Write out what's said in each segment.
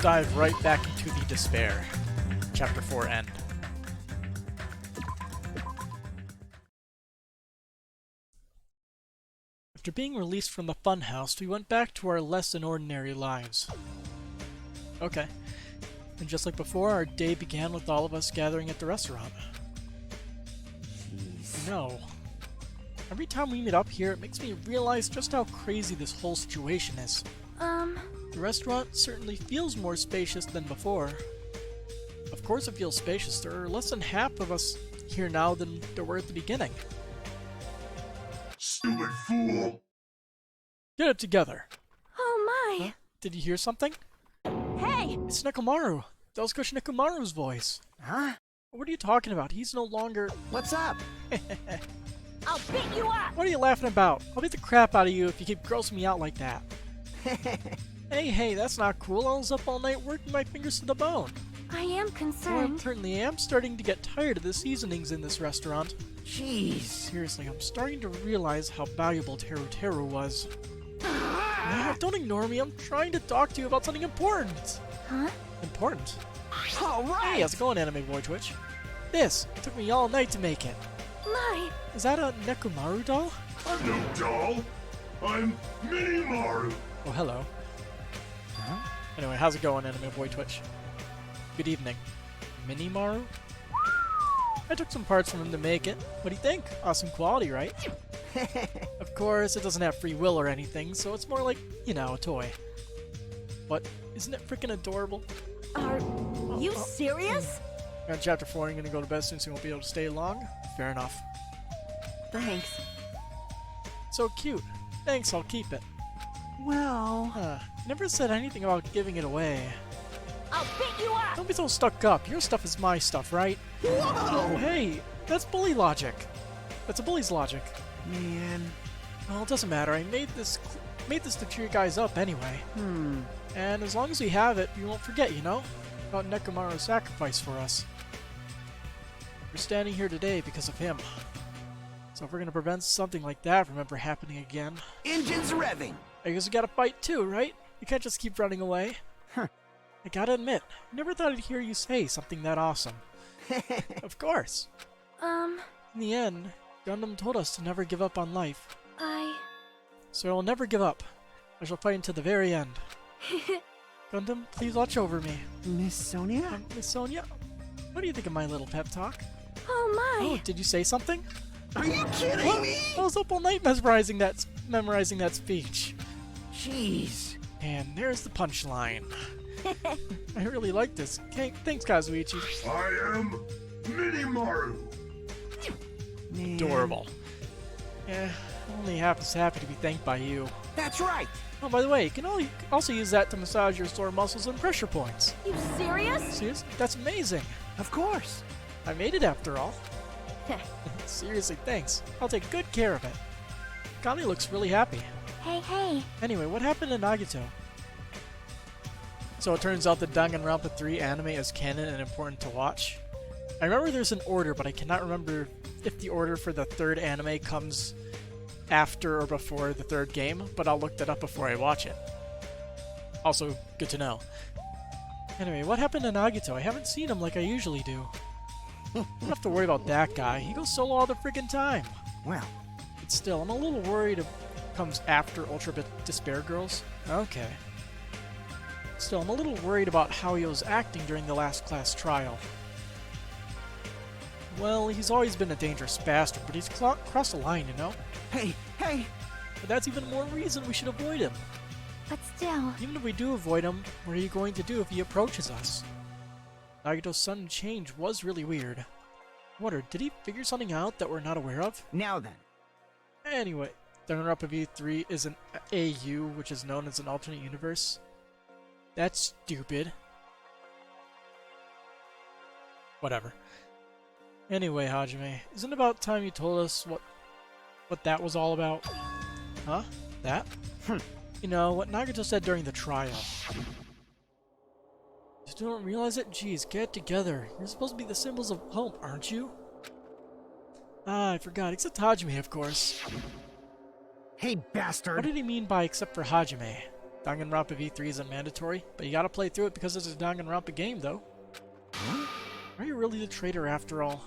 just dive right back into the despair. Chapter 4 end. After being released from the funhouse, we went back to our less than ordinary lives. Okay. And just like before, our day began with all of us gathering at the restaurant. Jeez. No. Every time we meet up here, it makes me realize just how crazy this whole situation is. The restaurant certainly feels more spacious than before. Of course it feels spacious. There are less than half of us here now than there were at the beginning. Stupid fool! Get it together. Oh my! Huh? Did you hear something? Hey! It's Nekomaru. That was Coach Nekomaru's voice. Huh? What are you talking about? He's no longer... What's up? I'll beat you up! What are you laughing about? I'll beat the crap out of you if you keep grossing me out like that. Hey, that's not cool. I was up all night working my fingers to the bone. I am Well, I concerned. certainly am starting to get tired of the seasonings in this restaurant. Jeez. Seriously, I'm starting to realize how valuable Teru Teru was. Ah, don't ignore me. I'm trying to talk to you about something important. Huh? Important? All right. Hey, how's it going, Anime Boy Twitch? This took me all night to make it. My! Is that a Nekomaru doll? I'm no doll! I'm Mini Maru! Oh, hello. Huh? Anyway, how's it going, Anime Boy Twitch? Good evening. Minimaru? I took some parts from him to make it. What do you think? Awesome quality, right? Of course, it doesn't have free will or anything, so it's more like, you know, a toy. But isn't it freaking adorable? Are you oh. serious? We're on chapter 4, I'm gonna go to bed soon so you won't be able to stay long. Fair enough. Thanks. So cute. Thanks, I'll keep it. Well... Never said anything about giving it away. I'll beat you up! Don't be so stuck up. Your stuff is my stuff, right? Oh, Whoa! hey! That's bully logic. That's a bully's logic. Man. Well, it doesn't matter. I made this to cheer you guys up anyway. And as long as we have it, we won't forget, you know? About Nekomaru's sacrifice for us. We're standing here today because of him. So if we're gonna prevent something like that from ever happening again, Engines revving. I guess we gotta fight too, right? You can't just keep running away. Huh. I gotta admit, I never thought I'd hear you say something that awesome. Of course. In the end, Gundam told us to never give up on life. So I will never give up. I shall fight until the very end. Gundam, please watch over me. Miss Sonia? Miss Sonia, what do you think of my little pep talk? Oh my! Oh, did you say something? Are you kidding me? I was up all night memorizing that speech. Jeez. And there's the punchline. I really like this. Okay, thanks, Kazuichi. I am Mini Maru! Man. Adorable. Yeah, only half as happy to be thanked by you. That's right. Oh, by the way, you can also use that to massage your sore muscles and pressure points. You serious? Seriously? That's amazing. Of course. I made it after all. Seriously, thanks. I'll take good care of it. Kami looks really happy. Hey. Anyway, what happened to Nagito? So it turns out that Danganronpa 3 anime is canon and important to watch. I remember there's an order, but I cannot remember if the order for the third anime comes after or before the third game, but I'll look that up before I watch it. Also, good to know. Anyway, what happened to Nagito? I haven't seen him like I usually do. Don't have to worry about that guy. He goes solo all the friggin' time. Well, But still, I'm a little worried it comes after Ultra Despair Girls. Okay. Still, I'm a little worried about how he was acting during the last class trial. Well, he's always been a dangerous bastard, but he's crossed the line, you know? hey. But that's even more reason we should avoid him. But still. Even if we do avoid him, what are you going to do if he approaches us? Nagito's sudden change was really weird. I wonder, did he figure something out that we're not aware of? Now then. Anyway, Danganronpa V3 is an AU, which is known as an alternate universe. That's stupid. Whatever. Anyway, Hajime, isn't it about time you told us what that was all about? Huh? That? You know, what Nagito said during the trial. You still don't realize it? Jeez, get it together. You're supposed to be the symbols of hope, aren't you? Ah, I forgot. Except Hajime, of course. Hey, What bastard. did he mean by except for Hajime? Danganronpa V3 isn't mandatory, but you gotta play through it because it's a Danganronpa game, though. Are you really the traitor after all?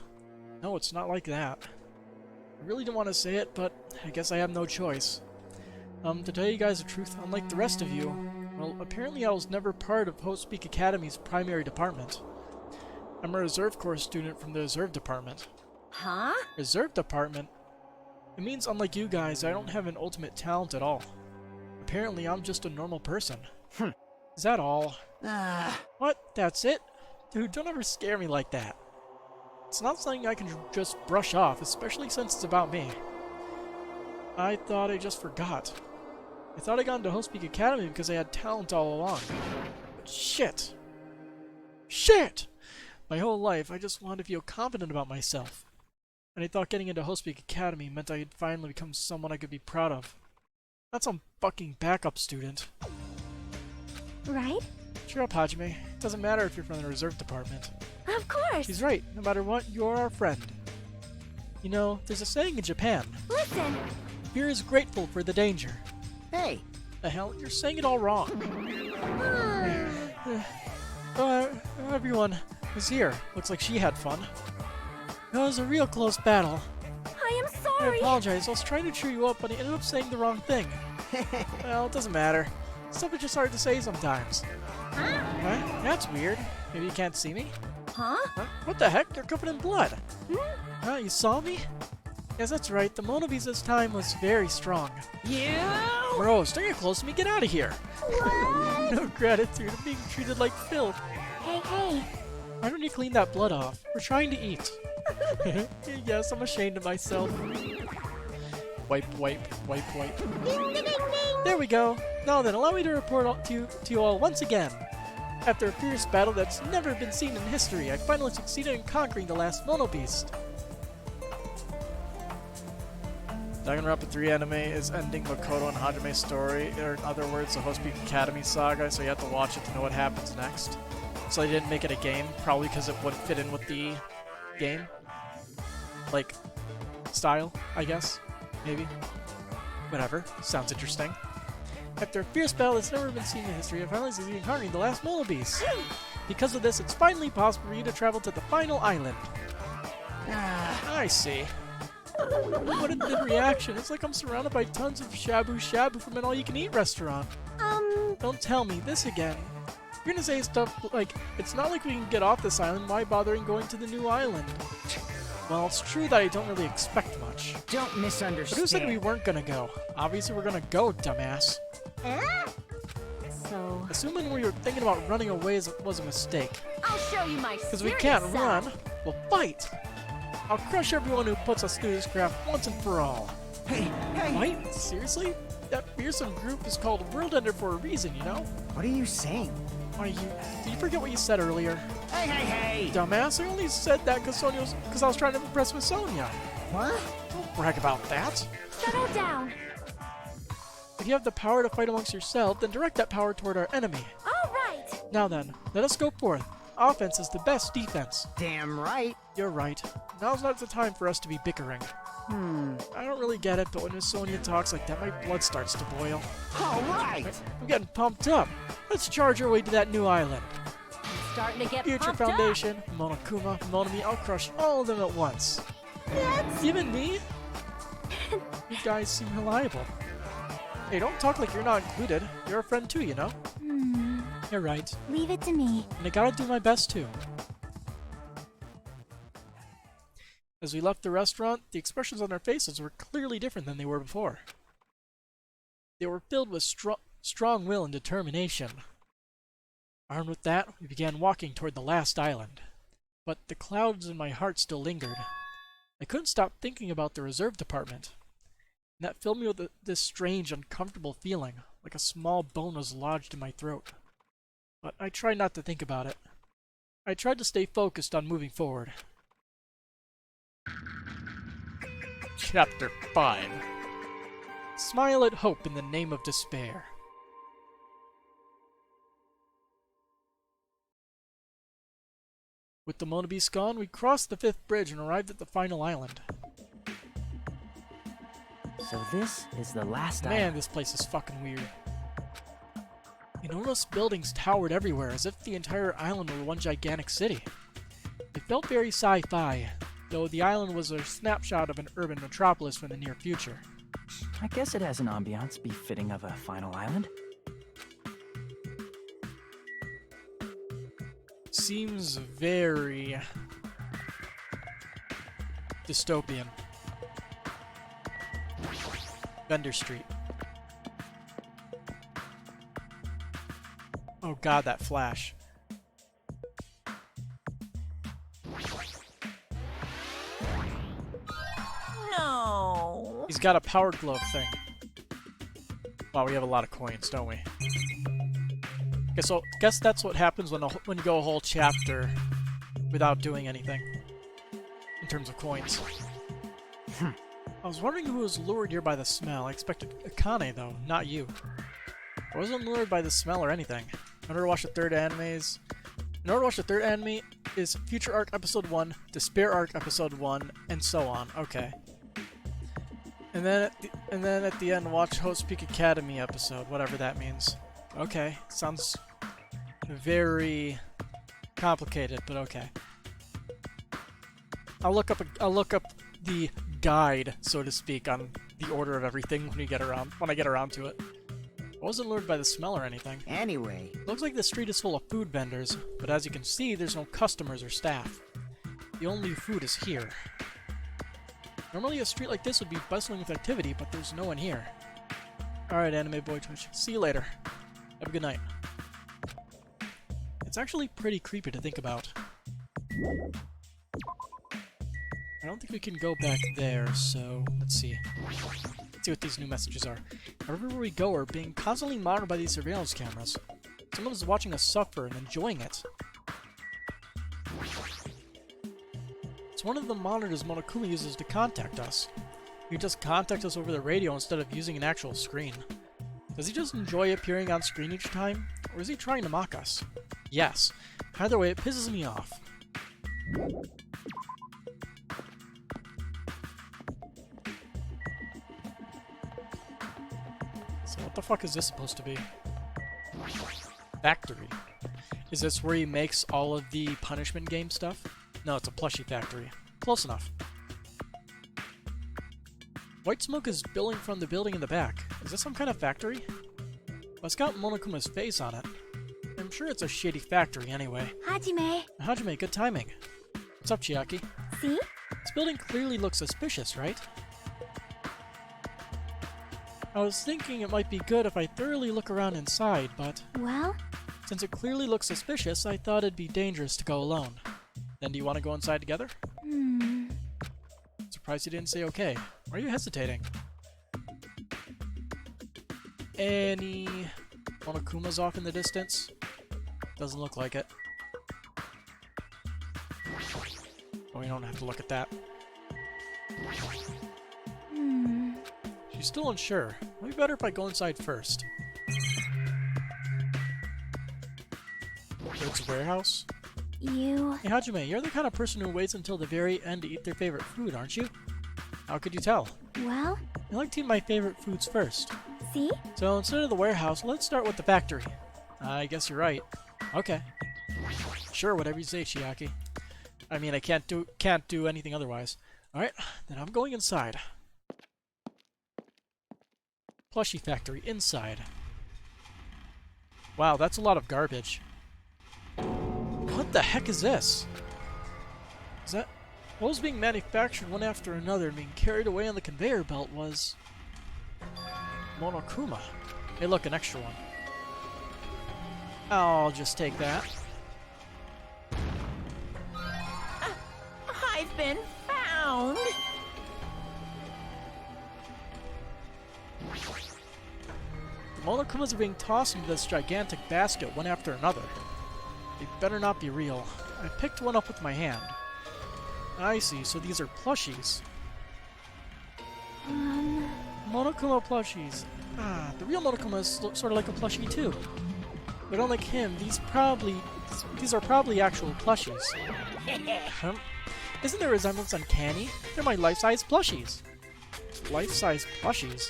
No, it's not like that. I really didn't want to say it, but I guess I have no choice. To tell you guys the truth, unlike the rest of you, well, apparently I was never part of Host Peak Academy's primary department. I'm a Reserve Corps student from the Reserve Department. Huh? Reserve Department? It means unlike you guys, I don't have an ultimate talent at all. Apparently I'm just a normal person. Is that all? What? That's it? Dude, don't ever scare me like that. It's not something I can just brush off, especially since it's about me. I thought I just forgot. I thought I got into Host Peak Academy because I had talent all along. But shit! Shit! My whole life, I just wanted to feel confident about myself. And I thought getting into Host Peak Academy meant I'd finally become someone I could be proud of. Not some fucking backup student. Right? Cheer up, Hajime. It doesn't matter if you're from the Reserve Department. Of course! She's right. No matter what, you're our friend. You know, there's a saying in Japan. Listen! Fear is grateful for the danger. Hey, The hell? You're saying it all wrong. Everyone was here. Looks like she had fun. It was a real close battle. I am I sorry! apologize. I was trying to cheer you up, but I ended up saying the wrong thing. Well, it doesn't matter. Stuff is just hard to say sometimes. Huh? That's weird. Maybe you can't see me? Huh? Huh? What the heck? You're covered in blood. Huh? You saw me? Yes, that's right. The Monobi's time was very strong. you? Bro, don't get close to me. Get out of here. What? No gratitude. I'm being treated like filth. Hey, hey! Why don't you clean that blood off? We're trying to eat. Yes, I'm ashamed of myself. Wipe, wipe, wipe, wipe. Ding, ding, ding, ding! There we go. Now then, allow me to report to you all once again. After a fierce battle that's never been seen in history, I finally succeeded in conquering the last Mono Beast. Danganronpa 3 anime is ending Makoto and Hajime's story, or in other words, the Host Peak Academy saga, so you have to watch it to know what happens next. So they didn't make it a game, probably because it wouldn't fit in with the game. Like, style, I guess. Maybe. Whatever. Sounds interesting. After a fierce battle that's never been seen in history, I finally succeeded in conquering the last Mono Beast. Because of this, it's finally possible for you to travel to the final island. I see. What a good reaction. It's like I'm surrounded by tons of shabu shabu from an all-you-can-eat restaurant. Don't tell me this again. You're gonna say stuff like, it's not like we can get off this island, why bothering going to the new island? Well, it's true that I don't really expect much. Don't misunderstand. But who said we weren't gonna go? Obviously we're gonna go, dumbass. So, Assuming we were thinking about running away was a mistake. I'll show you my Because we serious can't side. run, we'll fight! I'll crush everyone who puts us through this craft once and for all. Hey, hey! Fight? Seriously? That fearsome group is called World Ender for a reason, you know? What are you saying? Why, did you forget what you said earlier? Hey, hey, hey! Dumbass, I only said that because I was trying to impress with Sonia. What? Don't brag about that. Settle down. If you have the power to fight amongst yourself, then direct that power toward our enemy. All right. Now then, let us go forth. Offense is the best defense. Damn right. You're right. Now's not the time for us to be bickering. I don't really get it, but when Miss Sonia talks like that, my blood starts to boil. All right. I'm getting pumped up. Let's charge our way to that new island. I'm starting to get Future pumped Foundation, Monokuma, Monomi, I'll crush all of them at once. That's... Even me? You guys seem reliable. Hey, don't talk like you're not included. You're a friend too, you know? You're right. Leave it to me. And I gotta do my best too. As we left the restaurant, the expressions on our faces were clearly different than they were before. They were filled with strong will and determination. Armed with that, we began walking toward the last island. But the clouds in my heart still lingered. I couldn't stop thinking about the reserve department. And that filled me with this strange, uncomfortable feeling, like a small bone was lodged in my throat. But I tried not to think about it. I tried to stay focused on moving forward. Chapter 5. Smile at hope in the name of despair. With the Monobeast gone, we crossed the 5th bridge and arrived at the final island. So this is the last Man, this place is fucking weird. Enormous buildings towered everywhere, as if the entire island were one gigantic city. It felt very sci-fi, though the island was a snapshot of an urban metropolis from the near future. I guess it has an ambiance befitting of a final island. Seems very dystopian. Vendor Street. Oh god, that flash. No. He's got a power glove thing. Wow, we have a lot of coins, don't we? Guess that's what happens when you go a whole chapter without doing anything in terms of coins. I was wondering who was lured here by the smell. I expected Akane though, not you. I wasn't lured by the smell or anything. In order to watch the third anime is Future Arc Episode 1, Despair Arc Episode 1, and so on. Okay. And then at the end, watch Host Peak Academy episode, whatever that means. Okay, sounds very complicated, but okay. I'll look up the guide, so to speak, on the order of everything when I get around to it. I wasn't lured by the smell or anything. Anyway. Looks like the street is full of food vendors, but as you can see, there's no customers or staff. The only food is here. Normally a street like this would be bustling with activity, but there's no one here. Alright, Anime Boy Twitch. See you later. Have a good night. It's actually pretty creepy to think about. I don't think we can go back there, so let's see. Let's see what these new messages are. Everywhere we go, we're being constantly monitored by these surveillance cameras. Someone is watching us suffer and enjoying it. It's one of the monitors Monokuma uses to contact us. He just contact us over the radio instead of using an actual screen. Does he just enjoy appearing on screen each time, or is he trying to mock us? Yes. Either way, it pisses me off. So what the fuck is this supposed to be? Factory. Is this where he makes all of the punishment game stuff? No, it's a plushie factory. Close enough. White smoke is billowing from the building in the back. Is this some kind of factory? Well, it's got Monokuma's face on it. I'm sure it's a shady factory anyway. Hajime. Hajime, good timing. What's up, Chiaki? See? This building clearly looks suspicious, right? I was thinking it might be good if I thoroughly look around inside, but Well? since it clearly looks suspicious, I thought it'd be dangerous to go alone. Then do you want to go inside together? Surprised you didn't say okay. Why are you hesitating? Any Monokuma's off in the distance? Doesn't look like it. Oh, we don't have to look at that. She's still unsure. Might be better if I go inside first. Goods warehouse? You... Hey Hajime, you're the kind of person who waits until the very end to eat their favorite food, aren't you? How could you tell? Well? I like to eat my favorite foods first. See? So instead of the warehouse, let's start with the factory. I guess you're right. Okay. Sure, whatever you say, Chiaki. I mean, I can't do anything otherwise. Alright, then I'm going inside. Plushie factory, inside. Wow, that's a lot of garbage. What the heck is this? Is that... What was being manufactured one after another and being carried away on the conveyor belt was... Monokuma. Hey look, an extra one. I'll just take that. I've been found! The Monokumas are being tossed into this gigantic basket one after another. They better not be real. I picked one up with my hand. I see, so these are plushies. Monokuma plushies. Ah, the real Monokuma is sort of like a plushie too. But unlike him, these are probably actual plushies. Isn't their resemblance uncanny? They're my life-size plushies. Life-size plushies?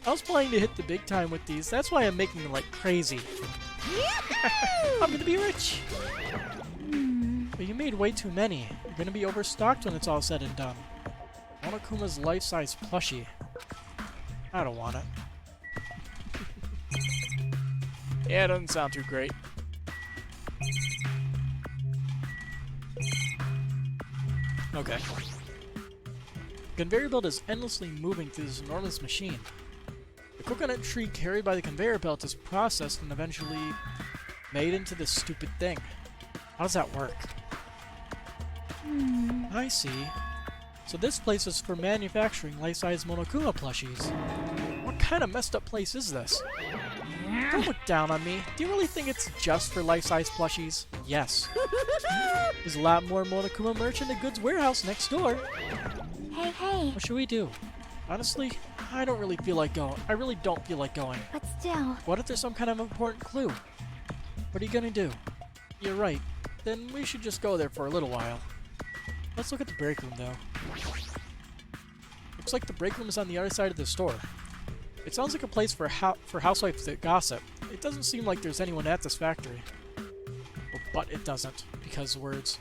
I was planning to hit the big time with these. That's why I'm making them like crazy. I'm gonna be rich. But you made way too many. You're gonna be overstocked when it's all said and done. Monokuma's life-size plushie. I don't want it. Yeah, it doesn't sound too great. Okay. The conveyor belt is endlessly moving through this enormous machine. The coconut tree carried by the conveyor belt is processed and eventually made into this stupid thing. How does that work? I see. So this place is for manufacturing life-size Monokuma plushies. What kind of messed up place is this? Don't look down on me. Do you really think it's just for life-size plushies? Yes. There's a lot more Monokuma merch in the goods warehouse next door. Hey. What should we do? Honestly, I don't really feel like going. I really don't feel like going. But still. What if there's some kind of important clue? What are you gonna do? You're right. Then we should just go there for a little while. Let's look at the break room, though. Looks like the break room is on the other side of the store. It sounds like a place for housewives that gossip. It doesn't seem like there's anyone at this factory. Well, but it doesn't, because words.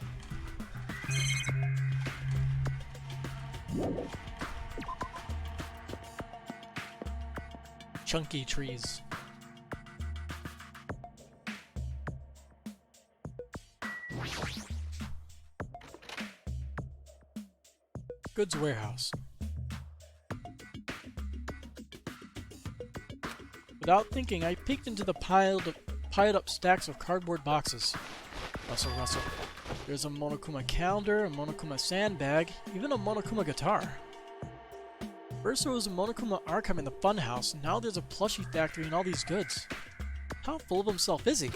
Chunky trees. Goods warehouse. Without thinking, I peeked into the piled up stacks of cardboard boxes. Rustle, rustle. There's a Monokuma calendar, a Monokuma sandbag, even a Monokuma guitar. First there was a Monokuma archive in the funhouse, and now there's a plushie factory and all these goods. How full of himself is he?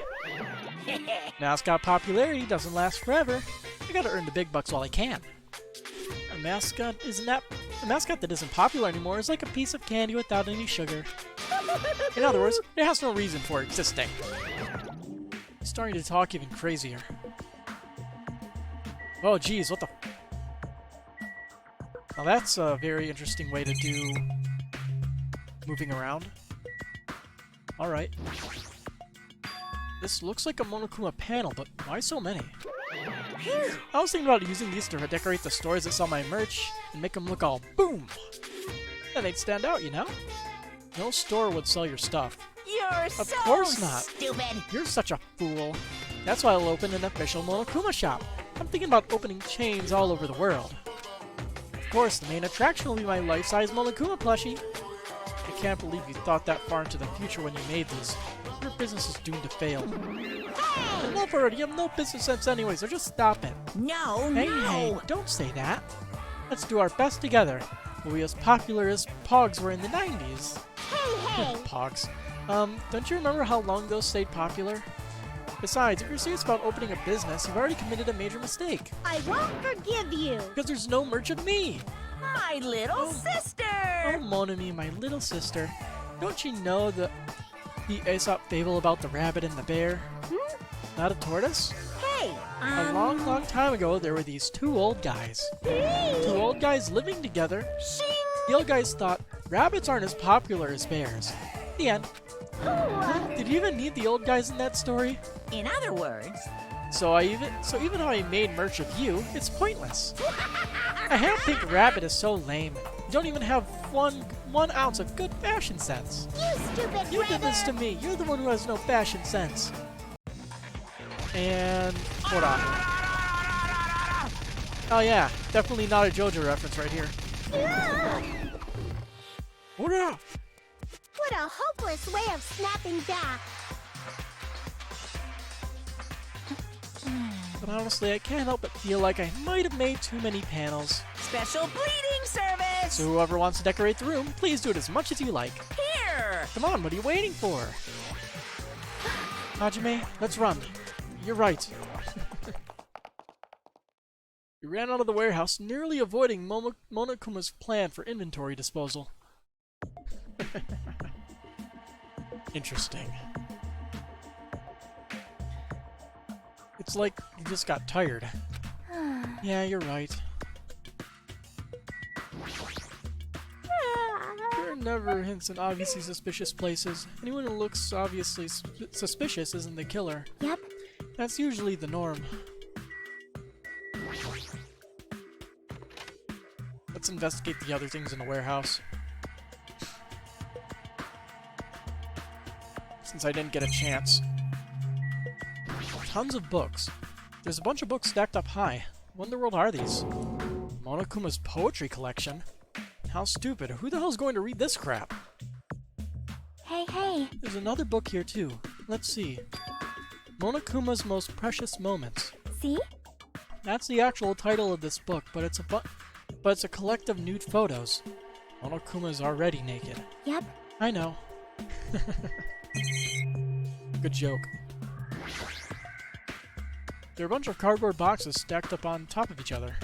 Mascot popularity doesn't last forever. I gotta earn the big bucks while I can. A mascot that isn't popular anymore is like a piece of candy without any sugar. In other words, it has no reason for existing. He's starting to talk even crazier. Oh geez, what the... Now that's a very interesting way to do moving around. Alright. This looks like a Monokuma panel, but why so many? I was thinking about using these to decorate the stores that sell my merch and make them look all boom! Then they'd stand out, you know? No store would sell your stuff. You're Of so course not. stupid. You're such a fool. That's why I'll open an official Monokuma shop. I'm thinking about opening chains all over the world. Of course, the main attraction will be my life-size Monokuma plushie. I can't believe you thought that far into the future when you made these. Your business is doomed to fail. Enough already, you have no business sense anyway, so just stop it. No, Hey, don't say that. Let's do our best together. We'll be as popular as Pogs were in the 90s. Hey. Pogs. Don't you remember how long those stayed popular? Besides, if you're serious about opening a business, you've already committed a major mistake. I won't forgive you. Because there's no merch of me. My little sister. Oh, mon ami, my little sister. Don't you know the Aesop fable about the rabbit and the bear? Not a tortoise? Hey, A long time ago, there were these two old guys. Two old guys living together. Shing. The old guys thought rabbits aren't as popular as bears. The end. Did you even need the old guys in that story? In other words, So even though I made merch of you, it's pointless. A hand-picked rabbit is so lame. You don't even have one ounce of good fashion sense. you stupid You did this to me. You're the one who has no fashion sense. And hold on. Oh yeah, definitely not a JoJo reference right here. What up? What a hopeless way of snapping back. But honestly, I can't help but feel like I might have made too many panels. Special bleeding service. So whoever wants to decorate the room, please do it as much as you like. Here. Come on, what are you waiting for? Hajime, let's run. You're right. We ran out of the warehouse, nearly avoiding Monokuma's plan for inventory disposal. Interesting. It's like you just got tired. Yeah, you're right. You're are never hints in obviously suspicious places. Anyone who looks obviously suspicious isn't the killer. Yep. That's usually the norm. Let's investigate the other things in the warehouse. Since I didn't get a chance. Tons of books. There's a bunch of books stacked up high. What in the world are these? Monokuma's poetry collection? How stupid. Who the hell's going to read this crap? Hey. There's another book here too. Let's see. Monokuma's Most Precious Moments. See? That's the actual title of this book, but it's a collection of nude photos. Monokuma's already naked. Yep. I know. Good joke. There are a bunch of cardboard boxes stacked up on top of each other.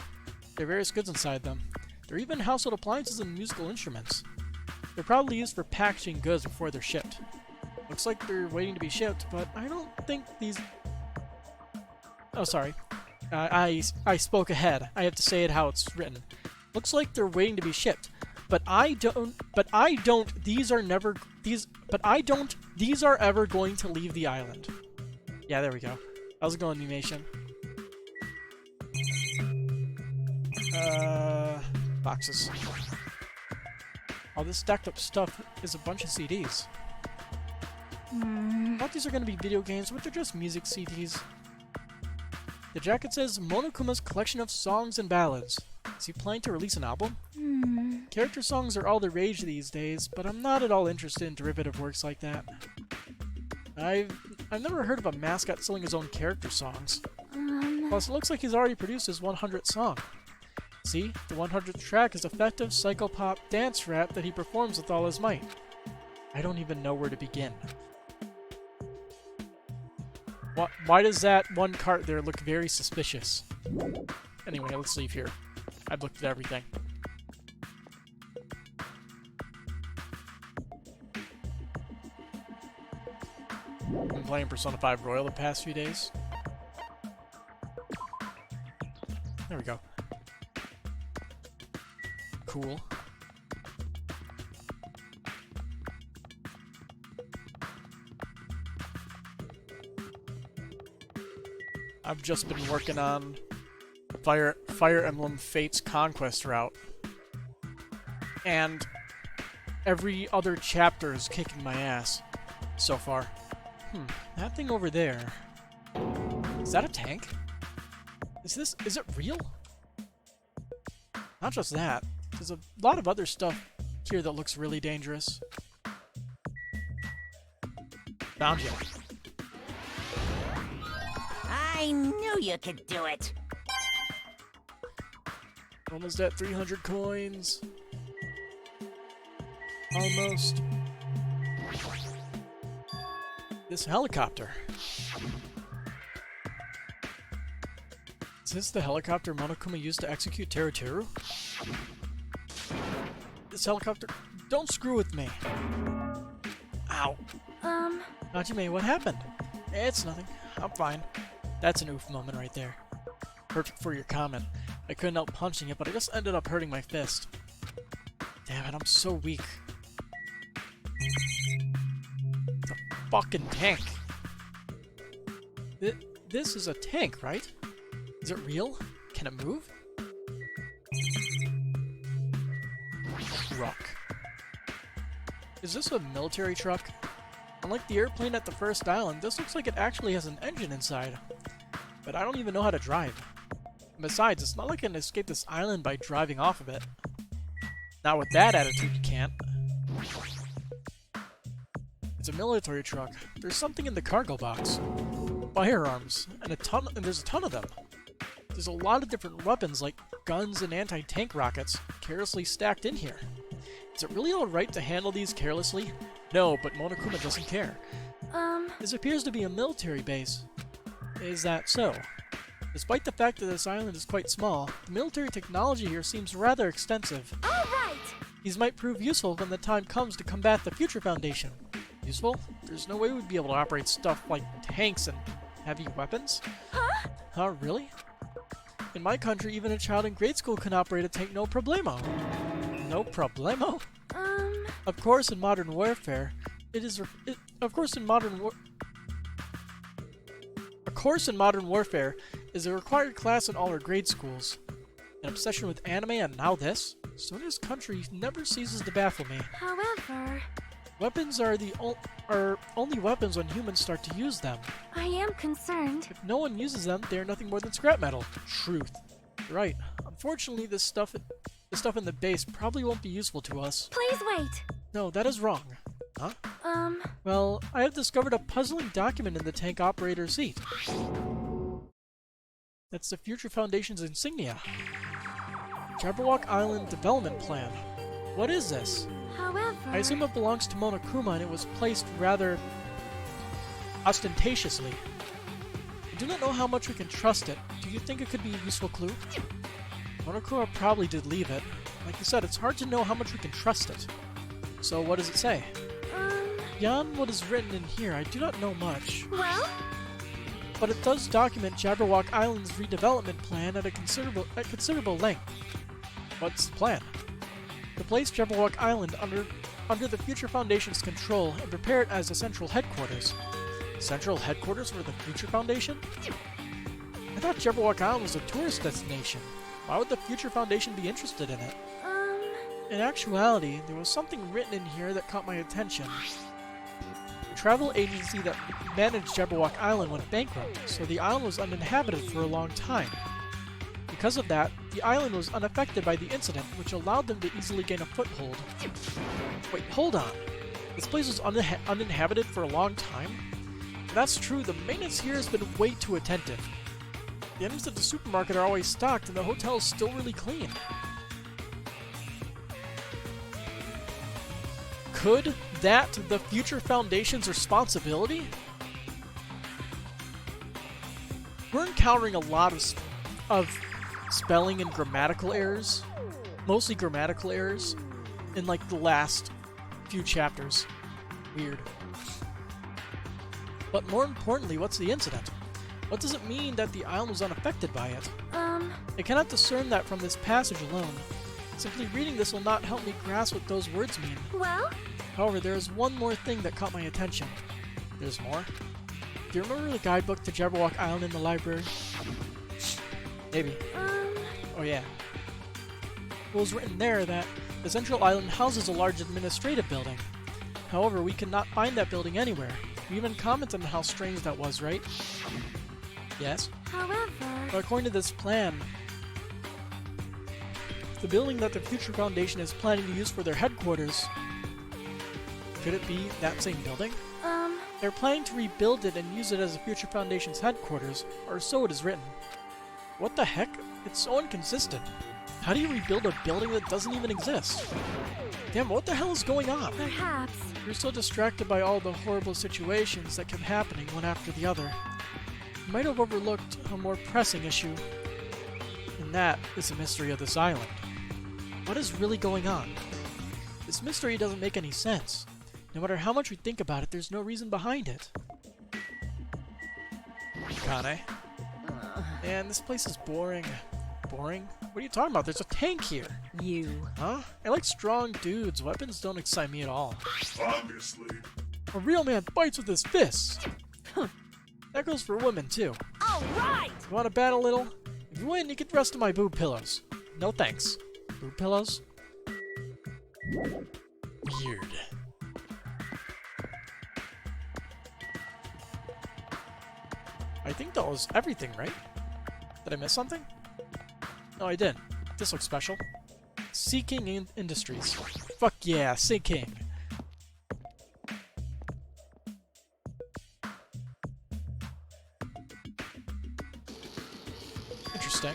There are various goods inside them. There are even household appliances and musical instruments. They're probably used for packaging goods before they're shipped. Looks like they're waiting to be shipped, but I don't think these... Oh, sorry. I spoke ahead. I have to say it how it's written. Looks like they're waiting to be shipped. These are ever going to leave the island. Yeah, there we go. How's it going, animation? Boxes. All this stacked up stuff is a bunch of CDs. I thought these are going to be video games, but they're just music CDs. The jacket says Monokuma's collection of songs and ballads. Is he planning to release an album? Character songs are all the rage these days, but I'm not at all interested in derivative works like that. I've never heard of a mascot selling his own character songs. Plus, it looks like he's already produced his 100th song. See, the 100th track is effective psychopop dance rap that he performs with all his might. I don't even know where to begin. Why does that one cart there look very suspicious? Anyway, let's leave here. I've looked at everything. Been playing Persona 5 Royal the past few days. There we go. Cool. I've just been working on Fire Emblem Fate's Conquest route. And every other chapter is kicking my ass so far. That thing over there. Is that a tank? Is it real? Not just that. There's a lot of other stuff here that looks really dangerous. Found you. I knew you could do it. Almost at 300 coins. Almost. This helicopter. Is this the helicopter Monokuma used to execute Teruteru? This helicopter... Don't screw with me! Ow. Hajime, what happened? It's nothing. I'm fine. That's an oof moment right there. Perfect for your comment. I couldn't help punching it, but I just ended up hurting my fist. Damn it, I'm so weak. It's a fucking tank. This is a tank, right? Is it real? Can it move? Truck. Is this a military truck? Unlike the airplane at the first island, this looks like it actually has an engine inside. But I don't even know how to drive. And besides, it's not like I can escape this island by driving off of it. Not with that attitude, you can't. It's a military truck. There's something in the cargo box. Firearms. And there's a ton of them. There's a lot of different weapons like guns and anti-tank rockets carelessly stacked in here. Is it really alright to handle these carelessly? No, but Monokuma doesn't care. This appears to be a military base. Is that so? Despite the fact that this island is quite small, the military technology here seems rather extensive. Alright! These might prove useful when the time comes to combat the Future Foundation. Useful? There's no way we'd be able to operate stuff like tanks and heavy weapons? Huh? Huh, really? In my country, even a child in grade school can operate a tank no problemo. No problemo? Of course, in modern warfare, of course in modern a course in modern warfare is a required class in all our grade schools. An obsession with anime and now this? Sona's country never ceases to baffle me. However, Weapons are only weapons when humans start to use them. I am concerned. If no one uses them, they are nothing more than scrap metal. Truth. Right. Unfortunately, the stuff in the base probably won't be useful to us. Please wait. No, that is wrong. Huh? Well, I have discovered a puzzling document in the tank operator's seat. That's the Future Foundation's insignia. Jabberwock Island Development Plan. What is this? However, I assume it belongs to Monokuma and it was placed rather ostentatiously. I do not know how much we can trust it. Do you think it could be a useful clue? Monokuma probably did leave it. Like you said, it's hard to know how much we can trust it. So what does it say? Beyond what is written in here, I do not know much. well, But it does document Jabberwock Island's redevelopment plan at considerable length. What's the plan? To place Jabberwock Island under the Future Foundation's control and prepare it as a central headquarters. Central headquarters for the Future Foundation? I thought Jabberwock Island was a tourist destination. Why would the Future Foundation be interested in it? In actuality, there was something written in here that caught my attention. The travel agency that managed Jabberwock Island went bankrupt, so the island was uninhabited for a long time. Because of that, the island was unaffected by the incident, which allowed them to easily gain a foothold. Wait, hold on. This place was uninhabited for a long time? If that's true, the maintenance here has been way too attentive. The items at the supermarket are always stocked, and the hotel is still really clean. Could that the Future Foundation's responsibility? We're encountering a lot of spelling and grammatical errors, mostly grammatical errors, in like the last few chapters. Weird. But more importantly, what's the incident? What does it mean that the island was unaffected by it? I cannot discern that from this passage alone. Simply reading this will not help me grasp what those words mean. well, However, there is one more thing that caught my attention. There's more? Do you remember the guidebook to Jabberwock Island in the library? Maybe. Oh yeah. It was written there that the central island houses a large administrative building. However, we cannot find that building anywhere. You even commented on how strange that was, right? Yes? however, But according to this plan, the building that the Future Foundation is planning to use for their headquarters, could it be that same building? They're planning to rebuild it and use it as the Future Foundation's headquarters, or so it is written. What the heck? It's so inconsistent. How do you rebuild a building that doesn't even exist? Damn, what the hell is going on? perhaps. You're so distracted by all the horrible situations that kept happening one after the other. You might have overlooked a more pressing issue, and that is the mystery of this island. What is really going on? This mystery doesn't make any sense. No matter how much we think about it, there's no reason behind it. Kane. Man, this place is boring. Boring? What are you talking about? There's a tank here. You. Huh? I like strong dudes. Weapons don't excite me at all. Obviously. A real man fights with his fists. That goes for women, too. All right! You want to bat a little? If you win, you get the rest of my boob pillows. No thanks. Boob pillows? Weird. I think that was everything, right? Did I miss something? No, I didn't. This looks special. Sea King Industries. Fuck yeah, Sea King. Interesting.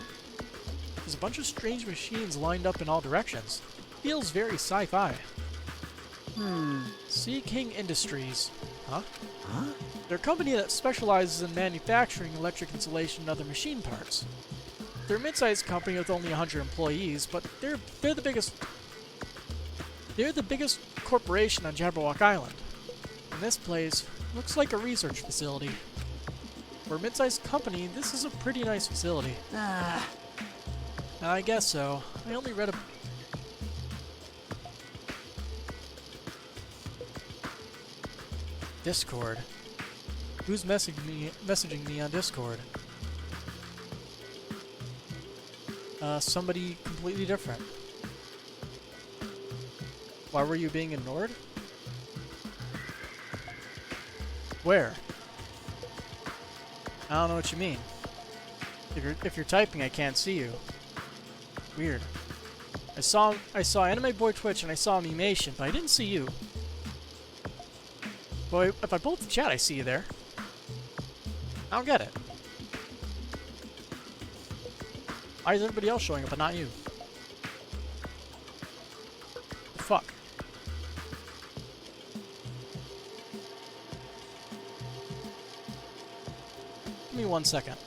There's a bunch of strange machines lined up in all directions. Feels very sci-fi. Sea King Industries. Huh? They're a company that specializes in manufacturing electric insulation and other machine parts. They're a mid-sized company with only 100 employees, but they're the biggest corporation on Jabberwock Island. And this place looks like a research facility. For a mid-sized company, this is a pretty nice facility. I guess so. I only read Discord. Who's messaging me on Discord? Somebody completely different. Why were you being ignored? Where? I don't know what you mean. If you're typing, I can't see you. Weird. I saw Anime Boy Twitch and I saw Mimation, but I didn't see you. Boy, if I pull up the chat, I see you there. I don't get it. Why is everybody else showing up but not you? The fuck? Give me 1 second.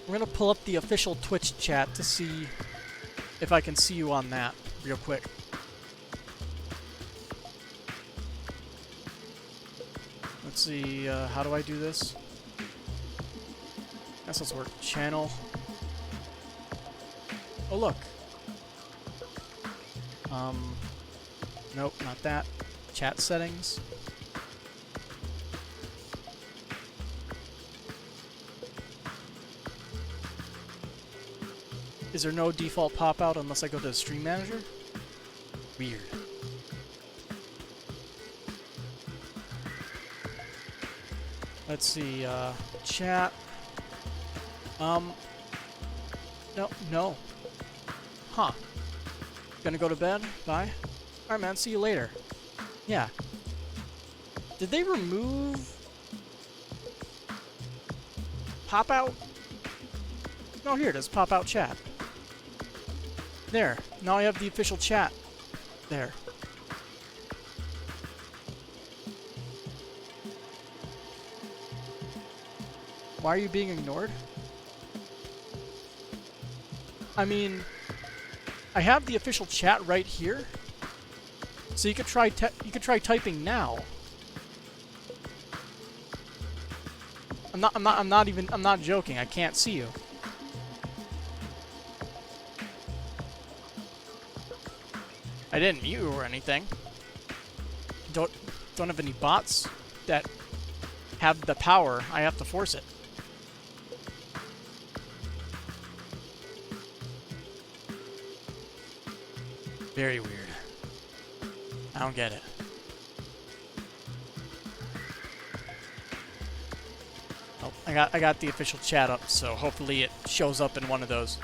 We're gonna pull up the official Twitch chat to see if I can see you on that real quick. Let's see, how do I do this? Guess let's work. Channel. Oh, look. Nope, not that. Chat settings. Is there no default pop-out unless I go to Stream Manager? Weird. Let's see, chat. No. Huh. Gonna go to bed? Bye. Alright, man, see you later. Yeah. Did they remove pop-out? No, here it is, pop-out chat. There. Now I have the official chat. There. Why are you being ignored? I mean, I have the official chat right here, so you could try typing now. I'm not joking. I can't see you. I didn't mute you or anything. Don't have any bots that have the power. I have to force it. Very weird. I don't get it. Oh, I got the official chat up, so hopefully it shows up in one of those.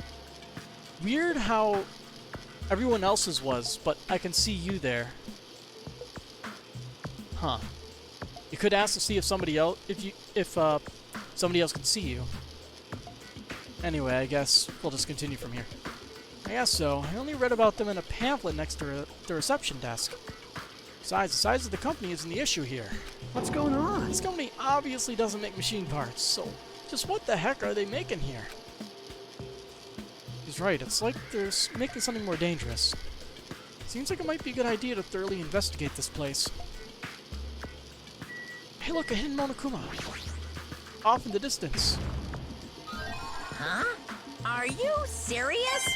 Weird how everyone else's was, but I can see you there. Huh. You could ask to see if somebody else if somebody else can see you. Anyway, I guess we'll just continue from here. I guess so. I only read about them in a pamphlet next to the reception desk. Besides, the size of the company isn't the issue here. What's going on? This company obviously doesn't make machine parts, so just what the heck are they making here? He's right, it's like they're making something more dangerous. Seems like it might be a good idea to thoroughly investigate this place. Hey look, a hidden Monokuma! Off in the distance. Huh? Are you serious?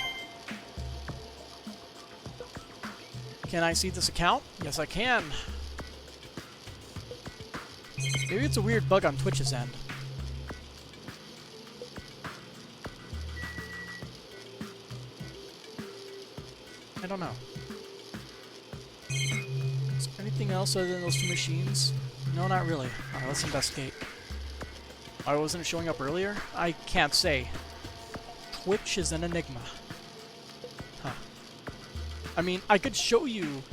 Can I see this account? Yes, I can. Maybe it's a weird bug on Twitch's end. I don't know. Is there anything else other than those two machines? No, not really. Alright, let's investigate. Why wasn't it showing up earlier? I can't say. Twitch is an enigma. Huh. I mean, I could show you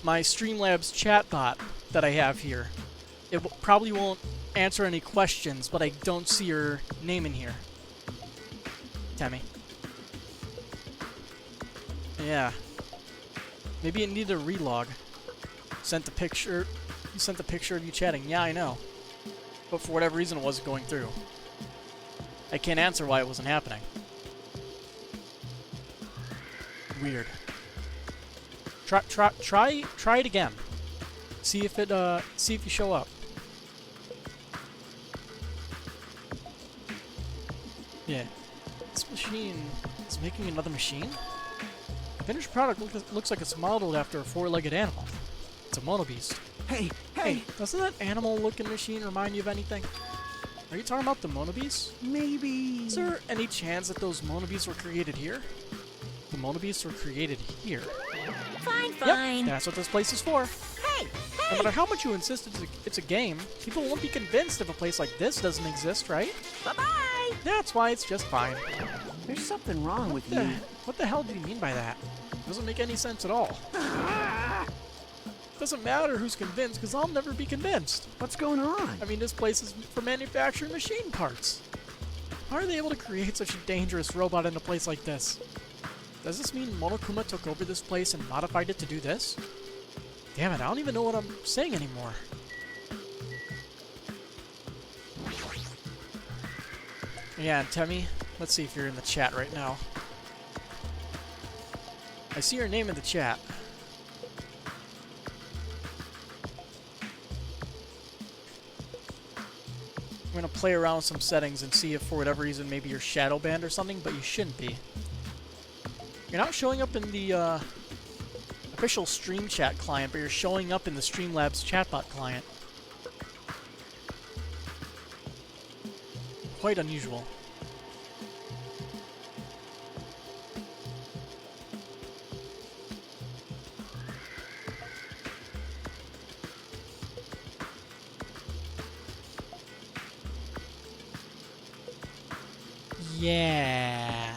my Streamlabs chatbot that I have here. It probably won't answer any questions, but I don't see your name in here. Tammy. Yeah. Maybe it needed a relog. Sent the picture. You sent the picture of you chatting. Yeah, I know. But for whatever reason, it wasn't going through. I can't answer why it wasn't happening. Weird. Try it again. See if you show up. Yeah. This machine is making another machine? The finished product looks like it's modeled after a four-legged animal. It's a Mono Beast. Hey, Hey, doesn't that animal-looking machine remind you of anything? Are you talking about the Mono Beasts? maybe... Is there any chance that those Mono Beasts were created here? The Mono Beasts were created here. Fine, Yep, fine. that's what this place is for. Hey, No hey. matter how much you insist it's a game, people won't be convinced if a place like this doesn't exist, right? Bye-bye. That's why it's just fine. There's something wrong with The- you. what the hell do you mean by that? Doesn't make any sense at all. Doesn't matter who's convinced, because I'll never be convinced. What's going on? I mean, this place is for manufacturing machine parts. How are they able to create such a dangerous robot in a place like this? Does this mean Monokuma took over this place and modified it to do this? Damn it, I don't even know what I'm saying anymore. Yeah, and Temmie, let's see if you're in the chat right now. I see your name in the chat. I'm gonna play around with some settings and see if for whatever reason maybe you're shadow banned or something, but you shouldn't be. You're not showing up in the official Stream Chat client, but you're showing up in the Streamlabs chatbot client. Quite unusual. Yeah.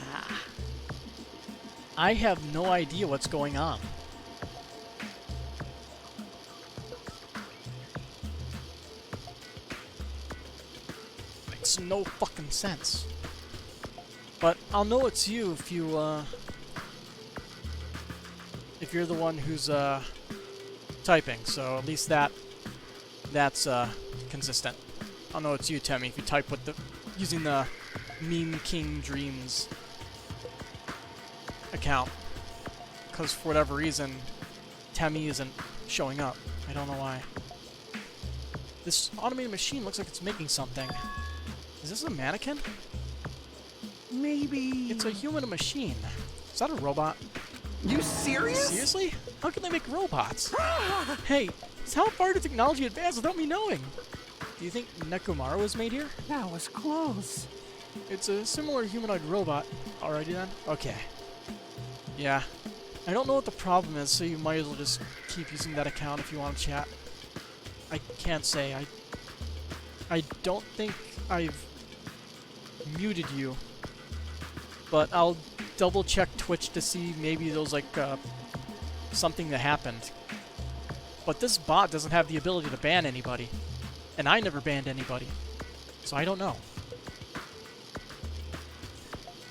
I have no idea what's going on. Makes no fucking sense. But I'll know it's you if you're the one who's typing, so at least that's consistent. I'll know it's you, Temmie, if you type with using the Meme King Dreams account. Because for whatever reason, Temmie isn't showing up. I don't know why. This automated machine looks like it's making something. Is this a mannequin? Maybe... It's a human machine. Is that a robot? You serious? Seriously? How can they make robots? Hey, how far did technology advance without me knowing? Do you think Nekomaru was made here? That was close. It's a similar humanoid robot. Alrighty then. Okay. Yeah. I don't know what the problem is, so you might as well just keep using that account if you want to chat. I can't say. I don't think I've muted you. But I'll double check Twitch to see maybe there's like something that happened. But this bot doesn't have the ability to ban anybody. And I never banned anybody. So I don't know.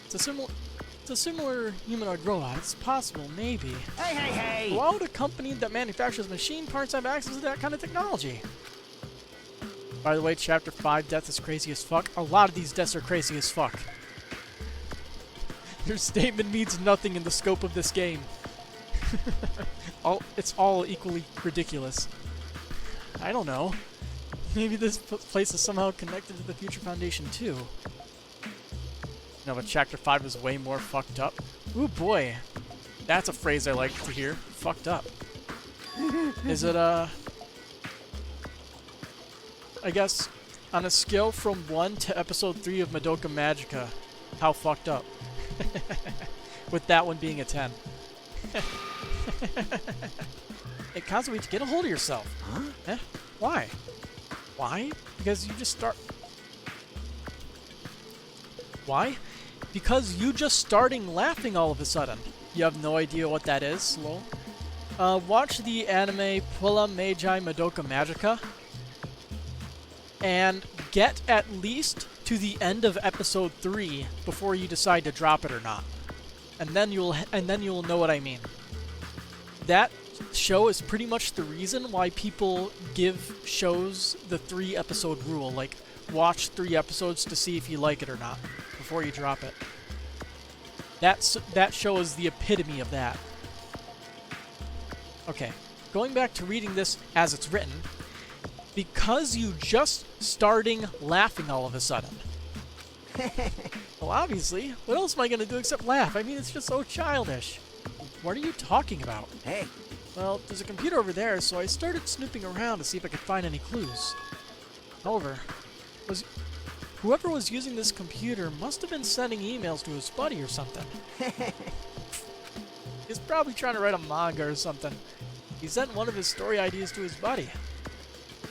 It's a similar humanoid robot. It's possible, maybe. Hey, hey, hey! Why would a company that manufactures machine parts have access to that kind of technology? By the way, Chapter 5 death is crazy as fuck. A lot of these deaths are crazy as fuck. Your statement means nothing in the scope of this game. It's all equally ridiculous. I don't know. Maybe this place is somehow connected to the Future Foundation too. No, but Chapter 5 is way more fucked up. Ooh boy. That's a phrase I like to hear. Fucked up. Is it, I guess, on a scale from 1 to Episode 3 of Madoka Magica, how fucked up? With that one being a 10. Hey, Kazui, get a hold of yourself. Huh? Eh? Why? Why? Because you just start... Why? Because you just starting laughing all of a sudden. You have no idea what that is, lol. Watch the anime Puella Magi Madoka Magica and get at least to the end of episode 3 before you decide to drop it or not. And then you'll know what I mean. That show is pretty much the reason why people give shows the 3-episode rule, like watch 3 episodes to see if you like it or not before you drop it. That show is the epitome of that. Okay, going back to reading this as it's written, because you just starting laughing all of a sudden. Well, obviously, what else am I going to do except laugh? I mean, it's just so childish. What are you talking about? Hey, Well, there's a computer over there, so I started snooping around to see if I could find any clues. However, whoever was using this computer must have been sending emails to his buddy or something. He's probably trying to write a manga or something. He sent one of his story ideas to his buddy.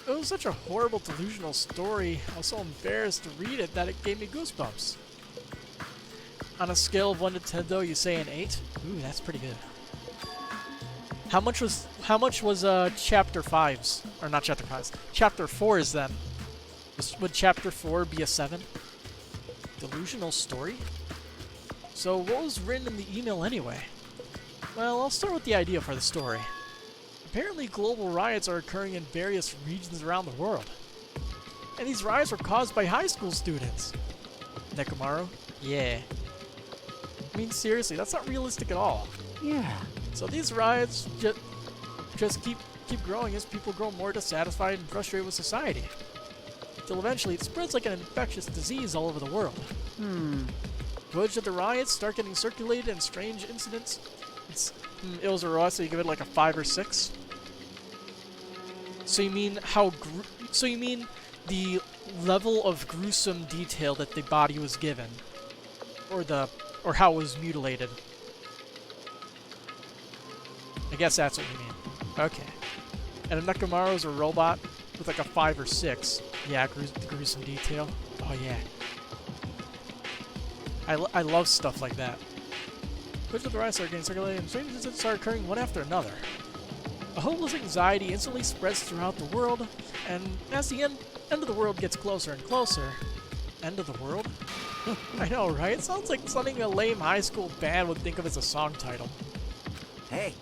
It was such a horrible, delusional story. I was so embarrassed to read it that it gave me goosebumps. On a scale of 1 to 10, though, you say an 8? Ooh, that's pretty good. How much was chapter 5's? Or not chapter 5's. Chapter 4's then? Would chapter 4 be a 7? Delusional story? So what was written in the email anyway? Well, I'll start with the idea for the story. Apparently global riots are occurring in various regions around the world. And these riots were caused by high school students. Nekomaru? Yeah. I mean, seriously, that's not realistic at all. Yeah. So these riots just keep growing as people grow more dissatisfied and frustrated with society. Till eventually it spreads like an infectious disease all over the world. Footage of the riots start getting circulated and strange incidents. It's ills or raw, so you give it like a 5 or 6. So you mean the level of gruesome detail that the body was given, or how it was mutilated? I guess that's what you mean. Okay. And a Nekomaru is a robot with like a 5 or 6. Yeah, gruesome detail. Oh yeah. I love stuff like that. Footage of the riots are getting circulated and strange incidents are occurring one after another. A hopeless anxiety instantly spreads throughout the world, and as the end of the world gets closer and closer... End of the world? I know, right? It sounds like something a lame high school band would think of as a song title. Hey.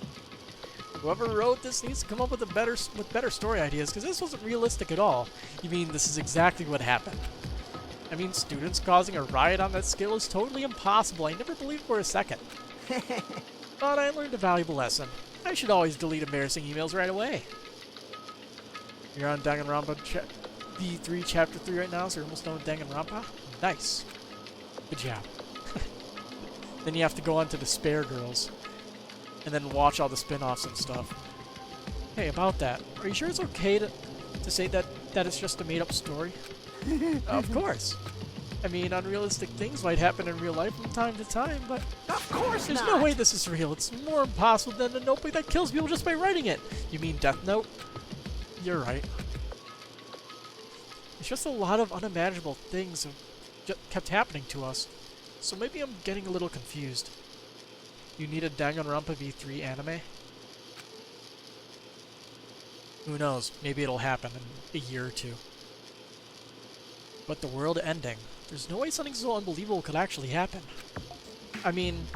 Whoever wrote this needs to come up with better story ideas, because this wasn't realistic at all. You mean this is exactly what happened? I mean, students causing a riot on that scale is totally impossible. I never believed for a second. But I learned a valuable lesson. I should always delete embarrassing emails right away. You're on Danganronpa V3 Chapter 3 right now, so you're almost done with Danganronpa? Nice. Good job. Then you have to go on to the Spare Girls. And then watch all the spin-offs and stuff. Hey, about that, are you sure it's okay to say that it's just a made-up story? Of course. I mean, unrealistic things might happen in real life from time to time, but Of course there's not. no way this is real. It's more impossible than a notebook that kills people just by writing it. You mean Death Note? You're right. It's just a lot of unimaginable things have kept happening to us. So maybe I'm getting a little confused. You need a Danganronpa V3 anime? Who knows? Maybe it'll happen in a year or two. But the world ending. There's no way something so unbelievable could actually happen. I mean,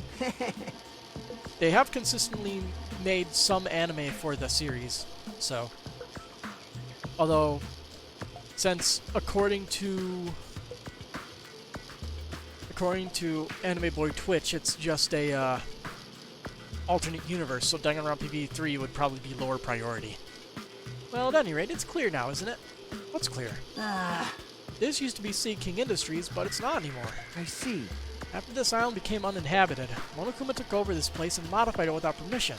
they have consistently made some anime for the series, so. Although, since according to Anime Boy Twitch, it's just a alternate universe, so Danganronpa V3 would probably be lower priority. Well, at any rate, it's clear now, isn't it? What's clear? This used to be Sea King Industries, but it's not anymore. I see. After this island became uninhabited, Monokuma took over this place and modified it without permission.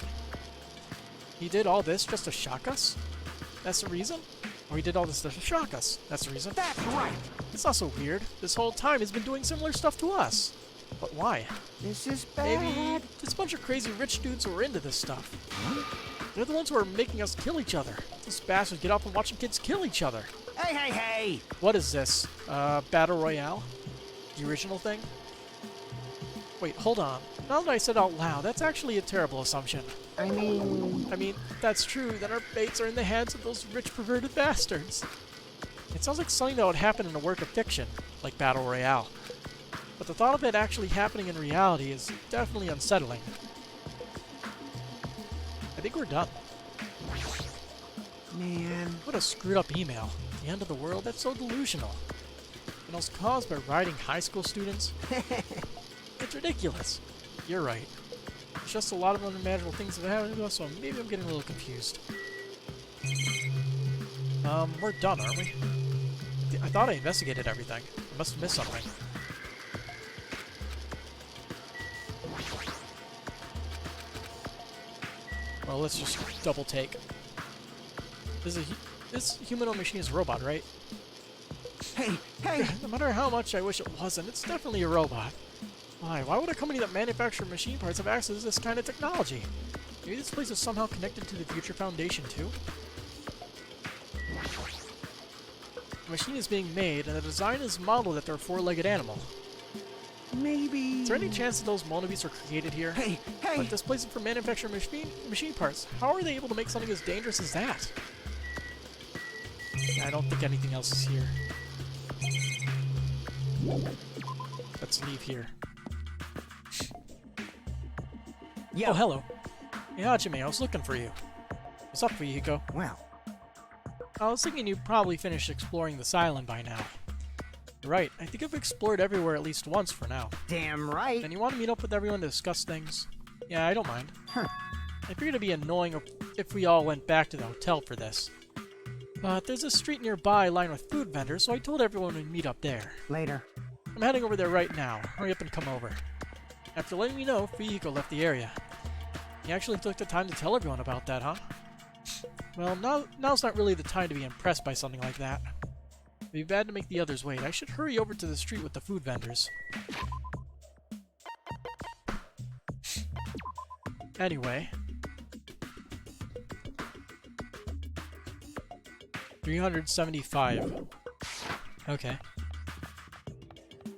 He did all this just to shock us? That's the reason? Or he did all this to shock us? That's the reason? That's right. It's not so weird. This whole time he's been doing similar stuff to us. But why? This is bad. Maybe this bunch of crazy rich dudes who are into this stuff. They're the ones who are making us kill each other. These bastards get off on watching kids kill each other. Hey, hey, hey! What is this? Battle Royale? The original thing? Wait, hold on. Now that I said out loud, that's actually a terrible assumption. I mean, That's true, then our fates are in the hands of those rich perverted bastards. It sounds like something that would happen in a work of fiction, like Battle Royale. But the thought of it actually happening in reality is definitely unsettling. I think we're done. man. What a screwed up email. The end of the world? That's so delusional. And it was caused by writing high school students? It's ridiculous. You're right. It's just a lot of unimaginable things that have happened to us, so maybe I'm getting a little confused. We're done, aren't we? I thought I investigated everything. I must have missed something. Well, let's just double take. This humanoid machine is a robot, right? Hey, hey! No matter how much I wish it wasn't, it's definitely a robot. Why would a company that manufactures machine parts have access to this kind of technology? Maybe this place is somehow connected to the Future Foundation, too? The machine is being made, and the design is modeled after a four-legged animal. Maybe... Is there any chance that those monobeasts were created here? Hey, hey! But this place is for manufacturing machine parts. How are they able to make something as dangerous as that? I don't think anything else is here. Let's leave here. Yeah. Oh, hello. Hey, Hajime, I was looking for you. What's up, Fuyiko? Well, I was thinking you probably finished exploring this island by now. You're right, I think I've explored everywhere at least once for now. damn right. And you want to meet up with everyone to discuss things? Yeah, I don't mind. Huh. I figured it'd be annoying if we all went back to the hotel for this. But there's a street nearby lined with food vendors, so I told everyone we'd meet up there. Later. I'm heading over there right now. Hurry up and come over. After letting me know, Fuyiko left the area. You actually took the time to tell everyone about that, huh? Well, now's not really the time to be impressed by something like that. It'd be bad to make the others wait. I should hurry over to the street with the food vendors. Anyway. 375. Okay.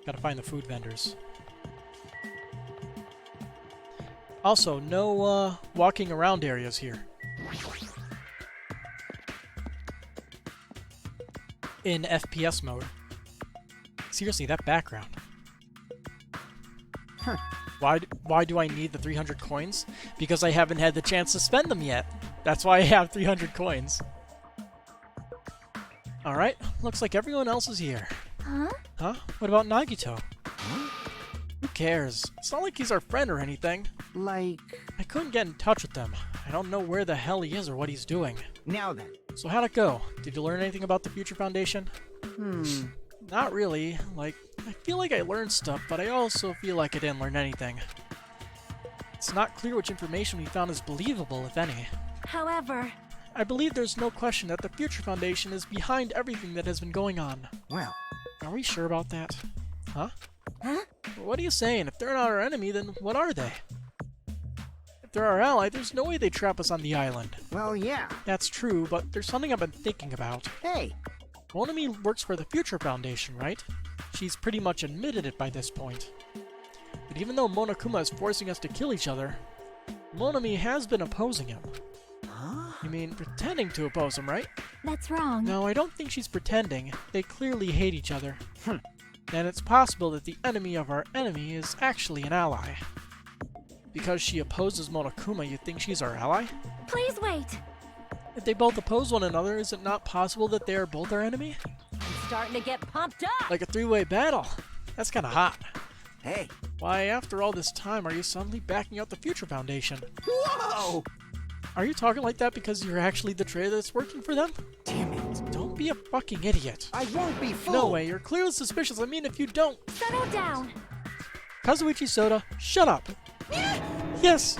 Gotta find the food vendors. Also, no walking around areas here. In FPS mode. Seriously, that background. Huh. Why do I need the 300 coins? Because I haven't had the chance to spend them yet. That's why I have 300 coins. Alright, looks like everyone else is here. Huh? Huh? What about Nagito? Who cares? It's not like he's our friend or anything. Like... I couldn't get in touch with him. I don't know where the hell he is or what he's doing. Now then. So how'd it go? Did you learn anything about the Future Foundation? Not really. Like, I feel like I learned stuff, but I also feel like I didn't learn anything. It's not clear which information we found is believable, if any. However, I believe there's no question that the Future Foundation is behind everything that has been going on. Well. Are we sure about that? Huh? Huh? What are you saying? If they're not our enemy, then what are they? If they're our ally, there's no way they'd trap us on the island. Well, yeah. That's true, but there's something I've been thinking about. Hey. Monami works for the Future Foundation, right? She's pretty much admitted it by this point. But even though Monokuma is forcing us to kill each other, Monami has been opposing him. Huh? You mean pretending to oppose him, right? that's wrong. No, I don't think she's pretending. They clearly hate each other. Hmm. And it's possible that the enemy of our enemy is actually an ally. Because she opposes Monokuma, you think she's our ally? Please wait. If they both oppose one another, is it not possible that they are both our enemy? I'm starting to get pumped up. Like a three-way battle. That's kinda hot. Hey. Why, after all this time, are you suddenly backing out the Future Foundation? Whoa! Are you talking like that because you're actually the traitor that's working for them? Damn it. Don't be a fucking idiot. I won't be fooled. No way, you're clearly suspicious. I mean, if you don't... Settle down. Kazuichi Soda, shut up. Yes,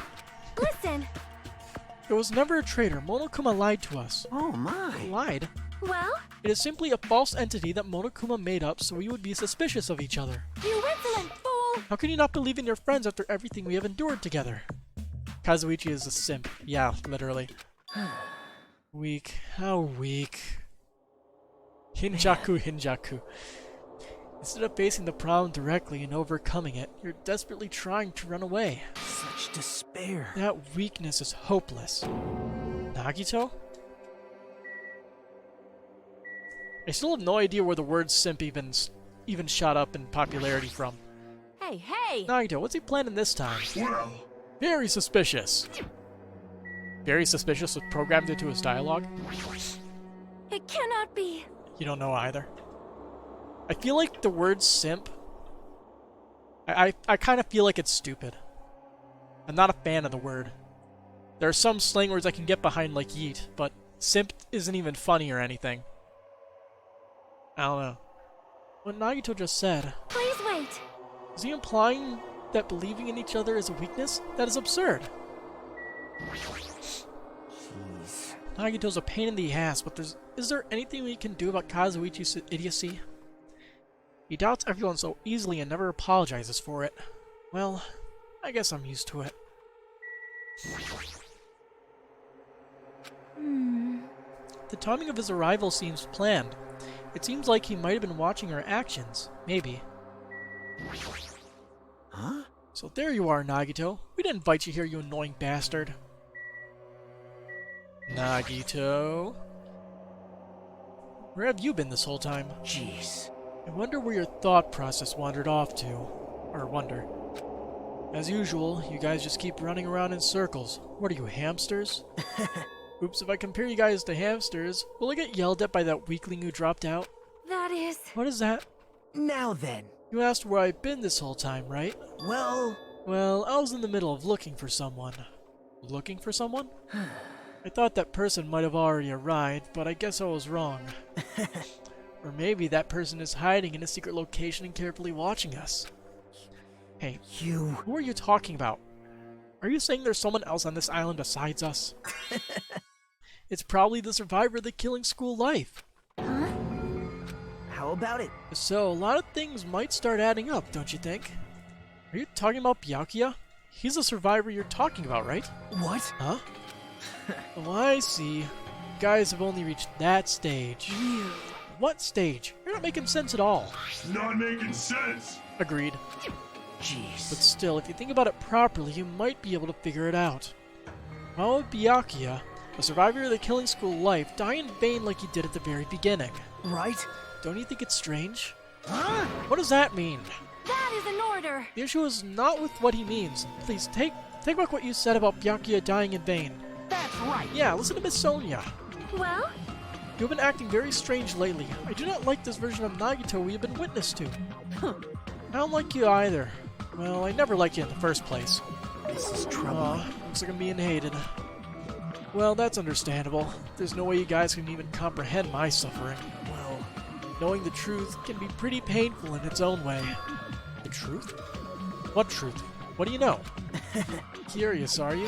Listen. there was never a traitor. Monokuma lied to us. Oh, my. Lied? Well, It is simply a false entity that Monokuma made up so we would be suspicious of each other. you insolent fool. How can you not believe in your friends after everything we have endured together? Kazuichi is a simp. Yeah, literally. Weak. How weak. Hinjaku, Hinjaku. Instead of facing the problem directly and overcoming it, you're desperately trying to run away. Such despair. That weakness is hopeless. Nagito? I still have no idea where the word simp even shot up in popularity from. Hey, hey. Nagito, what's he planning this time? Well, Very suspicious. Very suspicious was programmed into his dialogue? It cannot be. You don't know either. I feel like the word simp... I kind of feel like it's stupid. I'm not a fan of the word. There are some slang words I can get behind like yeet, but simp isn't even funny or anything. I don't know. What Nagito just said, Please wait. is he implying that believing in each other is a weakness? That is absurd. Jeez. Nagito's a pain in the ass, but is there anything we can do about Kazuichi's idiocy? He doubts everyone so easily and never apologizes for it. Well, I guess I'm used to it. The timing of his arrival seems planned. It seems like he might have been watching our actions. Maybe. Huh? So there you are, Nagito. We didn't invite you here, you annoying bastard. Nagito? Where have you been this whole time? Jeez. I wonder where your thought process wandered off to. Or wonder. As usual, you guys just keep running around in circles. What are you, hamsters? Oops, if I compare you guys to hamsters, will I get yelled at by that weakling who dropped out? That is... What is that? Now then. You asked where I've been this whole time, right? Well... Well, I was in the middle of looking for someone. Looking for someone? I thought that person might have already arrived, but I guess I was wrong. Or maybe that person is hiding in a secret location and carefully watching us. Hey, You... who are you talking about? Are you saying there's someone else on this island besides us? It's probably the survivor of the killing school life. How about it? So, a lot of things might start adding up, don't you think? Are you talking about Byakuya? He's the survivor you're talking about, right? What? Huh? Oh, I see. You guys have only reached that stage. What stage? You're not making sense at all. Not making sense. Agreed. Jeez. But still, if you think about it properly, you might be able to figure it out. Why would Byakuya, a survivor of the killing school life, die in vain like he did at the very beginning? Right? Don't you think it's strange? Huh? What does that mean? That is an order! The issue is not with what he means. Please, take back what you said about Byakuya dying in vain. That's right. Yeah, listen to Miss Sonia. Well, You've been acting very strange lately. I do not like this version of Nagito we have been witness to. I don't like you either. Well, I never liked you in the first place. This is trouble. Looks like I'm being hated. Well, that's understandable. There's no way you guys can even comprehend my suffering. Well, Knowing the truth can be pretty painful in its own way. The truth? What truth? What do you know? Curious, are you?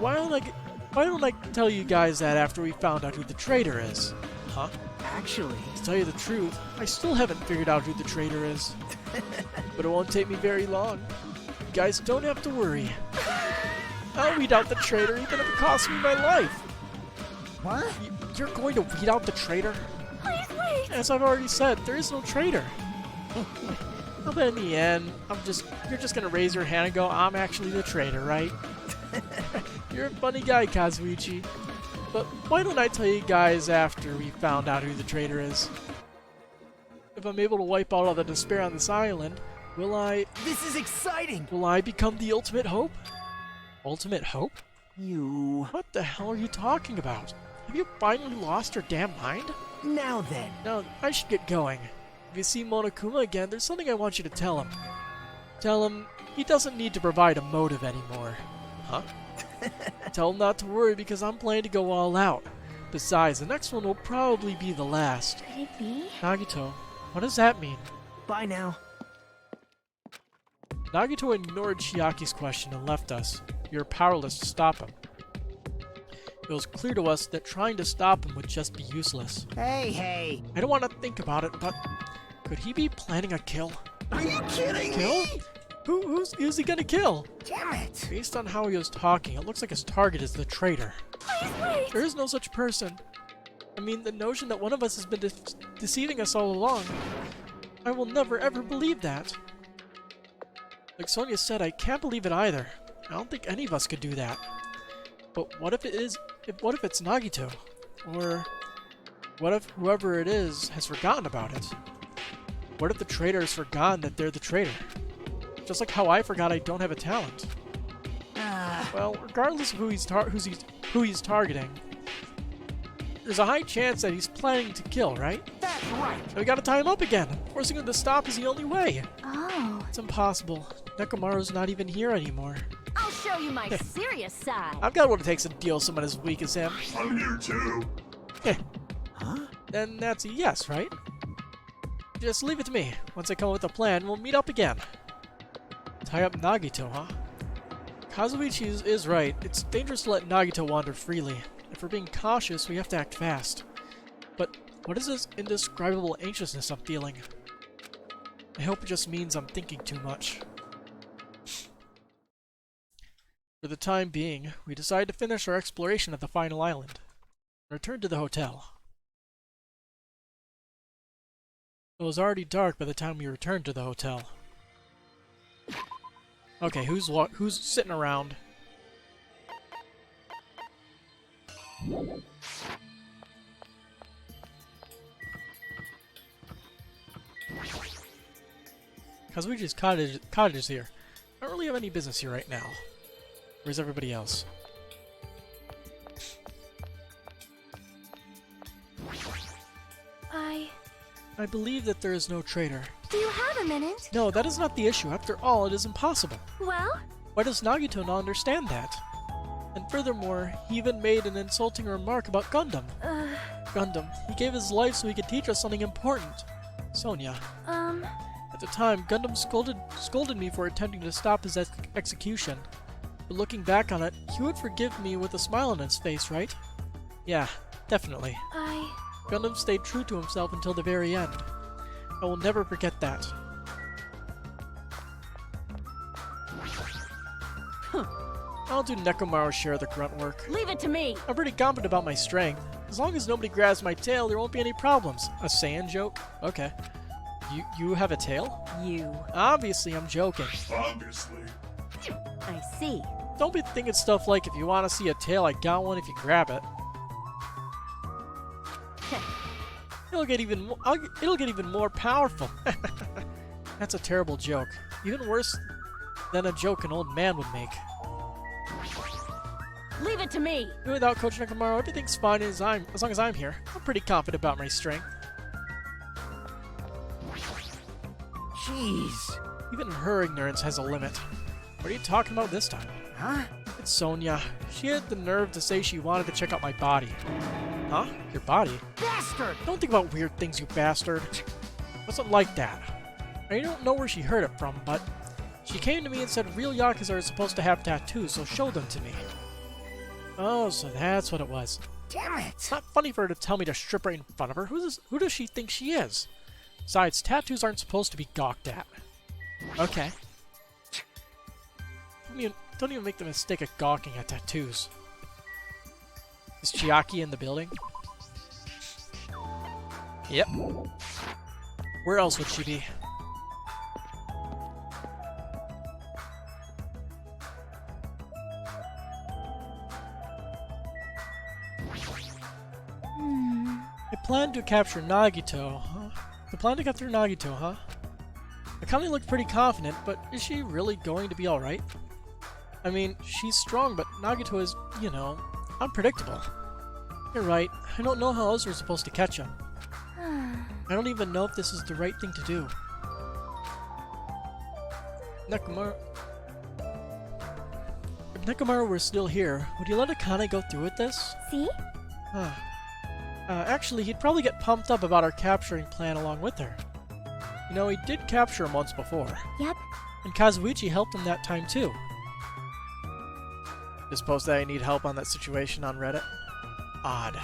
Why don't I tell you guys that after we found out who the traitor is? Huh? actually... To tell you the truth, I still haven't figured out who the traitor is. But it won't take me very long. You guys don't have to worry. I'll weed out the traitor even if it costs me my life. What? You're going to weed out the traitor? please wait! As I've already said, there is no traitor. Well, then in the end, you're just gonna raise your hand and go, I'm actually the traitor, right? You're a funny guy, Kazuichi. But why don't I tell you guys after we found out who the traitor is? If I'm able to wipe out all the despair on this island, will I This is exciting! become the ultimate hope? Ultimate hope? You... What the hell are you talking about? Have you finally lost your damn mind? Now then. Now, I should get going. If you see Monokuma again, there's something I want you to tell him. Tell him he doesn't need to provide a motive anymore. Huh? Tell him not to worry because I'm planning to go all out. Besides, the next one will probably be the last. Could it be? Nagito, what does that mean? Bye now. Nagito ignored Chiaki's question and left us. We were powerless to stop him. It was clear to us that trying to stop him would just be useless. Hey! I don't want to think about it, but could he be planning a kill? Are you kidding Kill? me? Who's he gonna kill? Damn it! Based on how he was talking, it looks like his target is the traitor. Please wait! There is no such person. I mean, the notion that one of us has been deceiving us all along. I will never ever believe that. Like Sonia said, I can't believe it either. I don't think any of us could do that. But what if it is? What if it's Nagito? Or what if whoever it is has forgotten about it? What if the traitor has forgotten that they're the traitor? Just like how I forgot I don't have a talent. Well, regardless of who he's targeting, there's a high chance that he's planning to kill, right? That's right! So we gotta tie him up again. Forcing him to stop is the only way. Oh, It's impossible. Nekomaru's not even here anymore. I'll show you my serious side. I've got what it takes to deal with someone as weak as him. I'm here too. Huh? Then that's a yes, right? Just leave it to me. Once I come up with a plan, we'll meet up again. Tie up Nagito, huh? Kazuichi is right. It's dangerous to let Nagito wander freely. If we're being cautious, we have to act fast. But what is this indescribable anxiousness I'm feeling? I hope it just means I'm thinking too much. For the time being, we decide to finish our exploration of the final island and return to the hotel. It was already dark by the time we returned to the hotel. Okay, who's sitting around? Kazuichi's cottage is here. I don't really have any business here right now. Where's everybody else? I believe that there is no traitor. Do you have a minute? No, that is not the issue. After all, it is impossible. Well? Why does Nagito not understand that? And furthermore, he even made an insulting remark about Gundam. Gundam. He gave his life so he could teach us something important. Sonia. At the time, Gundam scolded me for attempting to stop his execution. But looking back on it, he would forgive me with a smile on his face, right? Yeah, definitely. Gundam stayed true to himself until the very end. I will never forget that. I'll do Nekomaru's share of the grunt work. Leave it to me. I'm pretty confident about my strength. As long as nobody grabs my tail, there won't be any problems. A Saiyan joke? Okay. You have a tail? You. Obviously, I'm joking. Obviously. I see. Don't be thinking stuff like, if you want to see a tail, I got one if you grab it. It'll get even more powerful. That's a terrible joke. Even worse than a joke an old man would make. Leave it to me. Even without Coach Nekomaru, everything's fine as long as I'm here. I'm pretty confident about my strength. Jeez. Even her ignorance has a limit. What are you talking about this time? Huh? It's Sonia. She had the nerve to say she wanted to check out my body. Huh? Your body? Bastard! Don't think about weird things, you bastard. Wasn't like that. I don't know where she heard it from, but she came to me and said real Yakuza are supposed to have tattoos, so show them to me. Oh, so that's what it was. Damn it! It's not funny for her to tell me to strip right in front of her. Who does she think she is? Besides, tattoos aren't supposed to be gawked at. Okay. Don't even make the mistake of gawking at tattoos. Is Chiaki in the building? Yep. Where else would she be? I plan to capture Nagito, huh? I plan to capture Nagito, huh? Akane looked pretty confident, but is she really going to be alright? I mean, she's strong, but Nagito is, you know, unpredictable. You're right. I don't know how else we're supposed to catch him. I don't even know if this is the right thing to do. Nekomaru... If Nekomaru were still here, would you let Akane go through with this? See? Huh. Actually, he'd probably get pumped up about our capturing plan along with her. You know, he did capture him once before. Yep. And Kazuichi helped him that time too. Just post that I need help on that situation on Reddit. Odd.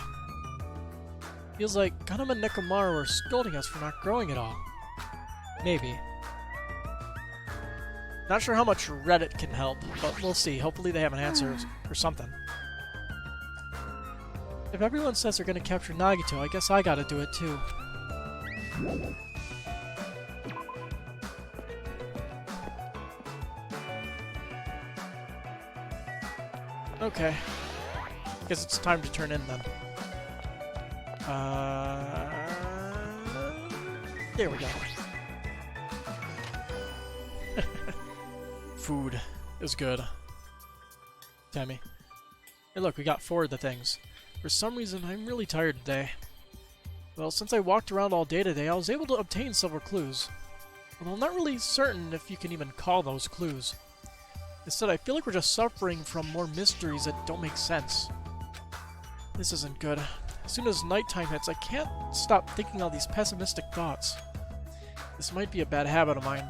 Feels like Gundam and Nekomaru are scolding us for not growing at all. Maybe. Not sure how much Reddit can help, but we'll see. Hopefully they have an answer or something. If everyone says they're gonna capture Nagito, I guess I gotta do it too. Okay. Guess it's time to turn in then. There we go. Food is good. Tammy. Hey look, we got 4 of the things. For some reason, I'm really tired today. Well, since I walked around all day today, I was able to obtain several clues. Although I'm not really certain if you can even call those clues. Instead, I feel like we're just suffering from more mysteries that don't make sense. This isn't good. As soon as nighttime hits, I can't stop thinking all these pessimistic thoughts. This might be a bad habit of mine.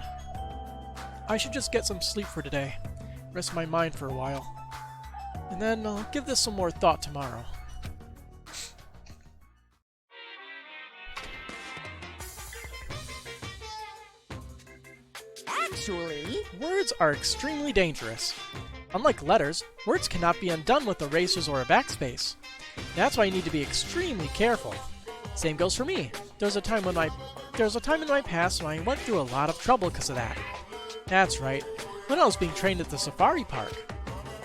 I should just get some sleep for today. rest my mind for a while. And then I'll give this some more thought tomorrow. Actually, Words are extremely dangerous. Unlike letters, words cannot be undone with erasers or a backspace. That's why you need to be extremely careful. Same goes for me. There was a time in my past when I went through a lot of trouble because of that. That's right, when I was being trained at the safari park.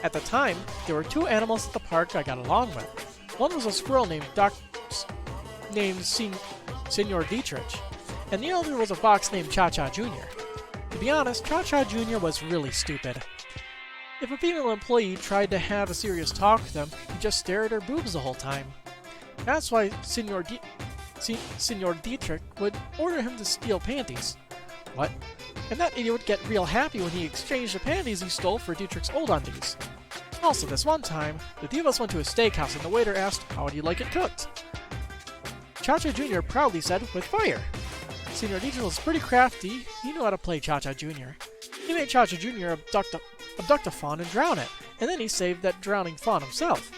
At the time, there were two animals at the park I got along with. One was a squirrel named Senor Dietrich, and the other was a fox named Cha-Cha Jr. To be honest, Cha-Cha Jr. was really stupid. If a female employee tried to have a serious talk with him, he'd just stare at her boobs the whole time. That's why Senor Dietrich would order him to steal panties. What? And that idiot would get real happy when he exchanged the panties he stole for Dietrich's old undies. Also, this one time, the three of us went to a steakhouse and the waiter asked, "How would you like it cooked?" Cha-Cha Jr. proudly said, "With fire." Senor Dietrich was pretty crafty. He knew how to play Cha-Cha Jr. He made Cha-Cha Jr. abduct a fawn and drown it, and then he saved that drowning fawn himself.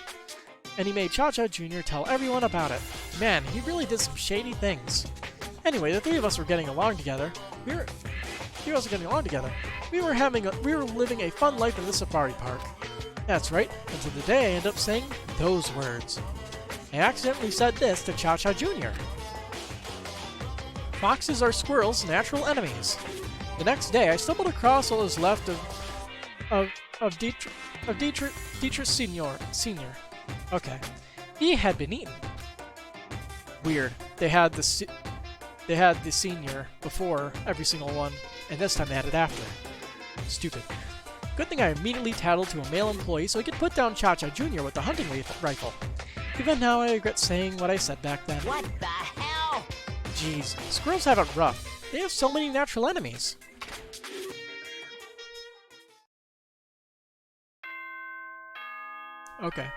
And he made Cha-Cha Jr. tell everyone about it. Man, he really did some shady things. Anyway, the three of us were getting along together. We were living a fun life in the safari park. That's right, until the day I ended up saying those words. I accidentally said this to Cha-Cha Jr. Foxes are squirrels' natural enemies. The next day, I stumbled across what was left of Dietrich Senior. Okay, he had been eaten. Weird. They had the senior before every single one, and this time they had it after. Stupid. Good thing I immediately tattled to a male employee so he could put down Cha-Cha Jr. with the hunting rifle. Even now, I regret saying what I said back then. what the hell? Jeez, squirrels have it rough. They have so many natural enemies. Okay.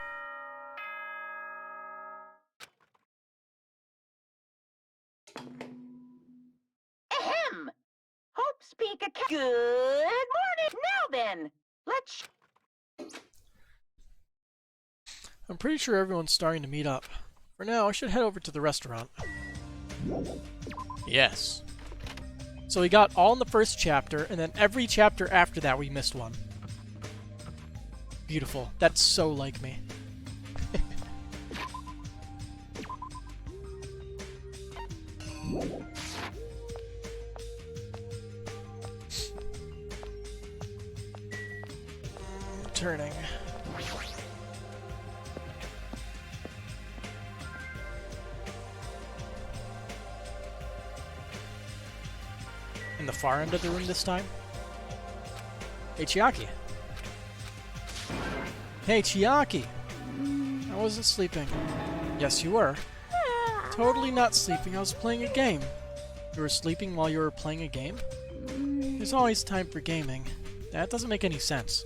Ahem! Hope speak a Good morning! Now then, let's... I'm pretty sure everyone's starting to meet up. For now, I should head over to the restaurant. Yes. So we got all in the first chapter, and then every chapter after that we missed one. Beautiful. That's so like me. Turning. In the far end of the room this time? Hey, Chiaki. Hey, Chiaki! I wasn't sleeping. Yes, you were. Totally not sleeping, I was playing a game. You were sleeping while you were playing a game? There's always time for gaming. That doesn't make any sense.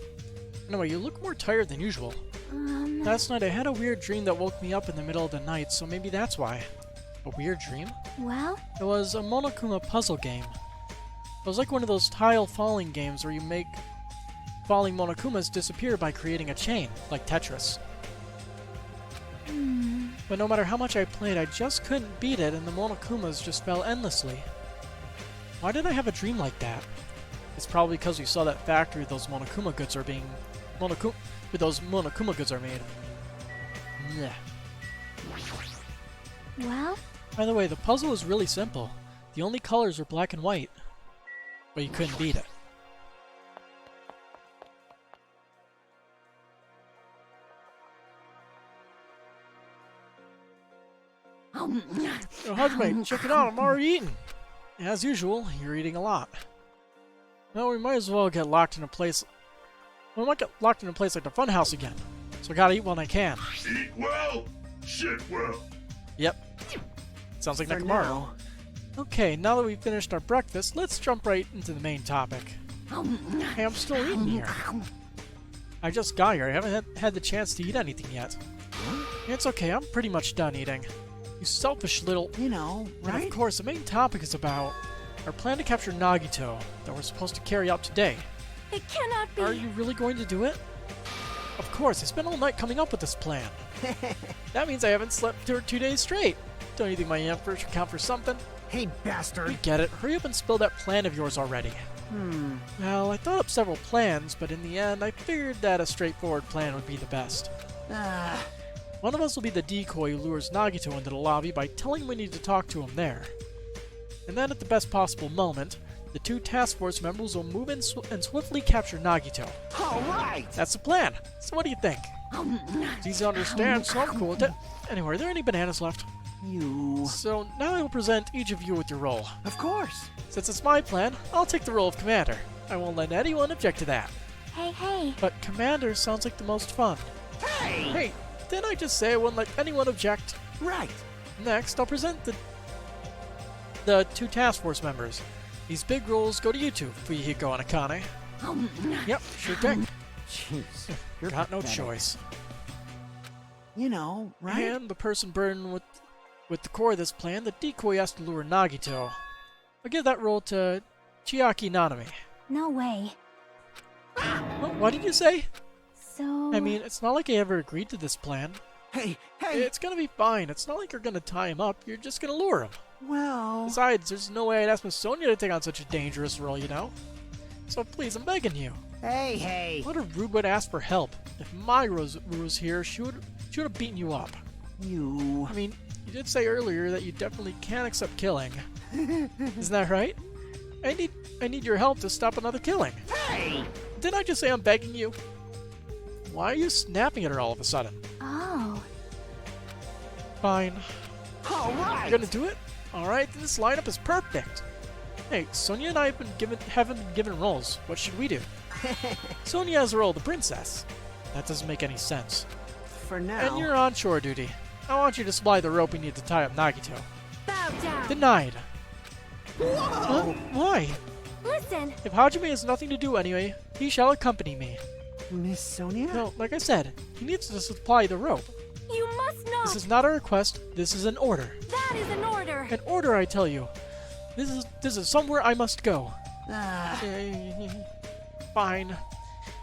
Anyway, you look more tired than usual. Last night I had a weird dream that woke me up in the middle of the night, so maybe that's why. A weird dream? Well, It was a Monokuma puzzle game. It was like one of those tile falling games where you make falling Monokumas disappear by creating a chain, like Tetris. But no matter how much I played, I just couldn't beat it and the Monokumas just fell endlessly. Why did I have a dream like that? It's probably because we saw that factory those Monokuma goods are being... those Monokuma goods are made. Blech. well, By the way, the puzzle was really simple. The only colors were black and white. But you couldn't beat it. Oh, Hajime, check it out, I'm already eating! As usual, you're eating a lot. Well, we might as well get locked in a place... We might get locked in a place like the funhouse again. So I gotta eat when I can. Eat well, shit well. Yep. Sounds like For Nekomaru. now. Okay, now that we've finished our breakfast, let's jump right into the main topic. Hey, I'm still eating here. I just got here. I haven't had the chance to eat anything yet. It's okay, I'm pretty much done eating. You selfish little... You know, And right? of course, the main topic is about our plan to capture Nagito that we're supposed to carry out today. It cannot be. Are you really going to do it? Of course, I spent all night coming up with this plan. That means I haven't slept for 2 days straight. Don't you think my effort should count for something? Hey, bastard. We get it. Hurry up and spill that plan of yours already. Well, I thought up several plans, but in the end, I figured that a straightforward plan would be the best. One of us will be the decoy who lures Nagito into the lobby by telling him we need to talk to him there. And then at the best possible moment, the 2 task force members will move in and swiftly capture Nagito. All right. That's the plan. So what do you think? It's easy to understand, so I'm cool with it. Anyway, are there any bananas left? You. So now I will present each of you with your role. Of course. Since it's my plan, I'll take the role of commander. I won't let anyone object to that. Hey. But commander sounds like the most fun. Hey. Hey, didn't I just say I wouldn't let anyone object? Right. Next, I'll present the 2 task force members. These big roles go to you two, Fuyuhiko and Akane. Yep, sure thing. Jeez. You're Got no pathetic. choice. You know, right? And the person burdened with the core of this plan, the decoy has to lure Nagito. I'll give that role to Chiaki Nanami. No way. What did you say? So... I mean, it's not like I ever agreed to this plan. Hey. It's gonna be fine. It's not like you're gonna tie him up. You're just gonna lure him. Well. Besides, there's no way I'd ask Miss Sonia to take on such a dangerous role, you know? So please, I'm begging you. Hey. What a rude way to ask for help. If my Rose was here, she would have beaten you up. You. I mean, you did say earlier that you definitely can't accept killing. Isn't that right? I need your help to stop another killing. Hey. Didn't I just say I'm begging you? Why are you snapping at her all of a sudden? Oh. Fine. All right. You're gonna do it? Alright, then this lineup is perfect. Hey, Sonia and I haven't been given roles. What should we do? Sonia has the role of the princess. That doesn't make any sense. For now. And you're on shore duty. I want you to supply the rope we need to tie up Nagito. Bow down. Denied. Whoa. Huh? Why? Listen. If Hajime has nothing to do anyway, he shall accompany me. Miss Sonia? No, like I said, he needs to supply the rope. You must not. This is not a request, this is an order. That is an order. An order, I tell you. This is somewhere I must go. Fine.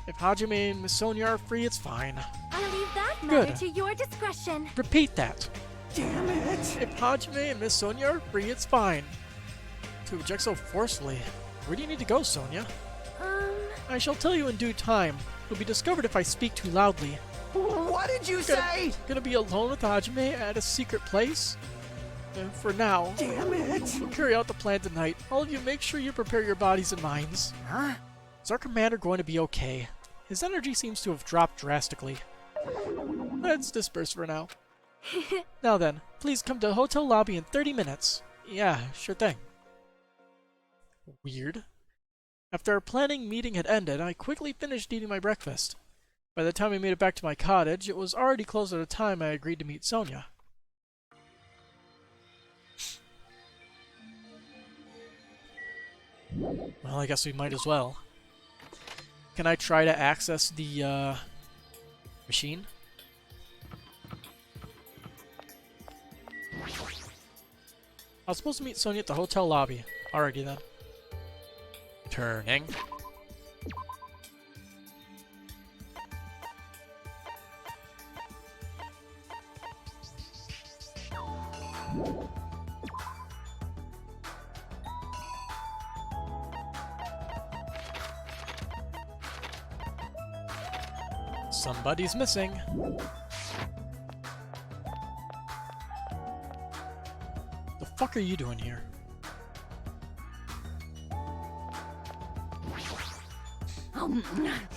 If Hajime and Miss Sonia are free, it's fine. I'll leave that matter Good. to your discretion. Repeat that. Damn it. If Hajime and Miss Sonia are free, it's fine. To object so forcefully. Where do you need to go, Sonia? I shall tell you in due time. You'll be discovered if I speak too loudly. What did you say? Gonna be alone with Hajime at a secret place? And for now, Damn it. we'll carry out the plan tonight. All of you make sure you prepare your bodies and minds. Huh? Is our commander going to be okay? His energy seems to have dropped drastically. Let's disperse for now. Now then, please come to the hotel lobby in 30 minutes. Yeah, sure thing. Weird. After our planning meeting had ended, I quickly finished eating my breakfast. By the time I made it back to my cottage, it was already close to the time I agreed to meet Sonia. Well, I guess we might as well. Can I try to access the, machine? I was supposed to meet Sonia at the hotel lobby. Alrighty then. Turning. Somebody's missing. The fuck are you doing here?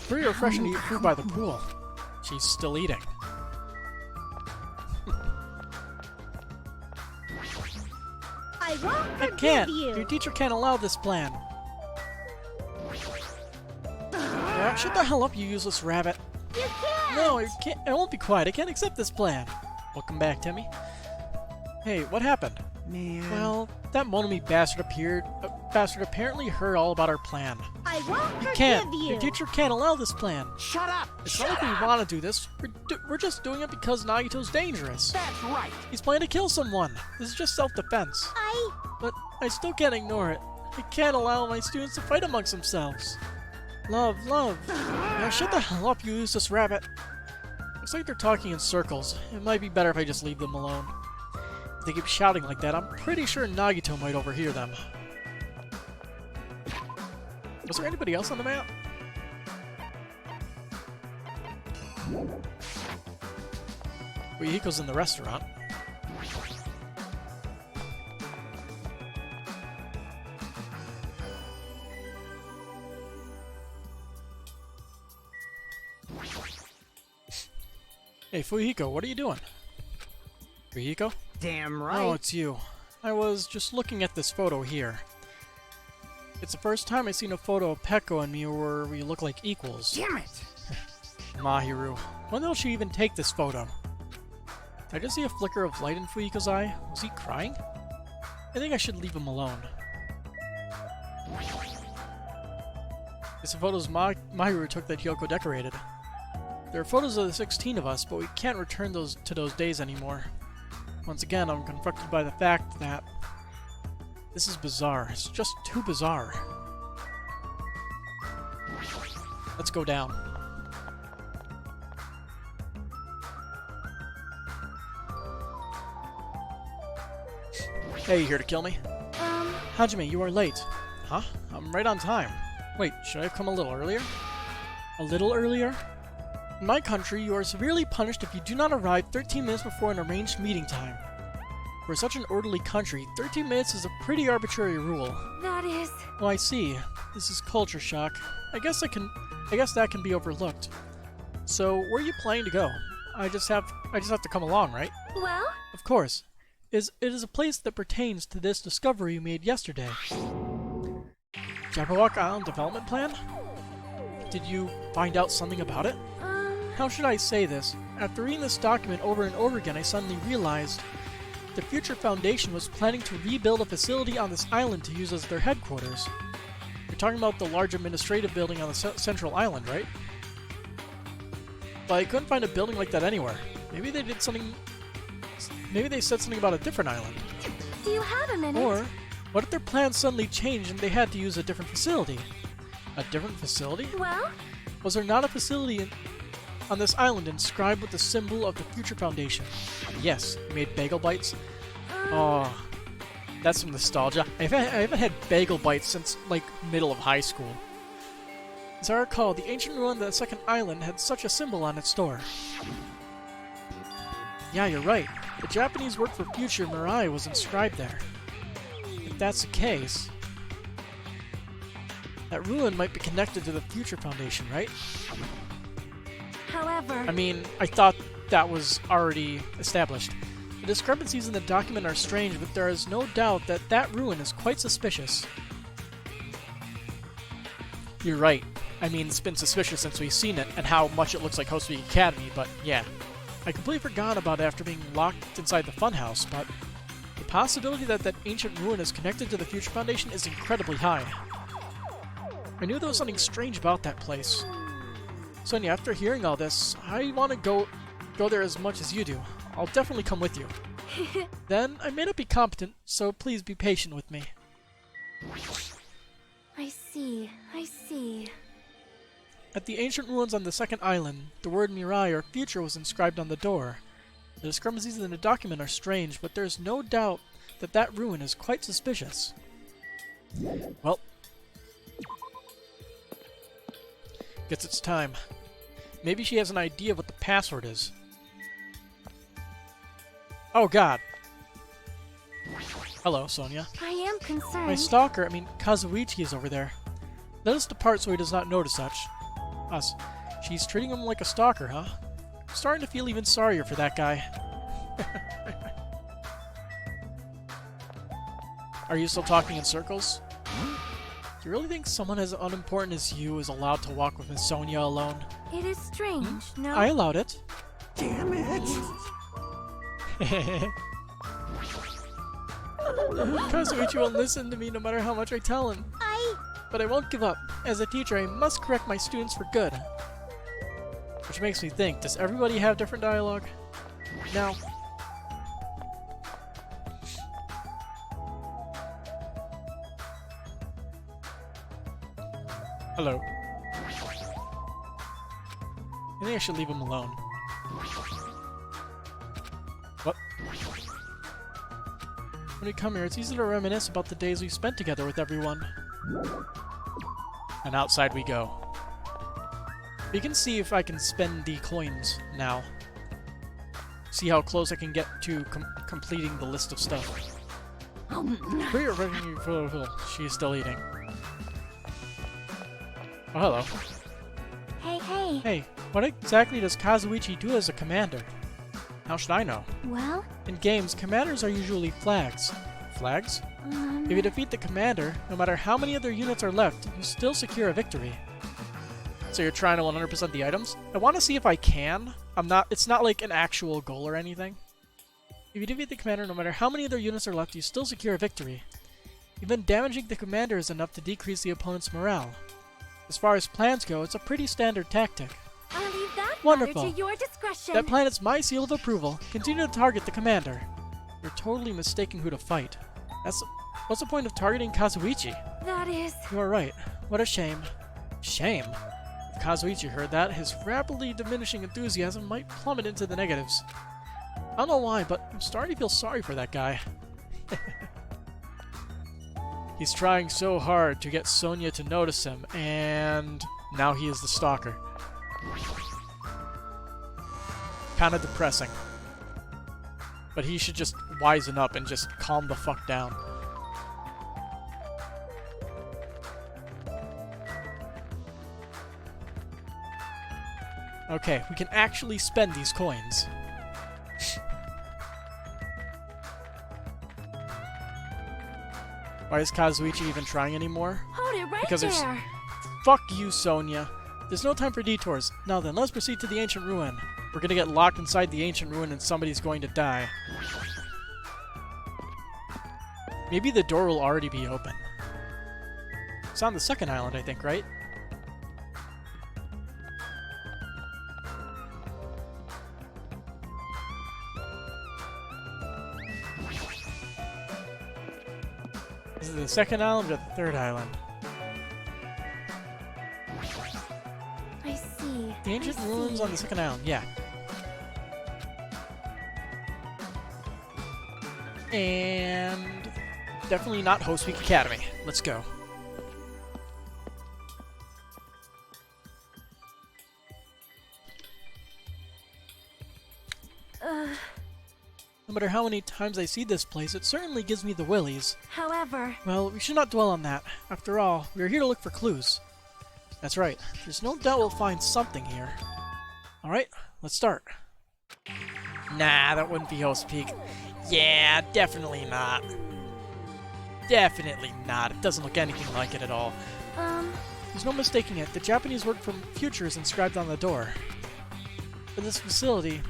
Very refreshing to eat food by the pool. She's still eating. I won't I forgive can't! you. Your teacher can't allow this plan. Shut the hell up, you useless rabbit. You can't. No, I can't. I won't be quiet. I can't accept this plan. Welcome back, Timmy. Hey, what happened? Man. Well, that Monomi bastard apparently heard all about our plan. I won't You forgive can't. you. Your teacher can't allow this plan. Shut up. It's not like we want to do this. We're just doing it because Nagito's dangerous. That's right. He's planning to kill someone. This is just self-defense. I... But I still can't ignore it. I can't allow my students to fight amongst themselves. Love, love. Now shut the hell up, you useless rabbit. Looks like they're talking in circles. It might be better if I just leave them alone. If they keep shouting like that, I'm pretty sure Nagito might overhear them. Was there anybody else on the map? Hiko's in the restaurant. Hey, Fuyiko, what are you doing? Fuyiko? Damn right. Oh, it's you. I was just looking at this photo here. It's the first time I've seen a photo of Peko and me where we look like equals. Damn it! Mahiru. When will she even take this photo? Did I just see a flicker of light in Fuyiko's eye? Was he crying? I think I should leave him alone. It's the photos Mahiru took that Hyoko decorated. There are photos of the 16 of us, but we can't return those to those days anymore. Once again, I'm confronted by the fact that this is bizarre. It's just too bizarre. Let's go down. Hey, you here to kill me? Hajime, you are late. Huh? I'm right on time. Wait, should I have come a little earlier? A little earlier? In my country, you are severely punished if you do not arrive 13 minutes before an arranged meeting time. For such an orderly country, 13 minutes is a pretty arbitrary rule. That is... Oh, I see. This is culture shock. I guess that can be overlooked. So, where are you planning to go? I just have to come along, right? Well? Of course. It is a place that pertains to this discovery you made yesterday. Jabberwock Island Development Plan? Did you find out something about it? How should I say this? After reading this document over and over again, I suddenly realized the Future Foundation was planning to rebuild a facility on this island to use as their headquarters. You're talking about the large administrative building on the central island, right? But I couldn't find a building like that anywhere. Maybe they did something... Maybe they said something about a different island. Do you have a minute? Or, what if their plans suddenly changed and they had to use a different facility? A different facility? Well? Was there not a facility on this island inscribed with the symbol of the Future Foundation? Yes, you made bagel bites. Oh, that's some nostalgia. I haven't had bagel bites since, like, middle of high school. As I recall, the ancient ruin of the second island had such a symbol on its door. Yeah, you're right. The Japanese word for future, Mirai, was inscribed there. If that's the case, that ruin might be connected to the Future Foundation, right? However... I mean, I thought that was already established. The discrepancies in the document are strange, but there is no doubt that that ruin is quite suspicious. You're right. I mean, it's been suspicious since we've seen it, and how much it looks like Host Week Academy, but yeah. I completely forgot about it after being locked inside the funhouse, but the possibility that that ancient ruin is connected to the Future Foundation is incredibly high. I knew there was something strange about that place. Sonia, after hearing all this, I want to go there as much as you do. I'll definitely come with you. Then, I may not be competent, so please be patient with me. I see. I see. At the ancient ruins on the second island, the word Mirai or future was inscribed on the door. The discrepancies in the document are strange, but there's no doubt that that ruin is quite suspicious. Well, guess it's time. Maybe she has an idea of what the password is. Oh god. Hello, Sonia. I am concerned. My stalker, Kazuichi is over there. Let us depart so he does not notice us. She's treating him like a stalker, huh? I'm starting to feel even sorrier for that guy. Are you still talking in circles? Do you really think someone as unimportant as you is allowed to walk with Miss Sonia alone? It is strange, no? I allowed it. Damn it! Kazuichi won't listen to me no matter how much I tell him. But I won't give up. As a teacher, I must correct my students for good. Which makes me think, does everybody have different dialogue? Now, hello. Maybe I should leave him alone. What? When we come here, it's easy to reminisce about the days we spent together with everyone. And outside we go. We can see if I can spend the coins now. See how close I can get to completing the list of stuff. She's still eating. Oh, hello. Hey, hey. Hey, what exactly does Kazuichi do as a commander? How should I know? Well, In games, commanders are usually flags. Flags? If you defeat the commander, no matter how many other units are left, you still secure a victory. So you're trying to 100% the items? I want to see if I can. It's not like an actual goal or anything. If you defeat the commander, no matter how many other units are left, you still secure a victory. Even damaging the commander is enough to decrease the opponent's morale. As far as plans go, it's a pretty standard tactic. I'll leave that Wonderful. matter to your discretion. That planet's my seal of approval. Continue to target the commander. You're totally mistaking who to fight. What's the point of targeting Kazuichi? That is... You are right. What a shame. Shame? If Kazuichi heard that, his rapidly diminishing enthusiasm might plummet into the negatives. I don't know why, but I'm starting to feel sorry for that guy. He's trying so hard to get Sonia to notice him, and now he is the stalker. Kinda depressing. But he should just wisen up and just calm the fuck down. Okay, we can actually spend these coins. Why is Kazuichi even trying anymore? Hold it right Because there's... there. Fuck you, Sonia. There's no time for detours. Now then, let's proceed to the ancient ruin. We're gonna get locked inside the ancient ruin and somebody's going to die. Maybe the door will already be open. It's on the second island, I think, right? Is it the second island or the third island? I see. The ancient I ruins see. on the second island, yeah. And definitely not Host Week Academy. Let's go. No matter how many times I see this place, it certainly gives me the willies. However, Well, we should not dwell on that. After all, we are here to look for clues. That's right. There's no doubt we'll find something here. Alright, let's start. Nah, that wouldn't be Host Peak. Yeah, definitely not. Definitely not. It doesn't look anything like it at all. There's no mistaking it. The Japanese word for future is inscribed on the door. For this facility,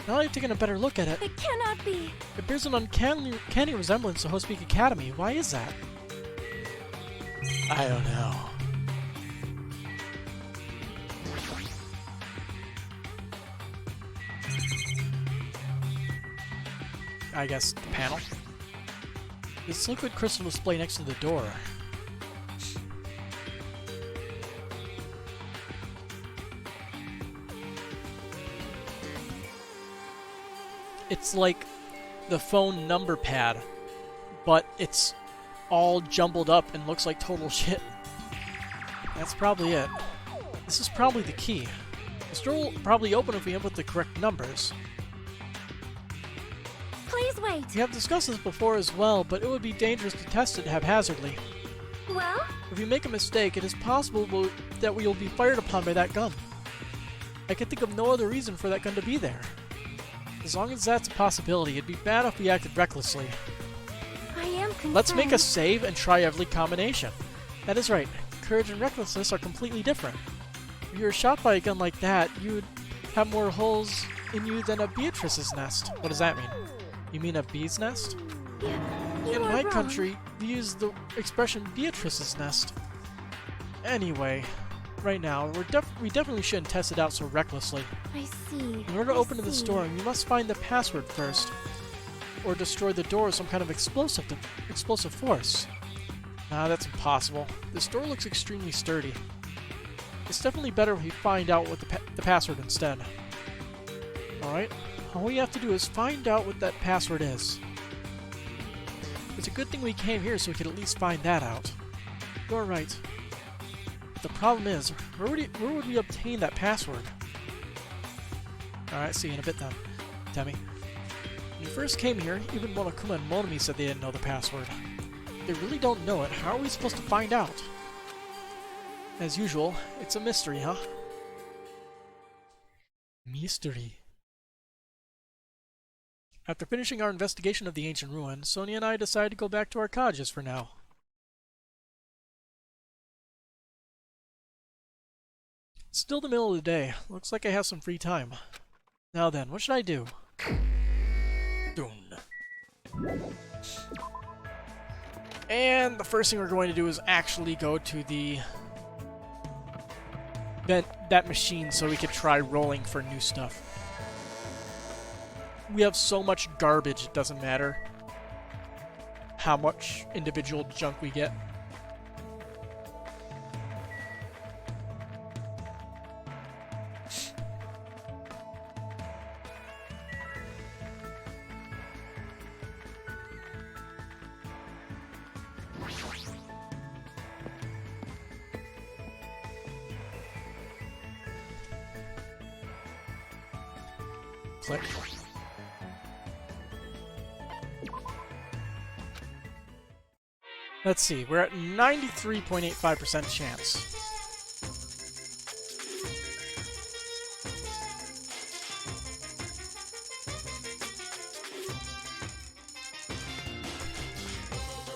now that I've taken a better look at it, it cannot be. it bears an uncanny resemblance to Host Peak Academy. Why is that? I don't know. I guess the panel. This liquid crystal display next to the door. It's like the phone number pad, but it's all jumbled up and looks like total shit. That's probably it. This is probably the key. This door will probably open if we input the correct numbers. Please wait. We have discussed this before as well, but it would be dangerous to test it haphazardly. Well, If we make a mistake, it is possible that we will be fired upon by that gun. I can think of no other reason for that gun to be there. As long as that's a possibility, it'd be bad if we acted recklessly. I am concerned. Let's make a save and try every combination. That is right. Courage and recklessness are completely different. If you were shot by a gun like that, you would have more holes in you than a Beatrice's nest. What does that mean? You mean a bee's nest? You In are my wrong. country, we use the expression Beatrice's nest. Anyway, right now, we definitely shouldn't test it out so recklessly. I see. In order to I open this see. door, you must find the password first, or destroy the door with some kind of explosive force. Nah, that's impossible. This door looks extremely sturdy. It's definitely better if we find out what the password instead. Alright, all we have to do is find out what that password is. It's a good thing we came here so we could at least find that out. You're right. The problem is, where would we obtain that password? Alright, see you in a bit then, Demi. When we first came here, even Monokuma and Monomi said they didn't know the password. They really don't know it. How are we supposed to find out? As usual, it's a mystery, huh? Mystery. After finishing our investigation of the ancient ruin, Sonia and I decided to go back to our cottages for now. It's still the middle of the day. Looks like I have some free time. Now then, what should I do? Dune. And the first thing we're going to do is actually go to the that machine so we can try rolling for new stuff. We have so much garbage, it doesn't matter how much individual junk we get. Click. Let's see, we're at 93.85% chance.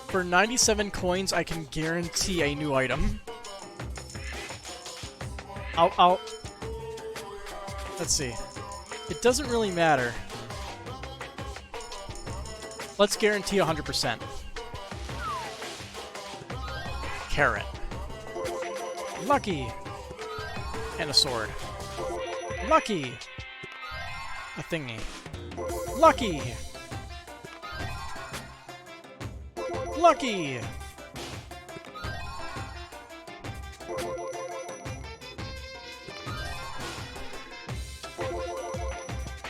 For 97 coins, I can guarantee a new item. Let's see. It doesn't really matter. Let's guarantee 100%. Carrot. Lucky! And a sword. Lucky! A thingy. Lucky! Lucky!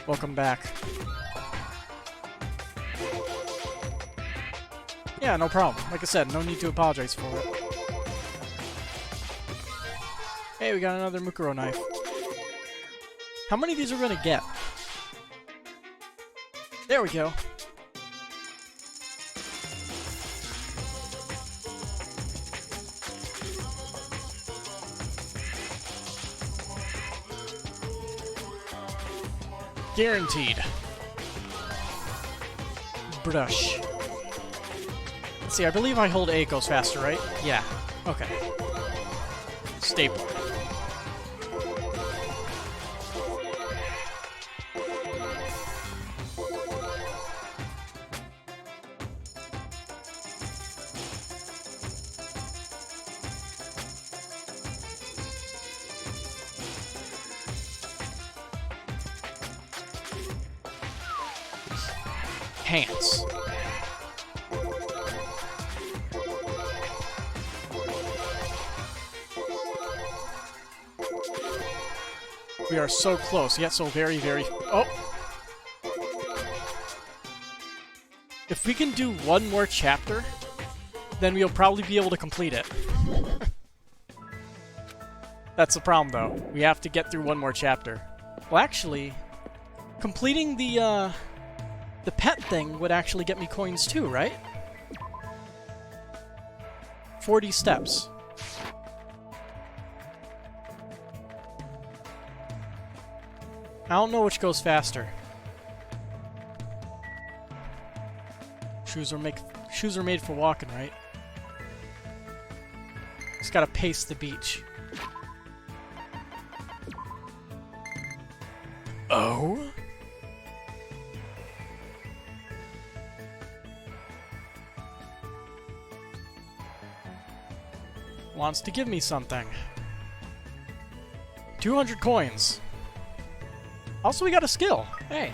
Welcome back. Yeah, no problem. Like I said, no need to apologize for it. Hey, we got another Mukuro knife. How many of these are we gonna get? There we go. Guaranteed. Brush. Let's see, I believe I hold A goes faster, right? Yeah. Okay. Staple. Pants. We are so close, yet so very, very... Oh! If we can do one more chapter, then we'll probably be able to complete it. That's the problem, though. We have to get through one more chapter. Well, actually, completing the pet thing would actually get me coins too, right? 40 steps. I don't know which goes faster. Shoes are made for walking, right? Just gotta pace the beach. Oh? Wants to give me something. 200 coins. Also, we got a skill. Hey.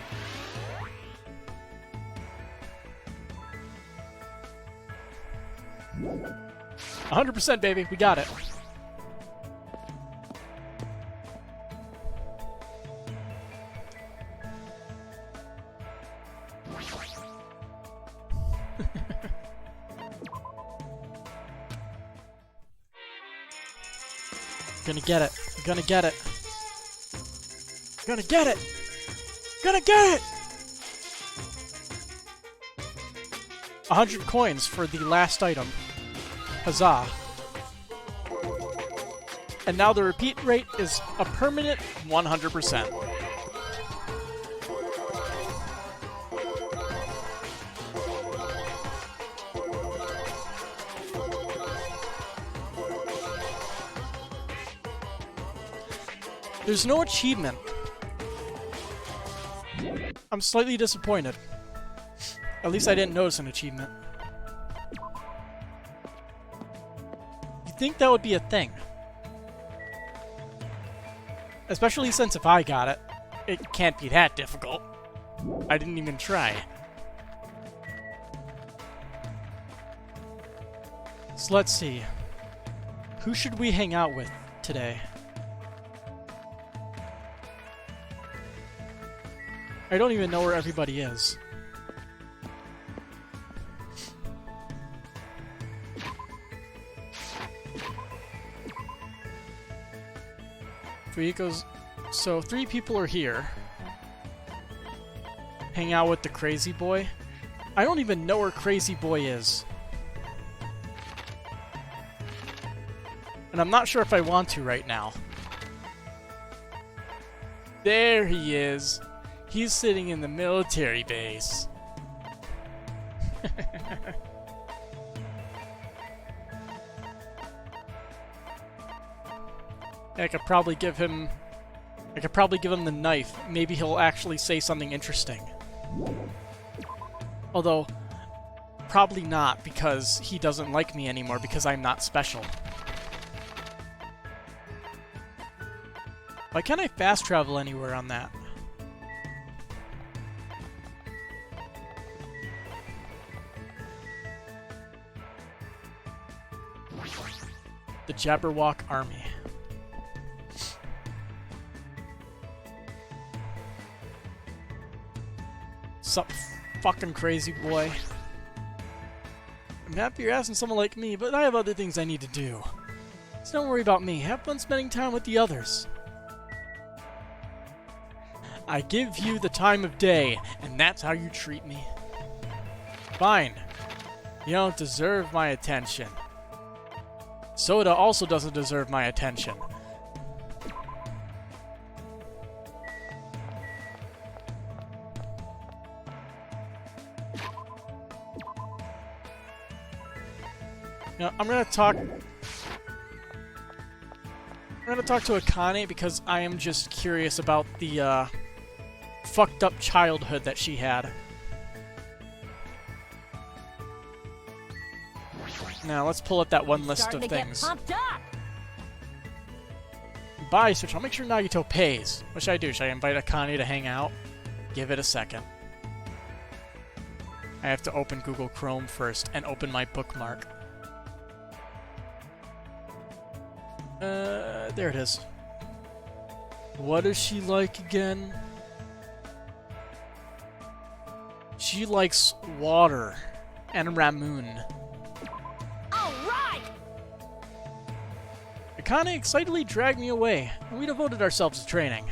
"100%, baby. We got it." Gonna get it. Gonna get it. Gonna get it! Gonna get it! 100 coins for the last item. Huzzah. And now the repeat rate is a permanent 100%. There's no achievement. I'm slightly disappointed. At least I didn't notice an achievement. You'd think that would be a thing. Especially since if I got it, it can't be that difficult. I didn't even try. So let's see. Who should we hang out with today? I don't even know where everybody is. Fuiko's... So, 3 people are here. Hang out with the crazy boy. I don't even know where crazy boy is. And I'm not sure if I want to right now. There he is. He's sitting in the military base. I could probably give him the knife. Maybe he'll actually say something interesting. Although, probably not, because he doesn't like me anymore because I'm not special. Why can't I fast travel anywhere on that? The Jabberwock Army. Sup, fucking crazy boy. I'm happy you're asking someone like me, but I have other things I need to do. So don't worry about me. Have fun spending time with the others. I give you the time of day, and that's how you treat me. Fine. You don't deserve my attention. Soda also doesn't deserve my attention. Now, I'm gonna talk to Akane because I am just curious about the fucked up childhood that she had. Now, let's pull up that one list of things. Buy switch. I'll make sure Nagito pays. What should I do? Should I invite Akane to hang out? Give it a second. I have to open Google Chrome first and open my bookmark. There it is. What is she like again? She likes water and Ramoon. Akane excitedly dragged me away, and we devoted ourselves to training.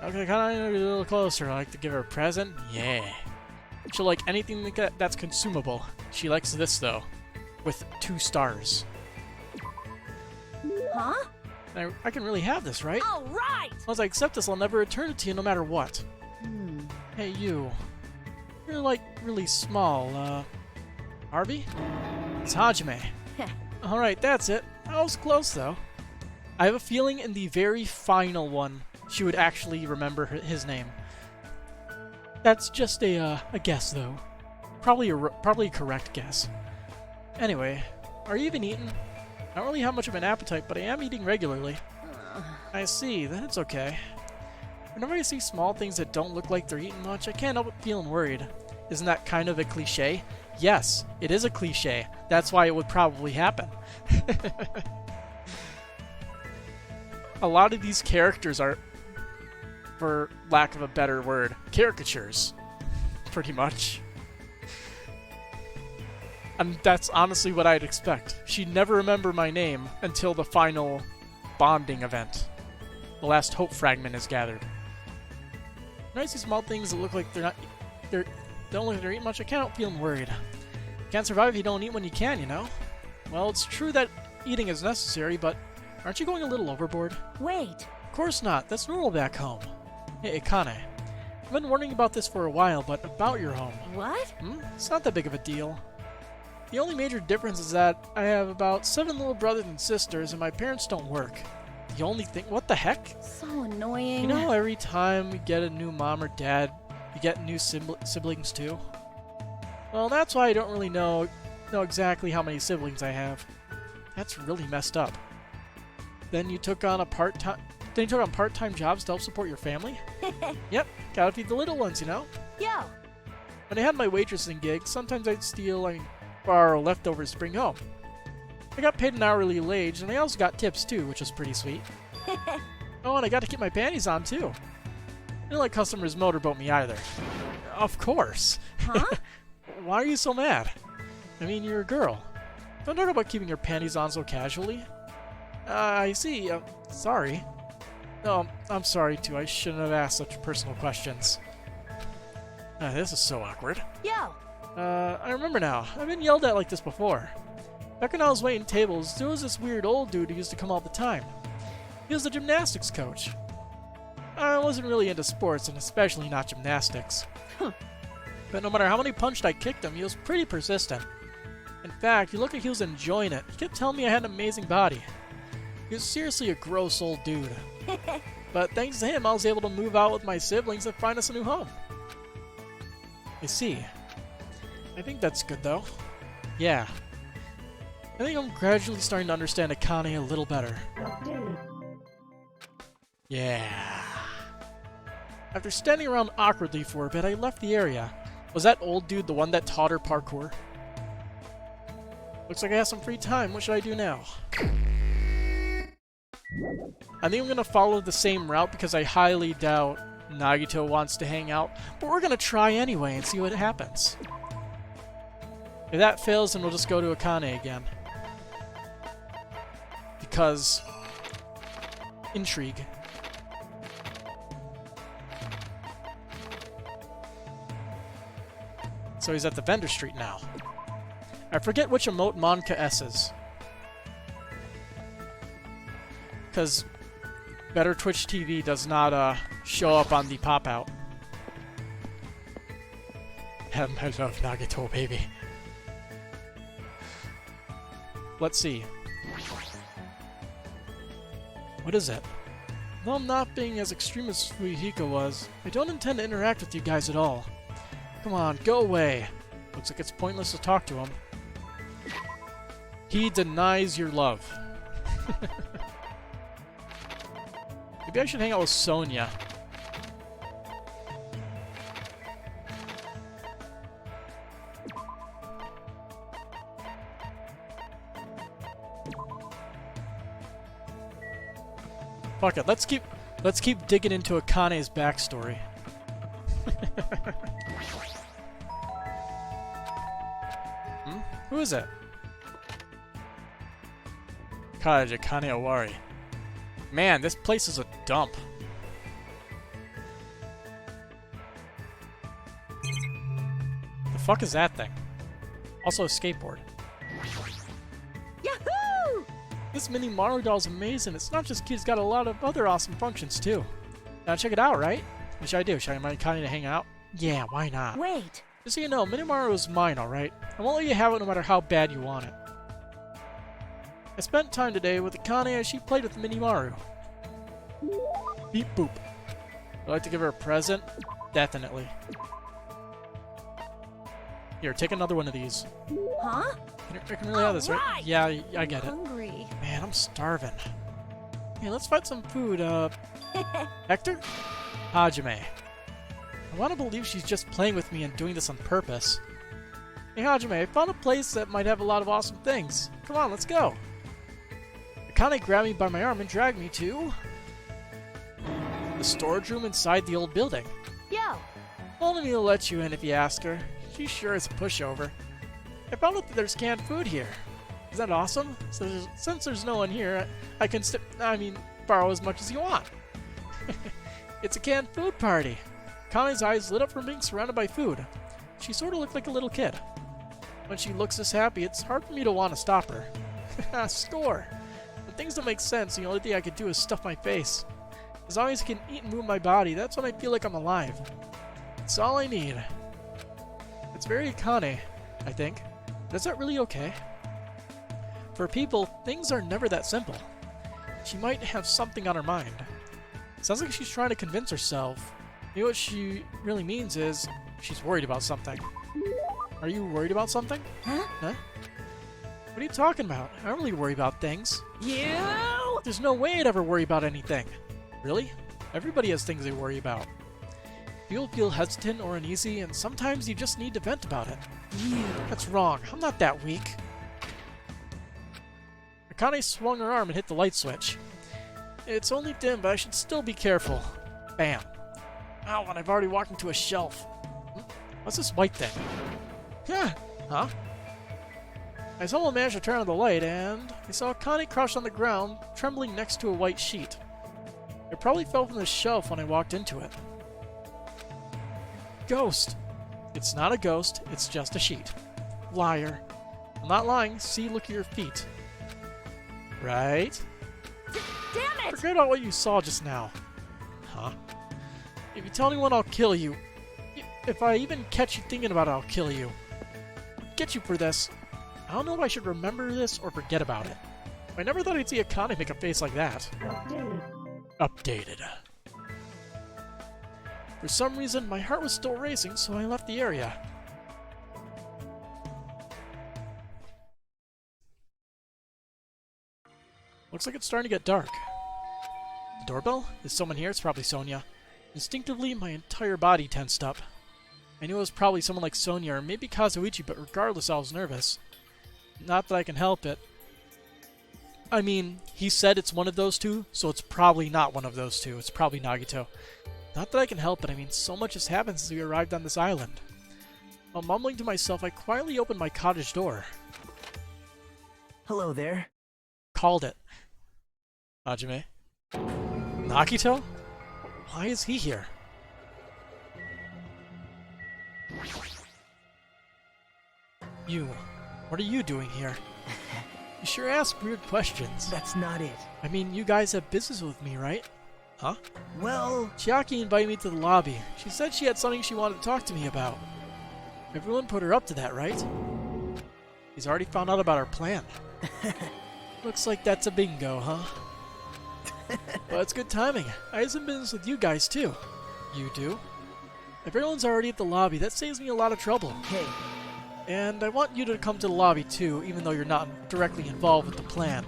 Okay, Akane, a little closer. I like to give her a present? Yeah. She'll like anything that's consumable. She likes this, though, with 2 stars. Huh? I can really have this, right? All right! Once I accept this, I'll never return it to you no matter what. Hey, you. You're, like, really small, Harvey? It's Hajime. Alright, that's it. I was close, though. I have a feeling in the very final one, she would actually remember his name. That's just a guess, though. Probably a correct guess. Anyway, are you even eating? I don't really have much of an appetite, but I am eating regularly. I see, that's okay. Whenever I see small things that don't look like they're eating much, I can't help but feeling worried. Isn't that kind of a cliche? Yes, it is a cliche. That's why it would probably happen. A lot of these characters are, for lack of a better word, caricatures. pretty much. And that's honestly what I'd expect. She'd never remember my name until the final bonding event. The last hope fragment is gathered. When I see small things that look like don't look like they're eating much, I can't feeling worried. You can't survive if you don't eat when you can, you know? Well, it's true that eating is necessary, but aren't you going a little overboard? Wait. Of course not. That's normal back home. Hey, Akane. I've been warning about this for a while, but about your home. What? It's not that big of a deal. The only major difference is that I have about 7 little brothers and sisters, and my parents don't work. The only thing— what the heck? So annoying. You know, every time we get a new mom or dad, you get new siblings too? Well, that's why I don't really know exactly how many siblings I have. That's really messed up. Then you took on part-time jobs to help support your family? Yep, gotta feed the little ones, you know? Yo. When I had my waitressing gig, sometimes I'd borrow leftovers to bring home. I got paid an hourly wage, and I also got tips too, which was pretty sweet. Oh, and I got to keep my panties on too. I didn't let customers motorboat me either. Of course. Huh? Why are you so mad? I mean, you're a girl. Don't talk about keeping your panties on so casually. I see. Sorry. No, I'm sorry too. I shouldn't have asked such personal questions. This is so awkward. Yo. I remember now. I've been yelled at like this before. Back when I was waiting tables, there was this weird old dude who used to come all the time. He was the gymnastics coach. I wasn't really into sports, and especially not gymnastics. But no matter how many punches I kicked him, he was pretty persistent. In fact, he looked like he was enjoying it. He kept telling me I had an amazing body. He was seriously a gross old dude. But thanks to him, I was able to move out with my siblings and find us a new home. I see. I think that's good, though. Yeah. I think I'm gradually starting to understand Akane a little better. Yeah. After standing around awkwardly for a bit, I left the area. Was that old dude the one that taught her parkour? Looks like I have some free time. What should I do now? I think I'm going to follow the same route because I highly doubt Nagito wants to hang out, but we're going to try anyway and see what happens. If that fails, then we'll just go to Akane again. Because intrigue. So he's at the vendor street now. I forget which emote Monica S's. Because Better Twitch TV does not show up on the pop-out. I love Nagito, baby. Let's see. What is it? Though I'm not being as extreme as Fujihiko was, I don't intend to interact with you guys at all. Come on, go away. Looks like it's pointless to talk to him. He denies your love. Maybe I should hang out with Sonia. Fuck it, let's keep digging into Akane's backstory. Who is it? Cottage Akane Owari. Man, this place is a dump. The fuck is that thing? Also a skateboard. Yahoo! This mini Maru doll is amazing. It's not just cute, it's got a lot of other awesome functions too. Now check it out, right? What should I do? Should I invite Akane to hang out? Yeah, why not? Wait. Just so you know, Minimaru is mine, alright? I won't let you have it no matter how bad you want it. I spent time today with Akane as she played with Minimaru. Beep boop. Would I like to give her a present? Definitely. Here, take another one of these. Huh? I can really have this, right? Alright. Yeah, I get it. Hungry. Man, I'm starving. Hey, let's find some food, Hector? Hajime. I want to believe she's just playing with me and doing this on purpose. Hey Hajime, I found a place that might have a lot of awesome things. Come on, let's go. Akane grabbed me by my arm and dragged me to the storage room inside the old building. Yo. Only will let you in if you ask her. She sure is a pushover. I found out that there's canned food here. Is that awesome? So since there's no one here, I can borrow as much as you want. It's a canned food party. Connie's eyes lit up from being surrounded by food. She sort of looked like a little kid. When she looks this happy, it's hard for me to want to stop her. Score! When things don't make sense, the only thing I can do is stuff my face. As long as I can eat and move my body, that's when I feel like I'm alive. It's all I need. It's very Akane, I think. But is that really okay? For people, things are never that simple. She might have something on her mind. Sounds like she's trying to convince herself. Maybe what she really means is she's worried about something. Are you worried about something? Huh? What are you talking about? I don't really worry about things. You? There's no way I'd ever worry about anything. Really? Everybody has things they worry about. People feel hesitant or uneasy, and sometimes you just need to vent about it. That's wrong. I'm not that weak. Akane swung her arm and hit the light switch. It's only dim, but I should still be careful. Bam. Ow, and I've already walked into a shelf. What's this white thing? Yeah. Huh? I somehow managed to turn on the light, and I saw Akane crouched on the ground, trembling next to a white sheet. It probably fell from the shelf when I walked into it. Ghost! It's not a ghost, it's just a sheet. Liar. I'm not lying. See, look at your feet. Right? Damn it! Forget about what you saw just now. Huh? If you tell anyone, I'll kill you. If I even catch you thinking about it, I'll kill you. I'll get you for this. I don't know if I should remember this or forget about it. I never thought I'd see Akane make a face like that. Updated. For some reason, my heart was still racing, so I left the area. Looks like it's starting to get dark. The doorbell? Is someone here? It's probably Sonia. Instinctively, my entire body tensed up. I knew it was probably someone like Sonia or maybe Kazuichi, but regardless, I was nervous. Not that I can help it. I mean, he said it's one of those two, so it's probably not one of those two. It's probably Nagito. Not that I can help it, I mean, so much has happened since we arrived on this island. While mumbling to myself, I quietly opened my cottage door. Hello there. Called it. Hajime. Nagito? Why is he here? You. What are you doing here? You sure ask weird questions. That's not it. I mean, you guys have business with me, right? Huh? Well, Chiaki invited me to the lobby. She said she had something she wanted to talk to me about. Everyone put her up to that, right? He's already found out about our plan. Looks like that's a bingo, huh? Well, it's good timing. I have some business with you guys, too. You do? If everyone's already at the lobby, that saves me a lot of trouble. hey, And I want you to come to the lobby, too, even though you're not directly involved with the plan.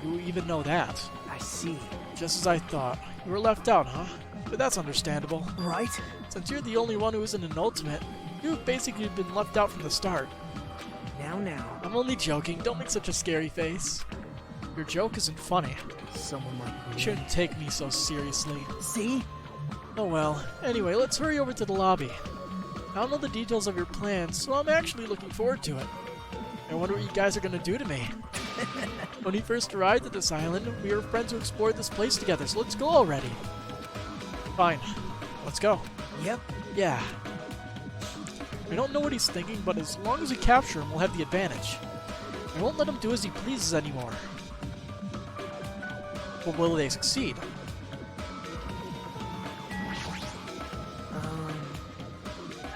You even know that. I see. Just as I thought. You were left out, huh? But that's understandable. Right? Since you're the only one who isn't an ultimate, you've basically been left out from the start. Now. I'm only joking. Don't make such a scary face. Your joke isn't funny. Someone like You me. shouldn't take me so seriously. See? Oh well. Anyway, let's hurry over to the lobby. I don't know the details of your plans, so I'm actually looking forward to it. I wonder what you guys are going to do to me. When we first arrived at this island, we were friends who explored this place together, so let's go already. Fine. Let's go. Yep. Yeah. I don't know what he's thinking, but as long as we capture him, we'll have the advantage. I won't let him do as he pleases anymore. But will they succeed?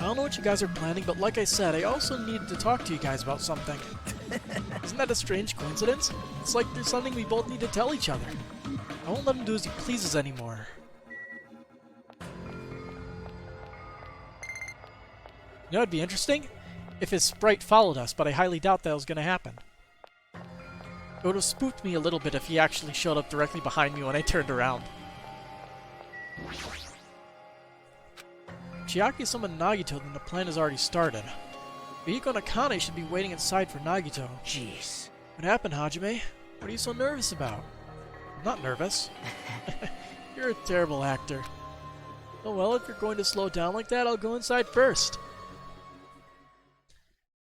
I don't know what you guys are planning, but like I said, I also need to talk to you guys about something. Isn't that a strange coincidence? It's like there's something we both need to tell each other. I won't let him do as he pleases anymore. You know, it'd be interesting if his sprite followed us, but I highly doubt that was going to happen. It would have spooked me a little bit if he actually showed up directly behind me when I turned around. Chiaki summoned Nagito, then the plan has already started. Riiko and Akane should be waiting inside for Nagito. Jeez. What happened, Hajime? What are you so nervous about? I'm not nervous. You're a terrible actor. Oh well, if you're going to slow down like that, I'll go inside first.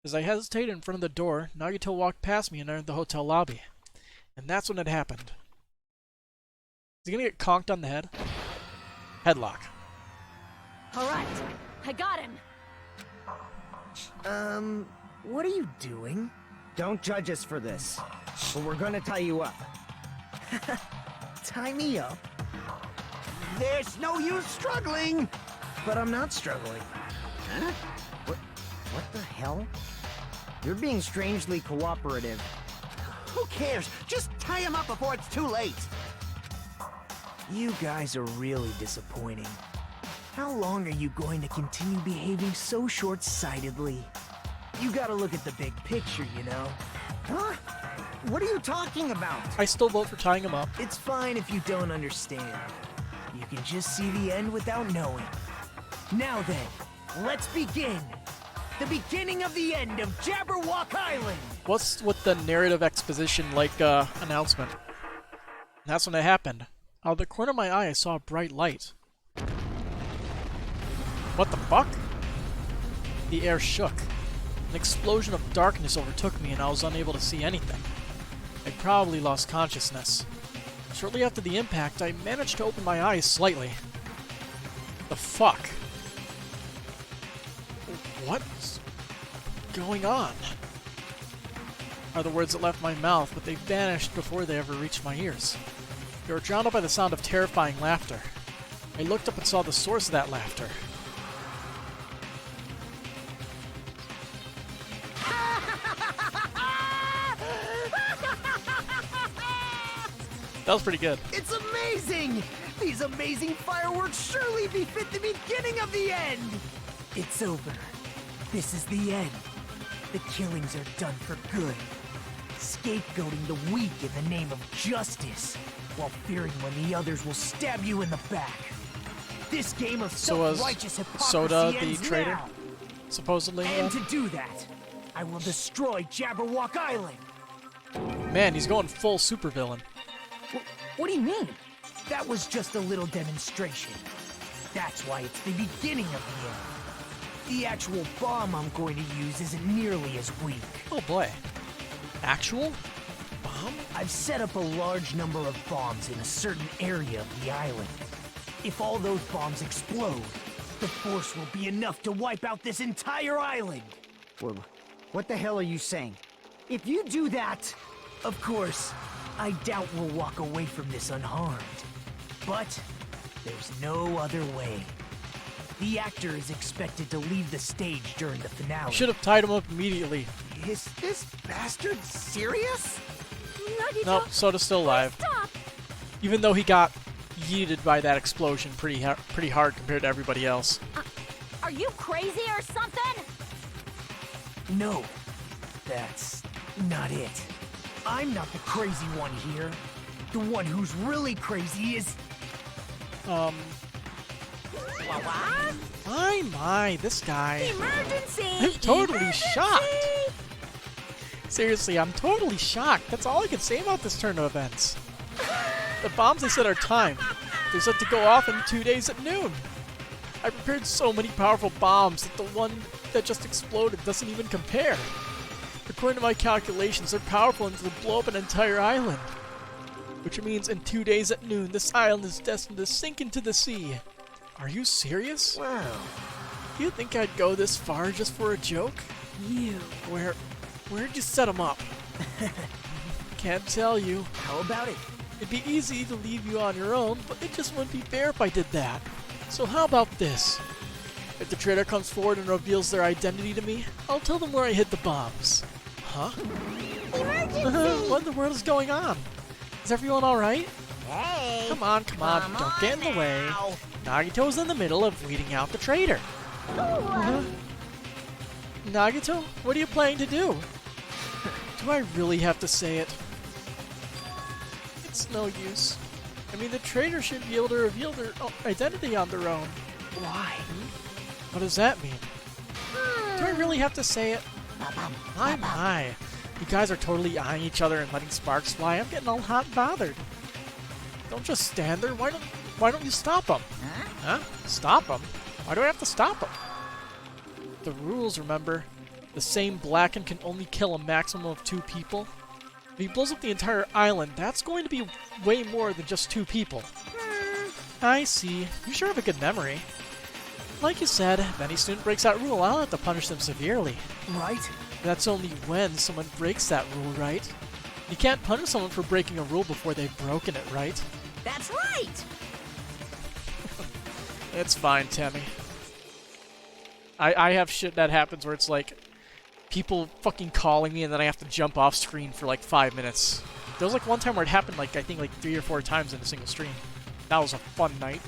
As I hesitated in front of the door, Nagito walked past me and entered the hotel lobby. And that's when it happened. Is he gonna get conked on the head? Headlock. Alright, I got him. What are you doing? Don't judge us for this, but we're gonna tie you up. Tie me up? There's no use struggling! But I'm not struggling. Huh? What the hell? You're being strangely cooperative. Who cares? Just tie him up before it's too late! You guys are really disappointing. How long are you going to continue behaving so short-sightedly? You gotta look at the big picture, you know? Huh? What are you talking about? I still vote for tying him up. It's fine if you don't understand. You can just see the end without knowing. Now then, let's begin! The beginning of the end of Jabberwock Island! What's with the narrative exposition like announcement? And that's when it happened. Out of the corner of my eye, I saw a bright light. What the fuck? The air shook. An explosion of darkness overtook me and I was unable to see anything. I probably lost consciousness. Shortly after the impact, I managed to open my eyes slightly. The fuck? What's going on? Are the words that left my mouth, but they vanished before they ever reached my ears. They were drowned out by the sound of terrifying laughter. I looked up and saw the source of that laughter. That was pretty good. It's amazing! These amazing fireworks surely befit the beginning of the end! It's over. This is the end. The killings are done for good. Scapegoating the weak in the name of justice, while fearing when the others will stab you in the back. This game of self-righteous hypocrisy Soda, the ends traitor, now. supposedly. And to do that, I will destroy Jabberwock Island. Man, he's going full supervillain. What do you mean? That was just a little demonstration. That's why it's the beginning of the end. The actual bomb I'm going to use isn't nearly as weak. Oh boy. Actual bomb? I've set up a large number of bombs in a certain area of the island. If all those bombs explode, the force will be enough to wipe out this entire island. Well, what the hell are you saying? If you do that, of course, I doubt we'll walk away from this unharmed. But there's no other way. The actor is expected to leave the stage during the finale. Should have tied him up immediately. Is this bastard serious? Nope, Soda's still alive. Stop! Even though he got yeeted by that explosion pretty hard compared to everybody else. Are you crazy or something? No, that's not it. I'm not the crazy one here. The one who's really crazy is... What? My, this guy. Emergency! I'm totally Emergency! shocked. Seriously, I'm totally shocked. That's all I can say about this turn of events. The bombs they said are timed. They're set to go off in 2 days at noon. I prepared so many powerful bombs that the one that just exploded doesn't even compare. According to my calculations, they're powerful enough to blow up an entire island. Which means in 2 days at noon, this island is destined to sink into the sea. Are you serious? Wow. Do you think I'd go this far just for a joke? You. Where'd you set them up? Can't tell you. How about it? It'd be easy to leave you on your own, but it just wouldn't be fair if I did that. So how about this? If the traitor comes forward and reveals their identity to me, I'll tell them where I hid the bombs. Huh? Emergency! What in the world is going on? Is everyone alright? Hey! Come on, don't get in the way. Nagito's in the middle of weeding out the traitor. Nagito, what are you planning to do? Do I really have to say it? It's no use. I mean, the traitor should be able to reveal their identity on their own. Why? What does that mean? Do I really have to say it? My. You guys are totally eyeing each other and letting sparks fly. I'm getting all hot and bothered. Don't just stand there. Why don't you stop them? Huh? Stop him? Why do I have to stop him? The rules, remember? The same Blacken can only kill a maximum of 2 people. If he blows up the entire island, that's going to be way more than just 2 people. I see. You sure have a good memory. Like you said, if any student breaks that rule, I'll have to punish them severely. Right? That's only when someone breaks that rule, right? You can't punish someone for breaking a rule before they've broken it, right? That's right! It's fine, Tammy. I have shit that happens where it's like people fucking calling me and then I have to jump off screen for like 5 minutes. There was like one time where it happened like I think like 3 or 4 times in a single stream. That was a fun night.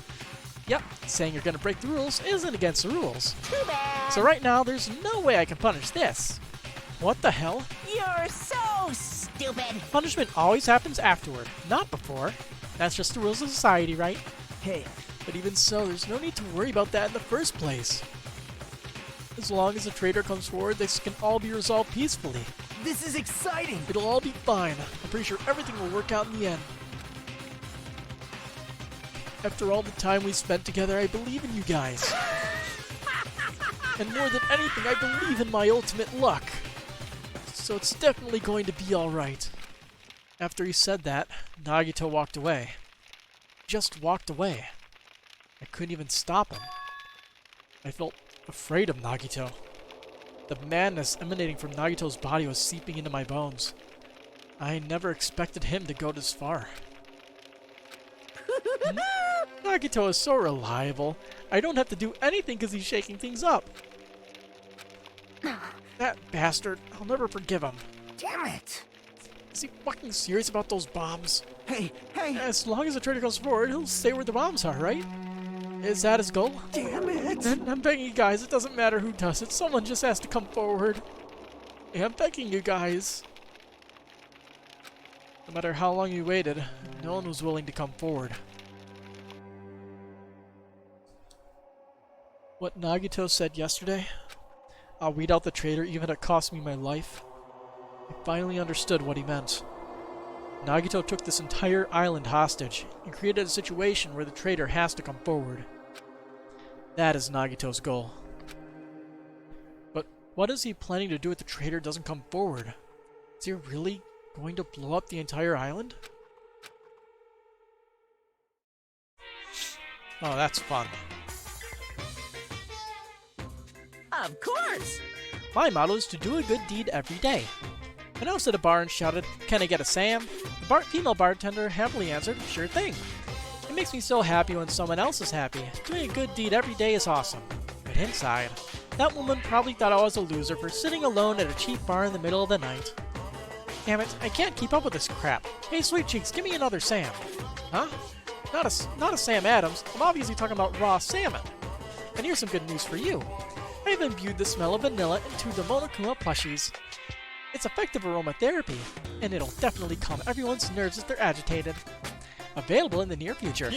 Yep, saying you're gonna break the rules isn't against the rules. Too bad! So right now, there's no way I can punish this. What the hell? You're so stupid! Punishment always happens afterward, not before. That's just the rules of society, right? Hey, But even so, there's no need to worry about that in the first place. As long as the traitor comes forward, this can all be resolved peacefully. this is exciting! It'll all be fine. I'm pretty sure everything will work out in the end. After all the time we spent together, I believe in you guys. And more than anything, I believe in my ultimate luck. So it's definitely going to be alright. After he said that, Nagito walked away. Just walked away. I couldn't even stop him. I felt afraid of Nagito. The madness emanating from Nagito's body was seeping into my bones. I never expected him to go this far. Nagito is so reliable. I don't have to do anything because he's shaking things up. That bastard. I'll never forgive him. Damn it! Is he fucking serious about those bombs? Hey, As long as the traitor comes forward, he'll stay where the bombs are, right? Is that his goal? damn it! I'm begging you guys, it doesn't matter who does it. Someone just has to come forward. Yeah, I'm begging you guys. No matter how long you waited, no one was willing to come forward. What Nagito said yesterday, I'll weed out the traitor even if it costs me my life. I finally understood what he meant. Nagito took this entire island hostage and created a situation where the traitor has to come forward. That is Nagito's goal. But what is he planning to do if the traitor doesn't come forward? Is he really going to blow up the entire island? Oh, that's fun. Of course! My motto is to do a good deed every day. I noticed at a bar and shouted, "Can I get a Sam?" The female bartender happily answered, "Sure thing." It makes me so happy when someone else is happy. Doing a good deed every day is awesome. But inside, that woman probably thought I was a loser for sitting alone at a cheap bar in the middle of the night. Damn it, I can't keep up with this crap. Hey, Sweet Cheeks, give me another Sam. Huh? Not a Sam Adams. I'm obviously talking about raw salmon. And here's some good news for you. I've imbued the smell of vanilla into the Monokuma plushies. It's effective aromatherapy, and it'll definitely calm everyone's nerves if they're agitated. Available in the near future.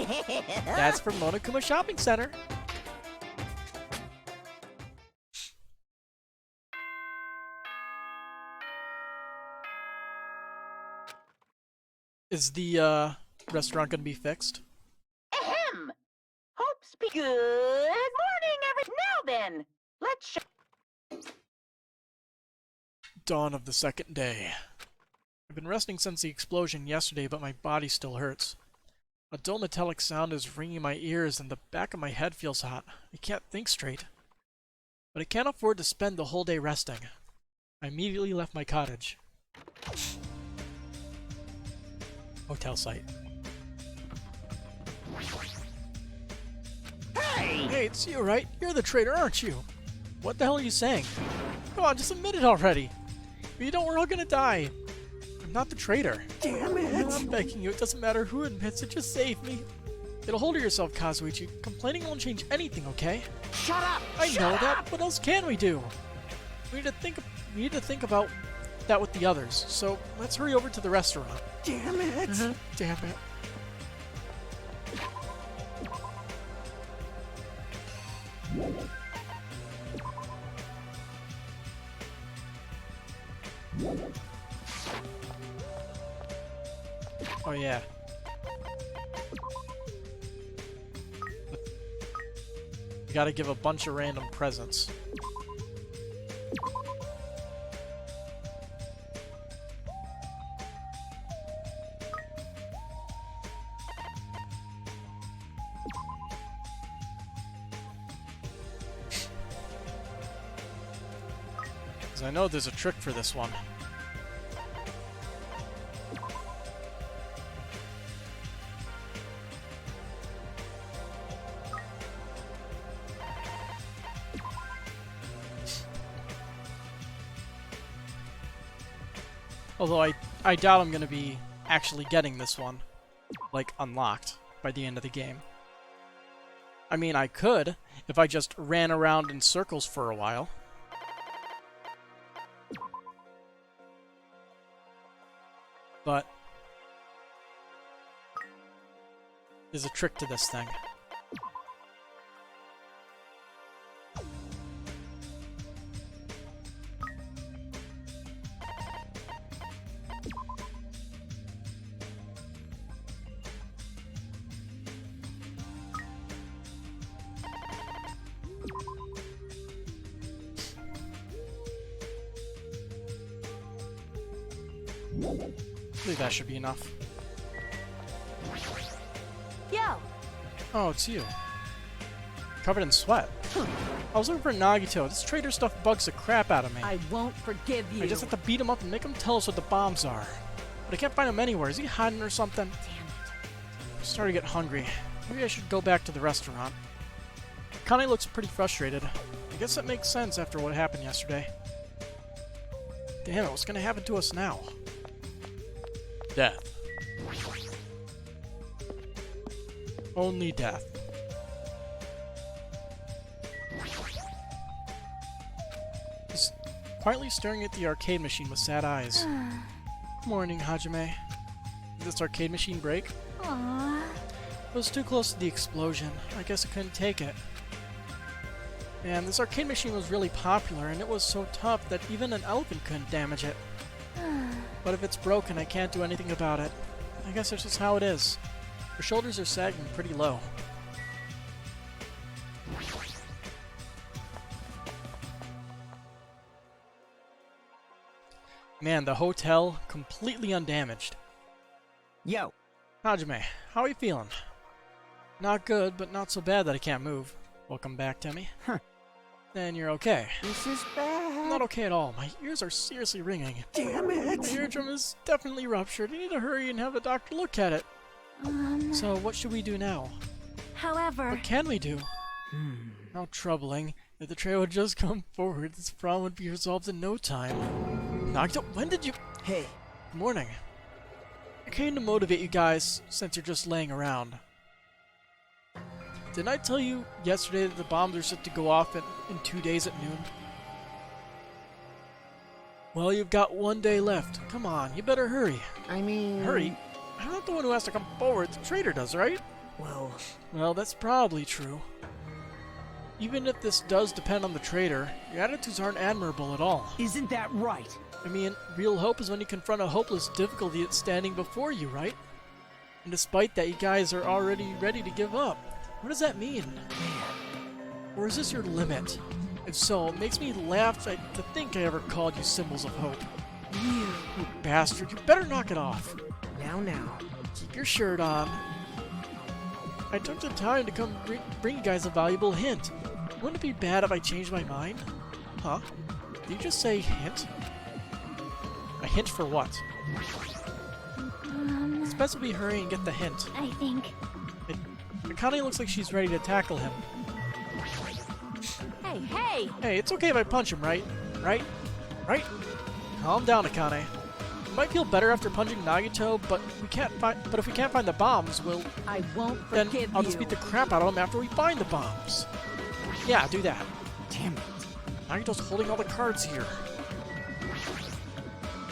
That's from Monokuma Shopping Center. Is the restaurant gonna be fixed? Ahem! Hope speak. Good morning, Now then, let's Dawn of the second day. I've been resting since the explosion yesterday, but my body still hurts. A dull metallic sound is ringing my ears and the back of my head feels hot. I can't think straight. But I can't afford to spend the whole day resting. I immediately left my cottage. Hotel site. Hey, it's you, right? You're the traitor, aren't you? What the hell are you saying? Come on, just admit it already. If you don't, we're all gonna die. I'm not the traitor. Damn it! I'm begging you, it doesn't matter who admits it, just save me. Get a hold of yourself, Kazuichi. Complaining won't change anything, okay? Shut up! I know that. What else can we do? We need to think about that with the others. So let's hurry over to the restaurant. Damn it! Damn it. Oh yeah. You gotta give a bunch of random presents. I know there's a trick for this one. Although I doubt I'm gonna be actually getting this one, like, unlocked by the end of the game. I mean, I could, if I just ran around in circles for a while. But there's a trick to this thing. I believe that should be enough. Yo, Oh, it's you. Covered in sweat. I was looking for Nagito. This traitor stuff bugs the crap out of me. I won't forgive you. I just have to beat him up and make him tell us what the bombs are. But I can't find him anywhere. Is he hiding or something? Damn I'm starting to get hungry. Maybe I should go back to the restaurant. Connie looks pretty frustrated. I guess that makes sense after what happened yesterday. Damn it, what's gonna happen to us now? Death. Only death. He's quietly staring at the arcade machine with sad eyes. Morning, Hajime. Did this arcade machine break? Aww. It was too close to the explosion. I guess I couldn't take it. Man, this arcade machine was really popular, and it was so tough that even an elephant couldn't damage it. But if it's broken, I can't do anything about it. I guess that's just how it is. Her shoulders are sagging pretty low. Man, the hotel, completely undamaged. Yo, Hajime, how are you feeling? Not good, but not so bad that I can't move. Welcome back, Temmie. Huh. Then you're okay. this is bad. Not okay at all. My ears are seriously ringing. Damn it. My eardrum is definitely ruptured. I need to hurry and have a doctor look at it. So, what should we do now? However, What can we do? How troubling. If the trio had just come forward, this problem would be resolved in no time. Nagito, when did you... Hey, Good morning. I came to motivate you guys, since you're just laying around. Didn't I tell you yesterday that the bombs are set to go off in 2 days at noon? Well, you've got 1 day left. Come on, you better hurry. I mean... Hurry? I'm not the one who has to come forward. The traitor does, right? Well, that's probably true. Even if this does depend on the traitor, your attitudes aren't admirable at all. Isn't that right? I mean, real hope is when you confront a hopeless difficulty that's standing before you, right? And despite that, you guys are already ready to give up. What does that mean? Or is this your limit? If so, it makes me laugh to think I ever called you symbols of hope. You bastard, you better knock it off. Now. Keep your shirt on. I took the time to come bring you guys a valuable hint. Wouldn't it be bad if I changed my mind? Huh? Did you just say hint? A hint for what? It's best if we hurry and get the hint. I think. Akane looks like she's ready to tackle him. Hey! Hey, it's okay if I punch him, right? Right? Calm down, Akane. You might feel better after punching Nagito, but if we can't find the bombs, I won't then forgive I'll you. just beat the crap out of him after we find the bombs. Yeah, do that. Damn it. Nagito's holding all the cards here.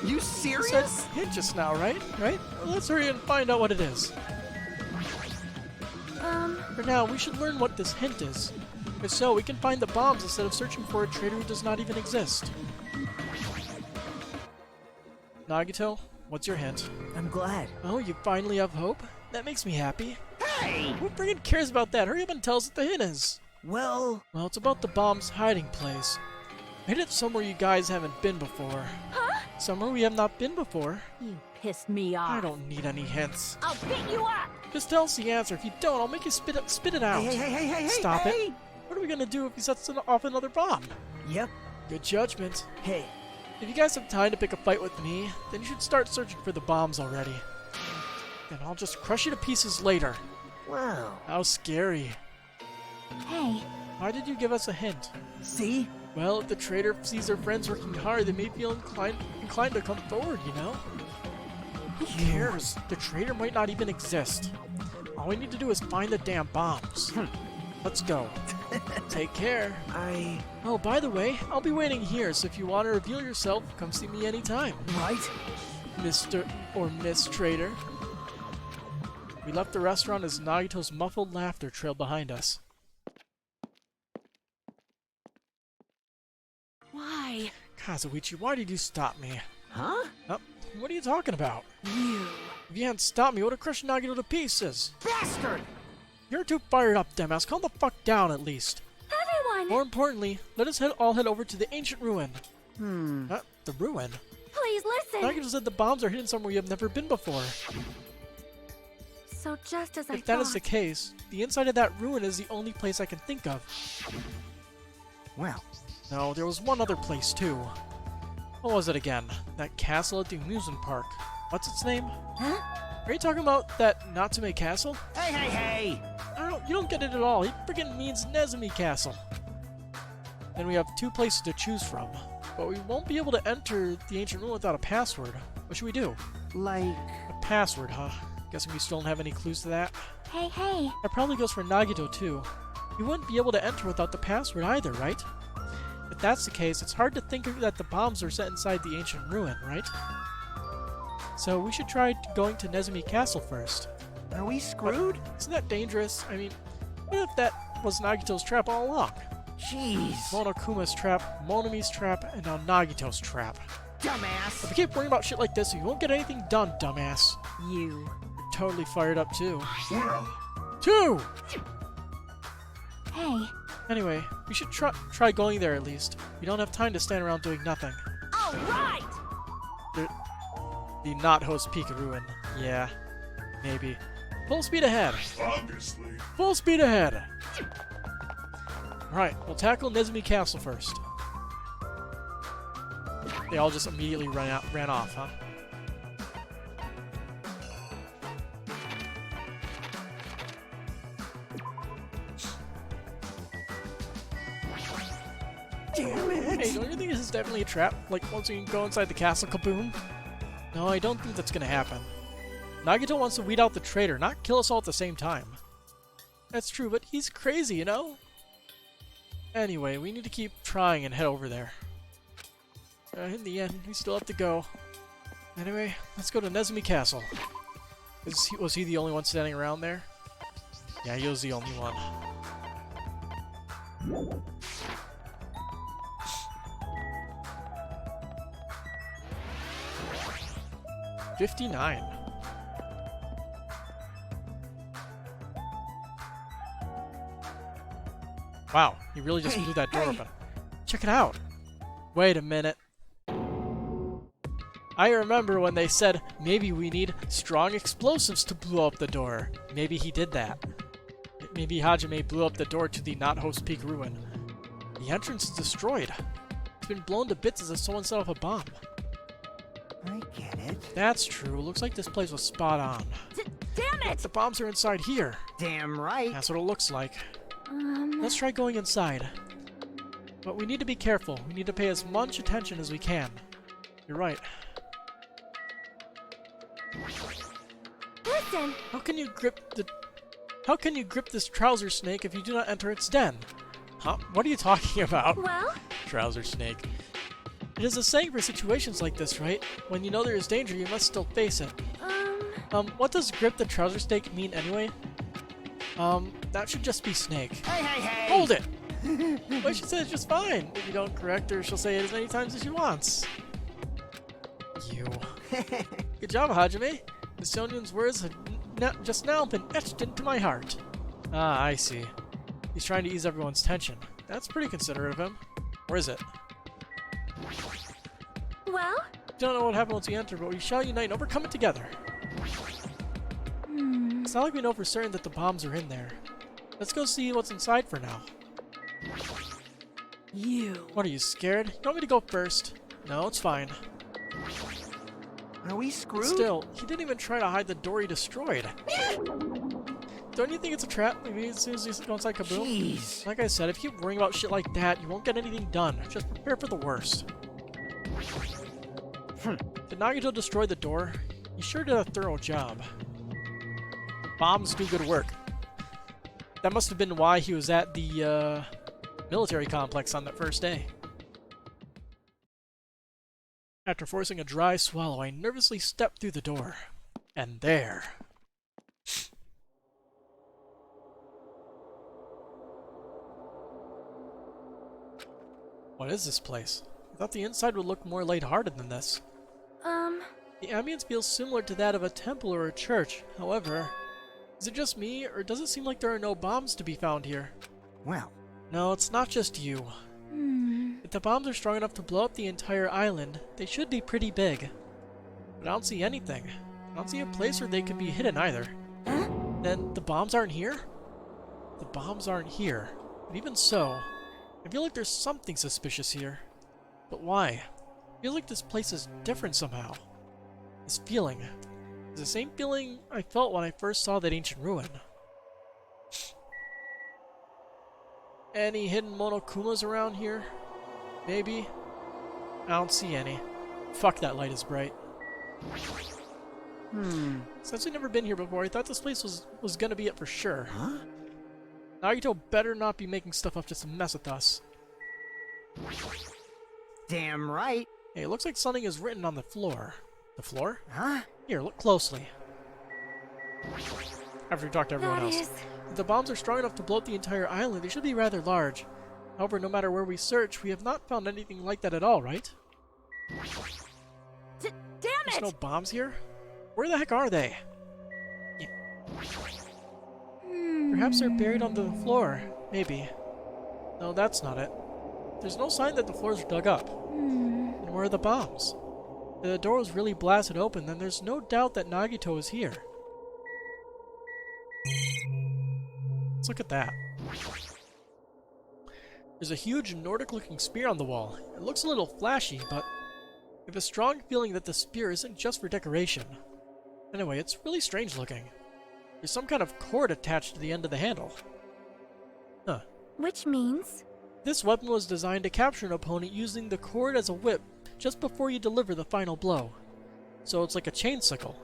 You You serious? said hint just now, right? Well, let's hurry and find out what it is. For now, we should learn what this hint is. If so, we can find the bombs instead of searching for a traitor who does not even exist. Nagito, what's your hint? I'm glad. Oh, you finally have hope? That makes me happy. Hey! Who friggin' cares about that? Hurry up and tell us what the hint is. Well, Well, it's about the bomb's hiding place. I hid it somewhere you guys haven't been before. Huh? Somewhere we have not been before. You pissed me off. I don't need any hints. I'll beat you up! Just tell us the answer. If you don't, I'll make you spit it out. hey, Stop hey. it. What are we gonna do if he sets off another bomb? Yep. Good judgment. Hey, If you guys have time to pick a fight with me, then you should start searching for the bombs already. Then I'll just crush you to pieces later. wow. How scary. Hey, Why did you give us a hint? See? Well, if the traitor sees their friends working hard, they may feel inclined to come forward, you know? Who cares? The traitor might not even exist. All we need to do is find the damn bombs. Let's go. Take care. Oh, by the way, I'll be waiting here, so if you want to reveal yourself, come see me anytime. Right? Mr. or Miss Traitor. We left the restaurant as Nagito's muffled laughter trailed behind us. why? Kazuichi, why did you stop me? Huh? What are you talking about? You. If you hadn't stopped me, I would have crushed Nagito to pieces. Bastard! You're too fired up, dumbass. Calm the fuck down, at least. Everyone! More importantly, let us all head over to the ancient ruin. Hmm. The ruin? Please listen! Nagito said the bombs are hidden somewhere we have never been before. So just as I If that thought. is the case, the inside of that ruin is the only place I can think of. Well, No, there was one other place, too. What was it again? That castle at the amusement park. What's its name? Huh? Are you talking about that Natsume Castle? hey! You don't get it at all. It freaking means Nezumi Castle. Then we have two places to choose from. But we won't be able to enter the ancient ruin without a password. What should we do? Like, A password, huh? Guessing we still don't have any clues to that. Hey! That probably goes for Nagito, too. You wouldn't be able to enter without the password either, right? If that's the case, it's hard to think that the bombs are set inside the ancient ruin, right? So we should try going to Nezumi Castle first. are we screwed? Isn't that dangerous? I mean, what if that was Nagito's trap all along? Jeez. Monokuma's trap, Monami's trap, and now Nagito's trap. Dumbass. If we keep worrying about shit like this, we won't get anything done, dumbass. You. You're totally fired up, too. Well, 2! Hey! Anyway, we should try going there at least. We don't have time to stand around doing nothing. Alright! The not host peak ruin. Yeah, maybe. Full speed ahead. obviously. Full speed ahead. Alright, we'll tackle Nezumi Castle first. They all just immediately ran off, huh? Damn it. Hey, don't you think this is definitely a trap? Like, once we go inside the castle, kaboom? No, I don't think that's gonna happen. Nagito wants to weed out the traitor, not kill us all at the same time. That's true, but he's crazy, you know? Anyway, we need to keep trying and head over there. In the end, we still have to go. Anyway, let's go to Nezumi Castle. Was he the only one standing around there? Yeah, he was the only one. $59. Wow, he really just blew that door open. Check it out. Wait a minute. I remember when they said maybe we need strong explosives to blow up the door. Maybe he did that. Maybe Hajime blew up the door to the not host peak ruin. The entrance is destroyed. It's been blown to bits as if someone set off a bomb. I get it. That's true. Looks like this place was spot on. Damn it! The bombs are inside here. Damn right. That's what it looks like. Let's try going inside. But we need to be careful. We need to pay as much attention as we can. You're right. Listen! How can you grip this trouser snake if you do not enter its den? Huh? What are you talking about? Well? Trouser snake. It is a saying for situations like this, right? When you know there is danger, you must still face it. What does grip the trouser snake mean anyway? That should just be snake. Hey! Hold it! Well, she says just fine. If you don't correct her, she'll say it as many times as she wants. You. Good job, Hajime. Miss Shonion's words have just now been etched into my heart. Ah, I see. He's trying to ease everyone's tension. That's pretty considerate of him. Or is it? Well? Don't know what happened once we enter, but we shall unite and overcome it together. It's not like we know for certain that the bombs are in there. Let's go see what's inside for now. You. What, are you scared? You want me to go first? No, it's fine. Are we screwed? Still, he didn't even try to hide the door he destroyed. Don't you think it's a trap? Maybe as soon as you go inside Kaboom? Jeez. Like I said, if you keep worrying about shit like that, you won't get anything done. Just prepare for the worst. Did Nagito destroy the door? He sure did a thorough job. Bombs do good work. That must have been why he was at the military complex on that first day. After forcing a dry swallow, I nervously stepped through the door. And there... What is this place? I thought the inside would look more lighthearted than this. The ambience feels similar to that of a temple or a church. However, is it just me, or does it seem like there are no bombs to be found here? Well, No, it's not just you. If the bombs are strong enough to blow up the entire island, they should be pretty big. But I don't see anything. I don't see a place where they could be hidden either. Then the bombs aren't here? The bombs aren't here. But even so, I feel like there's something suspicious here. But why? I feel like this place is different somehow. This feeling is the same feeling I felt when I first saw that ancient ruin. Any hidden Monokumas around here? Maybe? I don't see any. Fuck, that light is bright. Since we've never been here before, I thought this place was gonna be it for sure. huh? Nagito better not be making stuff up just to mess with us. Damn right. Hey, it looks like something is written on the floor. The floor? Huh? Here, look closely. After we talk to everyone else. If the bombs are strong enough to blow up the entire island, they should be rather large. However, no matter where we search, we have not found anything like that at all, right? Damn There's it! no bombs here? Where the heck are they? Perhaps they're buried under the floor. Maybe. No, that's not it. There's no sign that the floors are dug up. And where are the bombs? If the door was really blasted open, then there's no doubt that Nagito is here. Let's look at that. There's a huge Nordic-looking spear on the wall. It looks a little flashy, but I have a strong feeling that the spear isn't just for decoration. Anyway, it's really strange looking. There's some kind of cord attached to the end of the handle. Huh. Which means? This weapon was designed to capture an opponent using the cord as a whip just before you deliver the final blow. So it's like a chain sickle.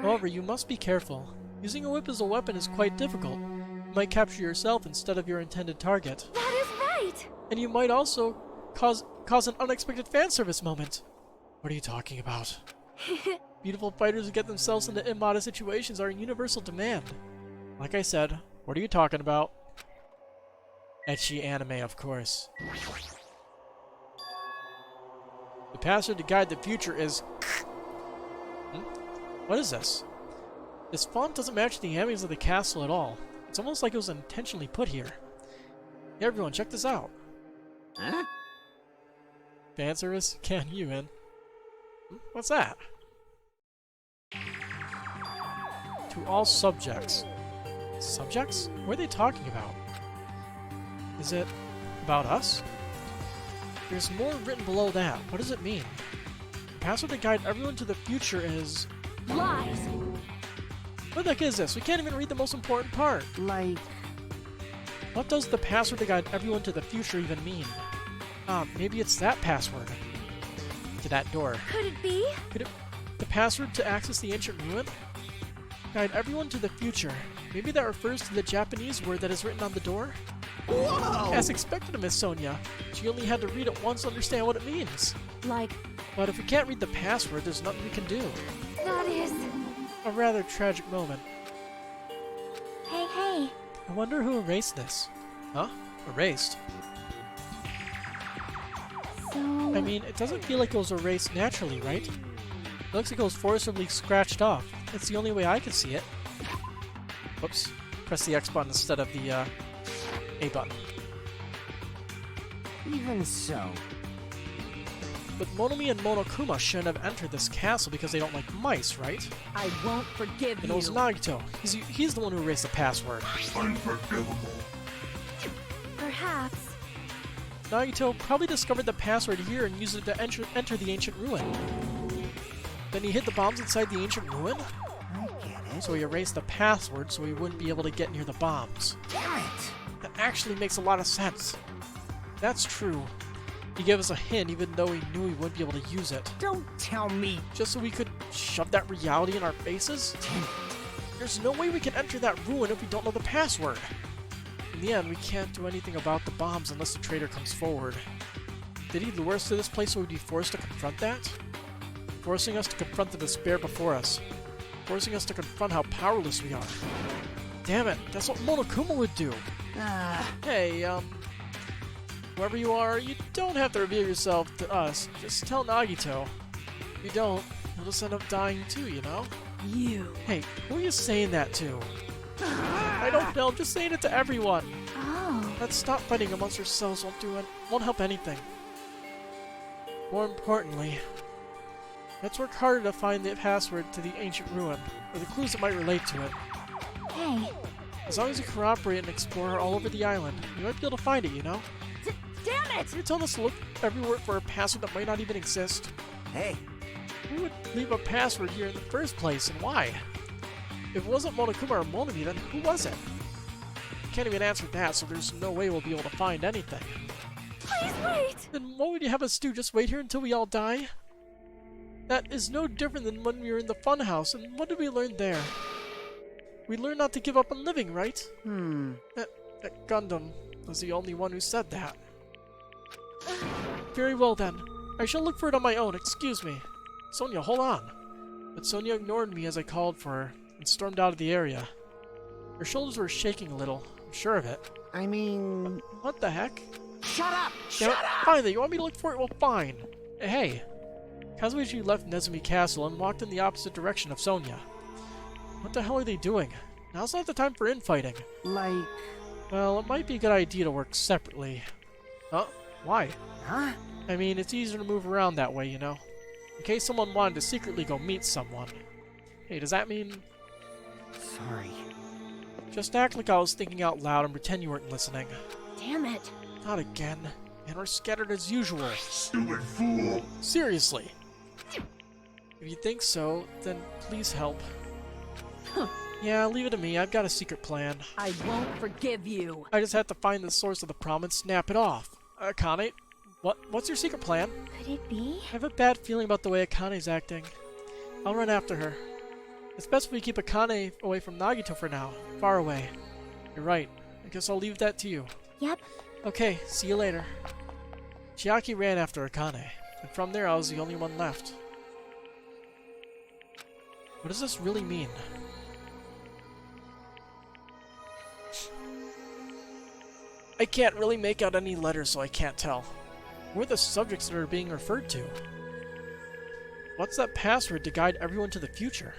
However, you must be careful. Using a whip as a weapon is quite difficult. You might capture yourself instead of your intended target. That is right! And you might also cause an unexpected fan service moment. What are you talking about? Beautiful fighters who get themselves into immodest situations are in universal demand. Like I said, what are you talking about? Ecchi anime, of course. The password to guide the future is... What is this? This font doesn't match the ambience of the castle at all. It's almost like it was intentionally put here. Hey everyone, check this out. Huh? Fan service? Can you in? What's that? To all subjects. Subjects? What are they talking about? Is it about us? There's more written below that. What does it mean? The password to guide everyone to the future is... Lies! What the heck is this? We can't even read the most important part. Like, What does the password to guide everyone to the future even mean? Maybe it's that password. To that door. Could it be? The password to access the ancient ruin? Guide everyone to the future. Maybe that refers to the Japanese word that is written on the door? whoa! As expected of Miss Sonia. She only had to read it once to understand what it means. Like, But if we can't read the password, there's nothing we can do. that is... A rather tragic moment. Hey, hey. I wonder who erased this. Huh? Erased? So... I mean, it doesn't feel like it was erased naturally, right? It looks like it was forcibly scratched off. That's the only way I can see it. Whoops. Press the X button instead of the, A button. Even so. But Monomi and Monokuma shouldn't have entered this castle because they don't like mice, right? I won't forgive And you. it was Nagito. He's the one who erased the password. Unforgivable. Perhaps. Nagito probably discovered the password here and used it to enter the ancient ruin. Then he hid the bombs inside the ancient ruin? I get it. So he erased the password so he wouldn't be able to get near the bombs. Damn it! That actually makes a lot of sense. That's true. He gave us a hint even though he knew he wouldn't be able to use it. Don't tell me. Just so we could shove that reality in our faces? There's no way we can enter that ruin if we don't know the password. In the end, we can't do anything about the bombs unless the traitor comes forward. Did he lure us to this place so we'd be forced to confront that? Forcing us to confront the despair before us. Forcing us to confront how powerless we are. Damn it, that's what Monokuma would do. Hey, whoever you are, you don't have to reveal yourself to us. Just tell Nagito. If you don't, you'll just end up dying too, you know? You. Hey, who are you saying that to? I don't know, I'm just saying it to everyone. Oh. Let's stop fighting amongst ourselves, won't help anything. More importantly, let's work harder to find the password to the ancient ruin, or the clues that might relate to it. Hey. As long as you cooperate and explore all over the island, you might be able to find it, you know? Damn it! You're telling us to look everywhere for a password that might not even exist? Hey, Who would leave a password here in the first place, and why? If it wasn't Monokuma or Monomi, then who was it? Can't even answer that, so there's no way we'll be able to find anything. Please wait. Then what would you have us do? Just wait here until we all die? That is no different than when we were in the funhouse, and what did we learn there? We learned not to give up on living, right? That Gundam was the only one who said that. Very well then. I shall look for it on my own, excuse me. Sonia, hold on. But Sonia ignored me as I called for her, and stormed out of the area. Her shoulders were shaking a little, I'm sure of it. I mean... What the heck? Shut up! Damn Shut it. up! Fine then, you want me to look for it? Well, fine. Hey. Kazuichi left Nezumi Castle and walked in the opposite direction of Sonia. What the hell are they doing? Now's not the time for infighting. Like... Well, it might be a good idea to work separately. Huh? Why? Huh? I mean, it's easier to move around that way, you know? In case someone wanted to secretly go meet someone. Hey, does that mean... Sorry. Just act like I was thinking out loud and pretend you weren't listening. Damn it. Not again. And we're scattered as usual. Stupid fool. Seriously. If you think so, then please help. Yeah, leave it to me. I've got a secret plan. I won't forgive you. I just have to find the source of the problem and snap it off. Akane, what's your secret plan? Could it be? I have a bad feeling about the way Akane's acting. I'll run after her. It's best if we keep Akane away from Nagito for now. Far away. You're right. I guess I'll leave that to you. Yep. Okay, see you later. Chiaki ran after Akane, and from there I was the only one left. What does this really mean? I can't really make out any letters, so I can't tell. What are the subjects that are being referred to? What's that password to guide everyone to the future?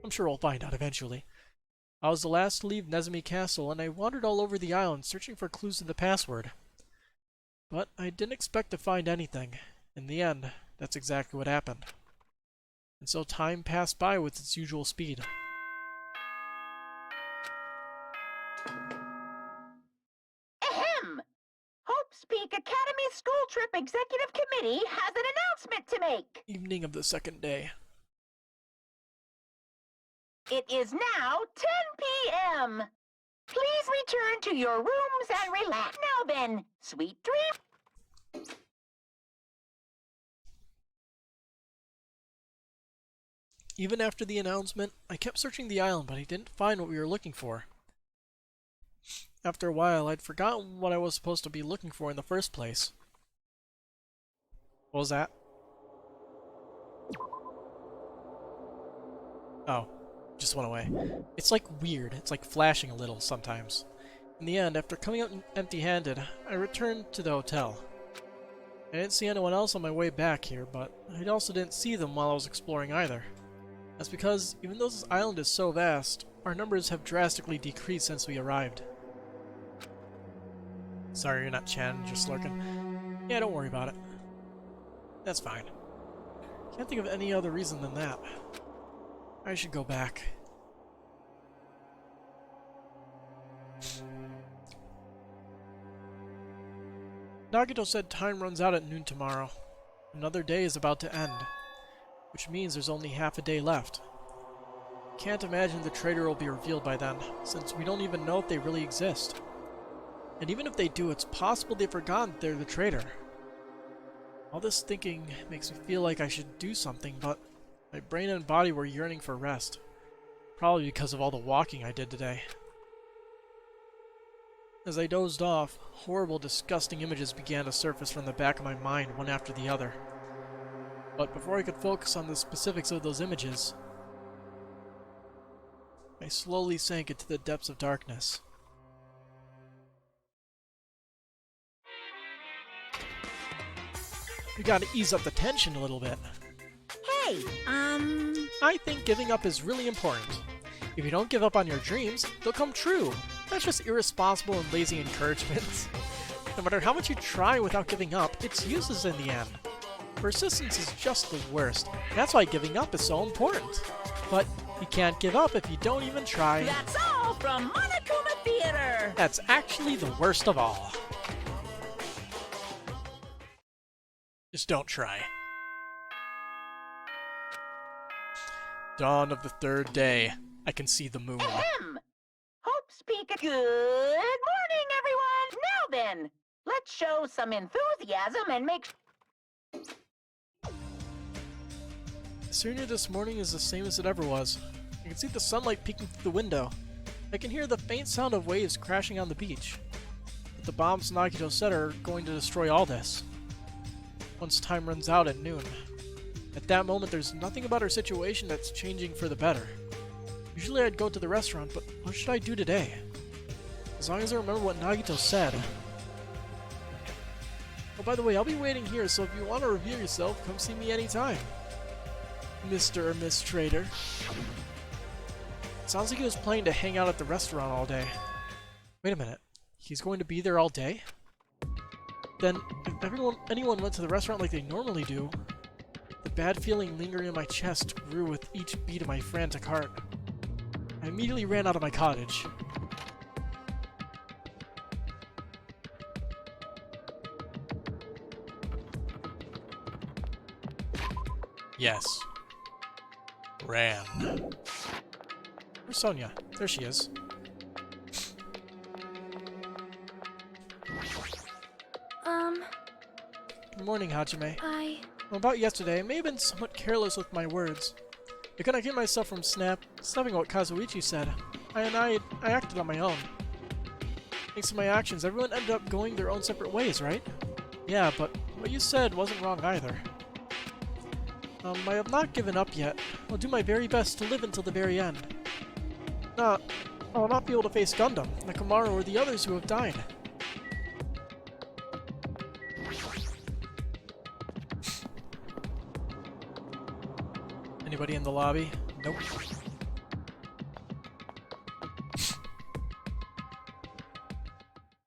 I'm sure we'll find out eventually. I was the last to leave Nezumi Castle, and I wandered all over the island searching for clues to the password. But I didn't expect to find anything. In the end, that's exactly what happened. And so time passed by with its usual speed. Ahem! Hope's Peak Academy School Trip Executive Committee has an announcement to make. Evening of the second day. It is now 10 p.m. Please return to your rooms and relax. Now then, sweet dreams. Even after the announcement, I kept searching the island, but I didn't find what we were looking for. After a while, I'd forgotten what I was supposed to be looking for in the first place. What was that? Oh, just went away. It's like weird. It's like flashing a little sometimes. In the end, after coming out empty-handed, I returned to the hotel. I didn't see anyone else on my way back here, but I also didn't see them while I was exploring either. That's because, even though this island is so vast, our numbers have drastically decreased since we arrived. Sorry, you're not chatting, just lurking. Yeah, don't worry about it. That's fine. Can't think of any other reason than that. I should go back. Nagito said time runs out at noon tomorrow. Another day is about to end, which means there's only half a day left. Can't imagine the traitor will be revealed by then, since we don't even know if they really exist. And even if they do, it's possible they've forgotten they're the traitor. All this thinking makes me feel like I should do something, but my brain and body were yearning for rest. Probably because of all the walking I did today. As I dozed off, horrible, disgusting images began to surface from the back of my mind, one after the other. But before I could focus on the specifics of those images, I slowly sank into the depths of darkness. We gotta ease up the tension a little bit. Hey, I think giving up is really important. If you don't give up on your dreams, they'll come true. That's just irresponsible and lazy encouragement. No matter how much you try without giving up, it's useless in the end. Persistence is just the worst. That's why giving up is so important. But you can't give up if you don't even try. That's all from Monokuma Theater! That's actually the worst of all. Just don't try. Dawn of the third day. I can see the moon. ahem! Hope's Peak. Good morning, everyone! Now then, let's show some enthusiasm and make The scenery this morning is the same as it ever was. I can see the sunlight peeking through the window. I can hear the faint sound of waves crashing on the beach. But the bombs Nagito said are going to destroy all this. Once time runs out at noon. At that moment, there's nothing about our situation that's changing for the better. Usually I'd go to the restaurant, but what should I do today? As long as I remember what Nagito said. Oh, by the way, I'll be waiting here, so if you want to review yourself, come see me anytime. Mr. or Miss Trader. Sounds like he was planning to hang out at the restaurant all day. Wait a minute. He's going to be there all day? Then, if anyone went to the restaurant like they normally do, the bad feeling lingering in my chest grew with each beat of my frantic heart. I immediately ran out of my cottage. Yes. Ran. Where's Sonia? There she is. Good morning, Hajime. Well, about yesterday, I may have been somewhat careless with my words. I couldn't keep myself from snapping what Kazuichi said. I acted on my own. Thanks to my actions, everyone ended up going their own separate ways, right? Yeah, but what you said wasn't wrong either. I have not given up yet. I'll do my very best to live until the very end. I will not be able to face Gundam, Nakamaru, or the others who have died. Anybody in the lobby? Nope.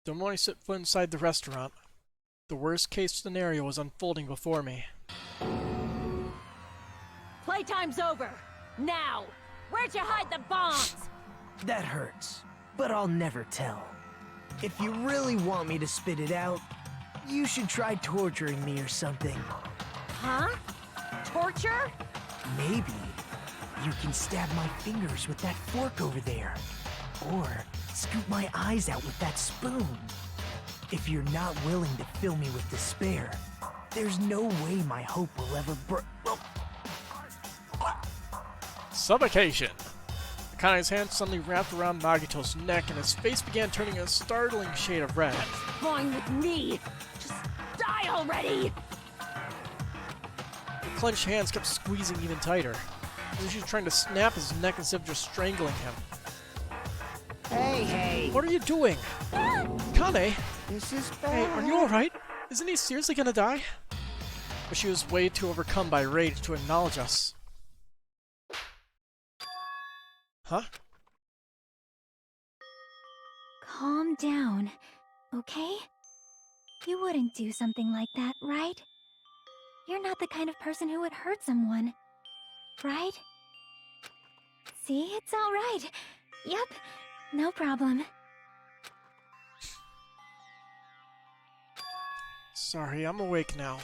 The more I set foot inside the restaurant, the worst case scenario was unfolding before me. Playtime's over! Now! Where'd you hide the bombs? That hurts, but I'll never tell. If you really want me to spit it out, you should try torturing me or something. Huh? Torture? Maybe you can stab my fingers with that fork over there. Or scoop my eyes out with that spoon. If you're not willing to fill me with despair, there's no way my hope will ever Suffocation! Akane's hand suddenly wrapped around Nagito's neck and his face began turning a startling shade of red. What's wrong with me? Just die already! The clenched hands kept squeezing even tighter. As if she was trying to snap his neck instead of just strangling him. Hey! What are you doing? Akane! This is Hey, bad. are you alright? Isn't he seriously gonna die? But she was way too overcome by rage to acknowledge us. Huh? Calm down, okay? You wouldn't do something like that, right? You're not the kind of person who would hurt someone, right? See, it's all right. Yep, no problem. Sorry, I'm awake now.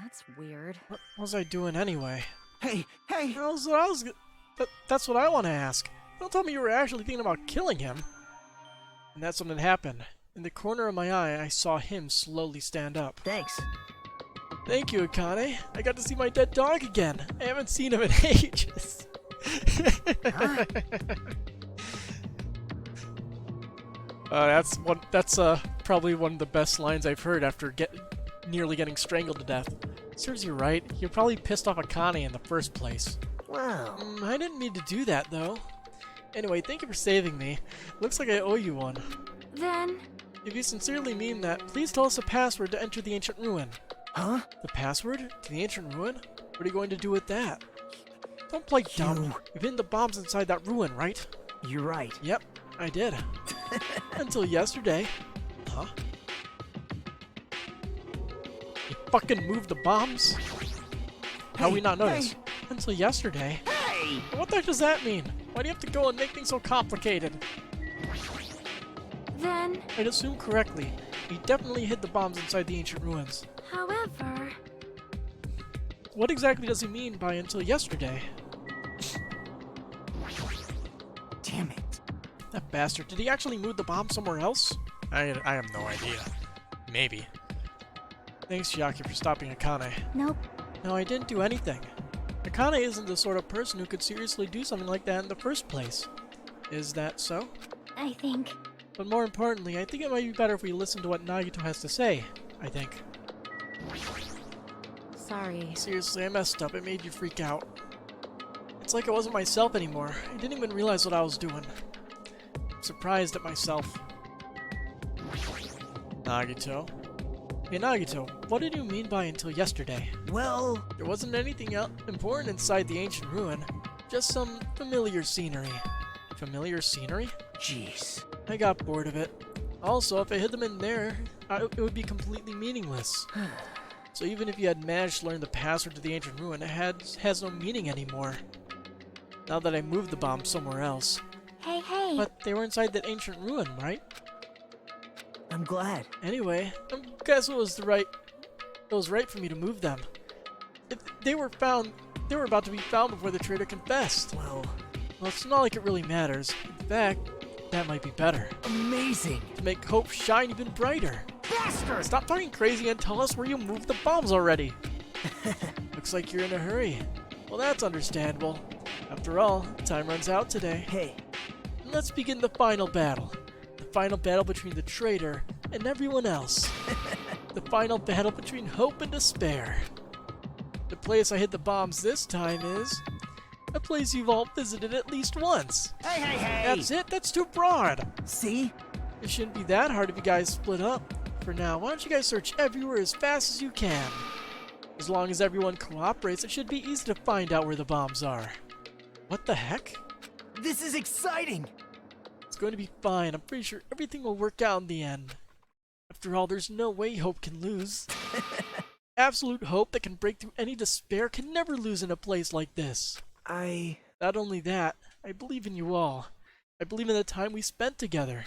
That's weird. What was I doing anyway? Hey! That's what I want to ask. Don't tell me you were actually thinking about killing him. And that's when it happened. In the corner of my eye, I saw him slowly stand up. Thanks. Thank you, Akane. I got to see my dead dog again. I haven't seen him in ages. Huh? That's probably one of the best lines I've heard after nearly getting strangled to death. Serves you right. You're probably pissed off Akane in the first place. Wow. I didn't mean to do that, though. Anyway, thank you for saving me. Looks like I owe you one. Then, If you sincerely mean that, please tell us the password to enter the ancient ruin. Huh? The password? To the ancient ruin? What are you going to do with that? Don't play dumb. You've hidden the bombs inside that ruin, right? You're right. Yep, I did. Until yesterday. Huh? You fucking moved the bombs? How we not notice? Until yesterday. Hey! What the heck does that mean? Why do you have to go and make things so complicated? then, I'd assume correctly. He definitely hid the bombs inside the ancient ruins. however... What exactly does he mean by until yesterday? Damn it. That bastard. Did he actually move the bomb somewhere else? I have no idea. Maybe. Thanks, Chiaki, for stopping Akane. Nope. No, I didn't do anything. Akane isn't the sort of person who could seriously do something like that in the first place. Is that so? I think... But more importantly, I think it might be better if we listen to what Nagito has to say. I think. Sorry. Seriously, I messed up. It made you freak out. It's like I wasn't myself anymore. I didn't even realize what I was doing. I'm surprised at myself. Nagito? Hey Nagito, what did you mean by until yesterday? Well... There wasn't anything important inside the ancient ruin. Just some familiar scenery. Familiar scenery? Jeez. I got bored of it. Also, if I hid them in there, it would be completely meaningless. So even if you had managed to learn the password to the ancient ruin, it has no meaning anymore. Now that I moved the bomb somewhere else. Hey, hey! But they were inside that ancient ruin, right? I'm glad. Anyway, I guess it was right for me to move them. If they were about to be found before the traitor confessed. Well, It's not like it really matters. In fact, that might be better. amazing. To make hope shine even brighter. Bastard! Stop talking crazy and tell us where you moved the bombs already. Looks like you're in a hurry. Well, that's understandable. After all, time runs out today. Hey, Let's begin the final battle. The final battle between the traitor and everyone else. The final battle between hope and despair. The place I hid the bombs this time is a place you've all visited at least once. hey! That's it? That's too broad. See? It shouldn't be that hard if you guys split up. For now, why don't you guys search everywhere as fast as you can? As long as everyone cooperates, it should be easy to find out where the bombs are. What the heck? This is exciting! It's going to be fine. I'm pretty sure everything will work out in the end. After all, there's no way hope can lose. Absolute hope that can break through any despair can never lose in a place like this. Not only that, I believe in you all. I believe in the time we spent together.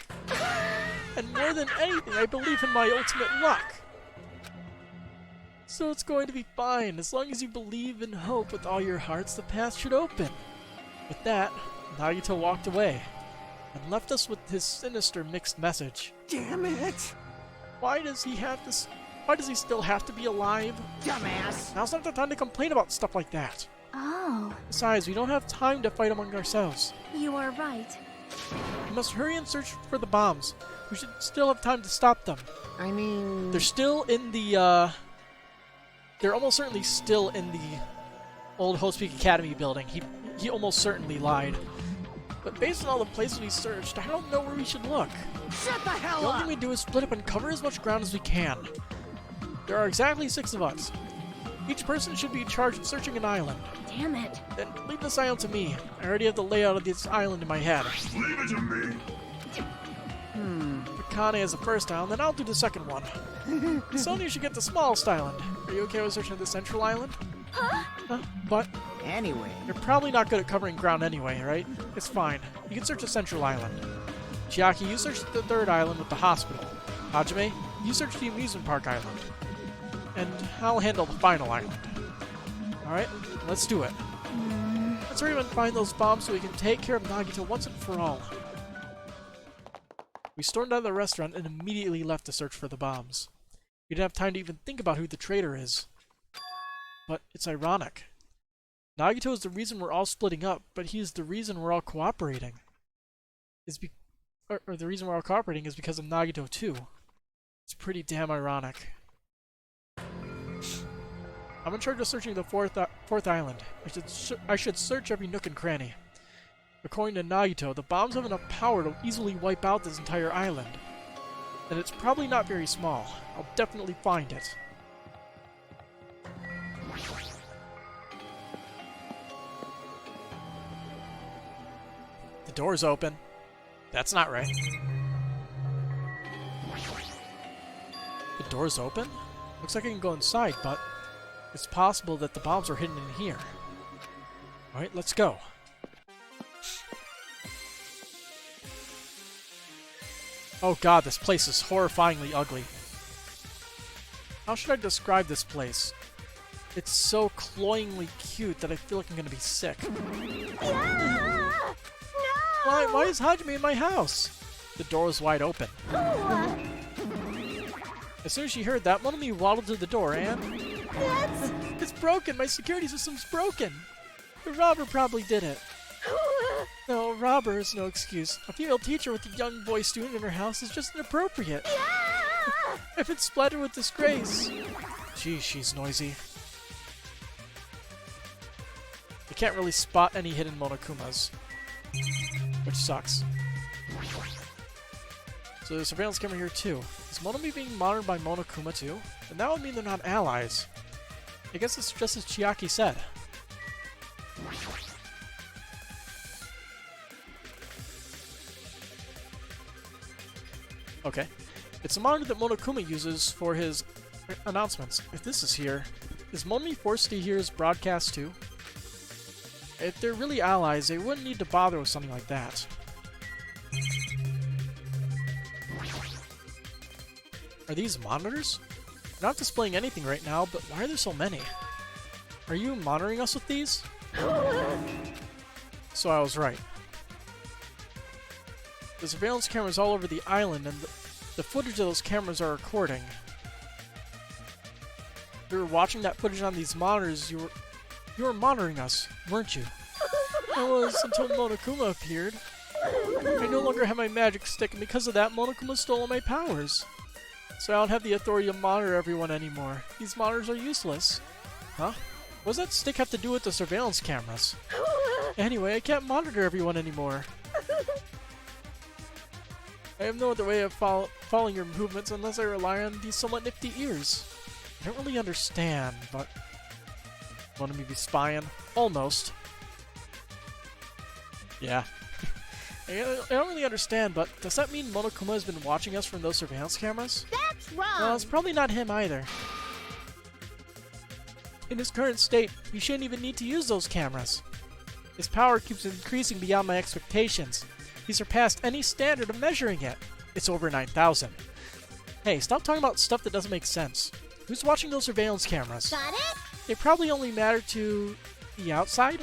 And more than anything, I believe in my ultimate luck. So it's going to be fine. As long as you believe and hope with all your hearts, the path should open. With that, Nagito walked away and left us with his sinister mixed message. Damn it! Why does he still have to be alive? Dumbass! Now's not the time to complain about stuff like that. Oh, Besides, we don't have time to fight among ourselves. you are right. We must hurry and search for the bombs. We should still have time to stop them. I mean... They're still in the, They're almost certainly still in the old Host Peak Academy building. He almost certainly lied. But based on all the places we searched, I don't know where we should look. Shut the hell The up! only thing we do is split up and cover as much ground as we can. There are exactly 6 of us. Each person should be in charge of searching an island. Damn it. Then leave this island to me. I already have the layout of this island in my head. Leave it to me. Akane is the first island, then I'll do the second one. Sonya should get the smallest island. Are you okay with searching the central island? But Anyway, you're probably not good at covering ground anyway, right? It's fine. You can search the central island. Chiaki, you search the third island with the hospital. Hajime, you search the amusement park island. And I'll handle the final island. Alright, let's do it. Let's hurry up and find those bombs so we can take care of Nagito once and for all. We stormed out of the restaurant and immediately left to search for the bombs. We didn't have time to even think about who the traitor is. But it's ironic. Nagito is the reason we're all splitting up, but he is the reason we're all cooperating. Or the reason we're all cooperating is because of Nagito too. It's pretty damn ironic. I'm in charge of searching the fourth island. I should search every nook and cranny. According to Nagito, the bombs have enough power to easily wipe out this entire island. And it's probably not very small. I'll definitely find it. The door's open. That's not right. The door's open? Looks like I can go inside, but it's possible that the bombs are hidden in here. Alright, let's go. Oh god, this place is horrifyingly ugly. How should I describe this place? It's so cloyingly cute that I feel like I'm gonna be sick. Why is Hajime in my house? The door was wide open. As soon as she heard that, one of me waddled to the door and... It's broken! My security system's broken! The robber probably did it. No, robber is no excuse. A female teacher with a young boy student in her house is just inappropriate. I've been splattered with disgrace. Gee, she's noisy. I can't really spot any hidden Monokumas, which sucks. So there's a surveillance camera here too. Is Monomi being monitored by Monokuma too? And that would mean they're not allies. I guess it's just as Chiaki said. Okay. It's a monitor that Monokuma uses for his announcements. If this is here, is Monomi forced to hear his broadcast too? If they're really allies, they wouldn't need to bother with something like that. Are these monitors? They're not displaying anything right now, but why are there so many? Are you monitoring us with these? So I was right. The surveillance cameras all over the island, and the footage of those cameras are recording. You were watching that footage on these monitors, you were monitoring us, weren't you? I was, until Monokuma appeared. I no longer have my magic stick, and because of that, Monokuma stole all my powers. So I don't have the authority to monitor everyone anymore. These monitors are useless. Huh? What does that stick have to do with the surveillance cameras? Anyway, I can't monitor everyone anymore. I have no other way of following your movements unless I rely on these somewhat nifty ears. I don't really understand, but... Want me to be spying? Almost. Yeah. I don't really understand, but does that mean Monokuma has been watching us from those surveillance cameras? That's wrong! Well, it's probably not him either. In his current state, we shouldn't even need to use those cameras. His power keeps increasing beyond my expectations. He surpassed any standard of measuring it. It's over 9,000. Hey, stop talking about stuff that doesn't make sense. Who's watching those surveillance cameras? Got it? They probably only matter to the outside?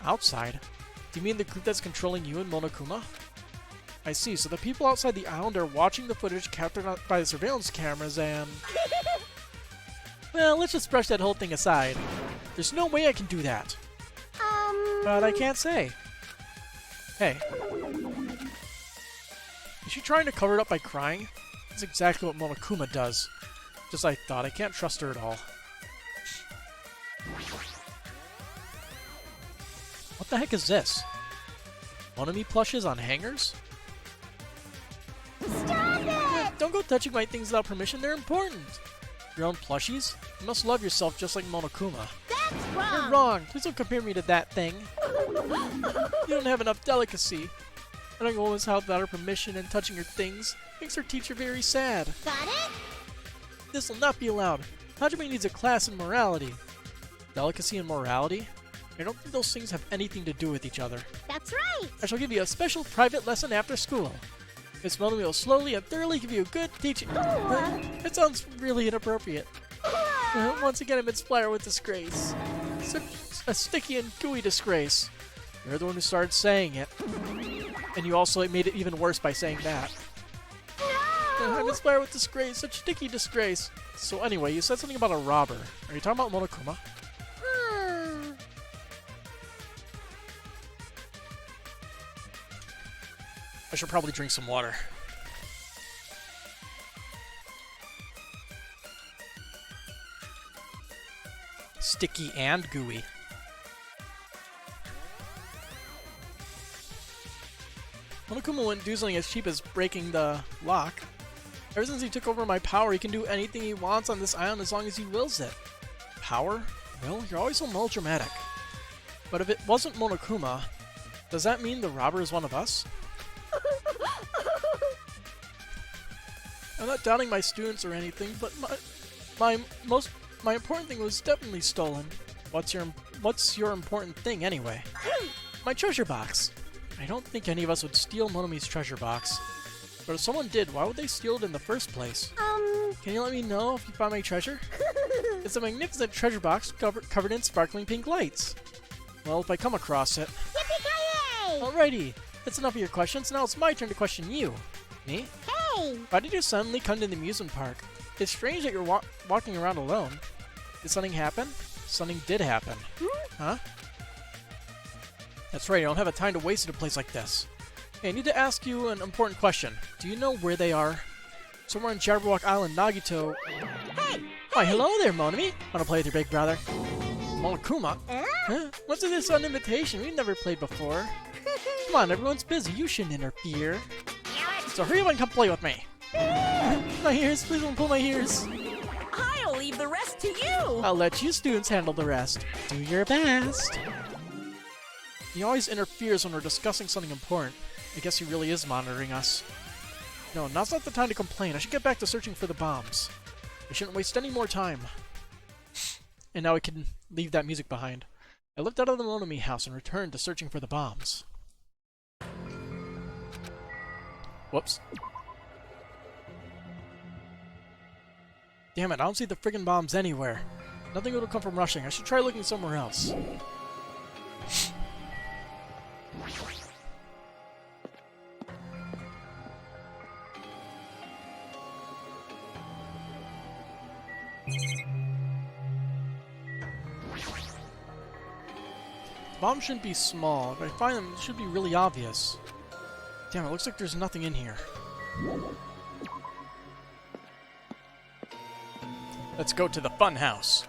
Outside? Do you mean the group that's controlling you and Monokuma? I see, so the people outside the island are watching the footage captured by the surveillance cameras and... Well, let's just brush that whole thing aside. There's no way I can do that. But I can't say. Hey. Is she trying to cover it up by crying? That's exactly what Monokuma does. Just like I thought, I can't trust her at all. What the heck is this? Monomi plushes on hangers? Stop it! Don't go touching my things without permission, they're important! Your own plushies? You must love yourself just like Monokuma. That's wrong! You're wrong! Please don't compare me to that thing! You don't have enough delicacy! Letting Oma's house without her permission and touching her things makes her teacher very sad. Got it? This will not be allowed. Hajime needs a class in morality. Delicacy and morality? I don't think those things have anything to do with each other. That's right. I shall give you a special private lesson after school. Miss Melanie will slowly and thoroughly give you a good teaching. It sounds really inappropriate. Once again, I'm inspired with disgrace. Such a sticky and gooey disgrace. You're the one who started saying it. And you also made it even worse by saying that. I'm inspired with disgrace, such sticky disgrace. So anyway, you said something about a robber. Are you talking about Monokuma? I should probably drink some water. Sticky and gooey. Monokuma wouldn't do something as cheap as breaking the lock. Ever since he took over my power, he can do anything he wants on this island as long as he wills it. Power? Will? You're always so melodramatic. But if it wasn't Monokuma, does that mean the robber is one of us? I'm not doubting my students or anything, but my important thing was definitely stolen. What's your important thing anyway? My treasure box. I don't think any of us would steal Monomi's treasure box. But if someone did, why would they steal it in the first place? Can you let me know if you found my treasure? It's a magnificent treasure box covered in sparkling pink lights. Well, if I come across it... Yippee-ki-yay! Alrighty, that's enough of your questions. Now it's my turn to question you. Me? Hey! Why did you suddenly come to the amusement park? It's strange that you're walking around alone. Did something happen? Something did happen. Huh? That's right, I don't have a time to waste at a place like this. Hey, I need to ask you an important question. Do you know where they are? Somewhere on Jabberwock Island, Nagito. Hey! Why, hello there, Monami. Wanna play with your big brother? Monokuma? Huh? What's this sudden invitation? We've never played before. Come on, everyone's busy. You shouldn't interfere. So hurry up and come play with me. My ears, please don't pull my ears. I'll leave the rest to you! I'll let you students handle the rest. Do your best. He always interferes when we're discussing something important. I guess he really is monitoring us. No, now's not the time to complain. I should get back to searching for the bombs. I shouldn't waste any more time. And now we can leave that music behind. I left out of the Monami house and returned to searching for the bombs. Whoops. Damn it, I don't see the friggin' bombs anywhere. Nothing will come from rushing. I should try looking somewhere else. Bombs shouldn't be small. If I find them, it should be really obvious. Damn, it looks like there's nothing in here. Let's go to the fun house.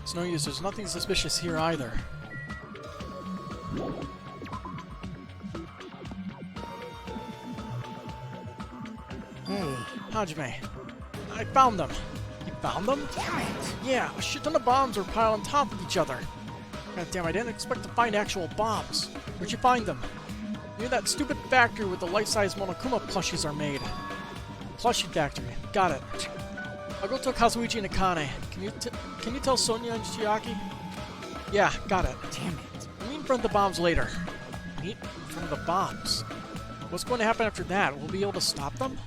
It's no use, there's nothing suspicious here either. Hey. Hajime, I found them. You found them? Damn it! Yeah, a shit ton of bombs were piled on top of each other. God damn, I didn't expect to find actual bombs. Where'd you find them? Near that stupid factory where the life-size Monokuma plushies are made. Plushie factory. Got it. I'll go tell Kazuichi and Akane. Can you tell Sonia and Chiaki? Yeah, got it. Damn it. Meet in front of the bombs later. Meet in front of the bombs? What's going to happen after that? Will we be able to stop them?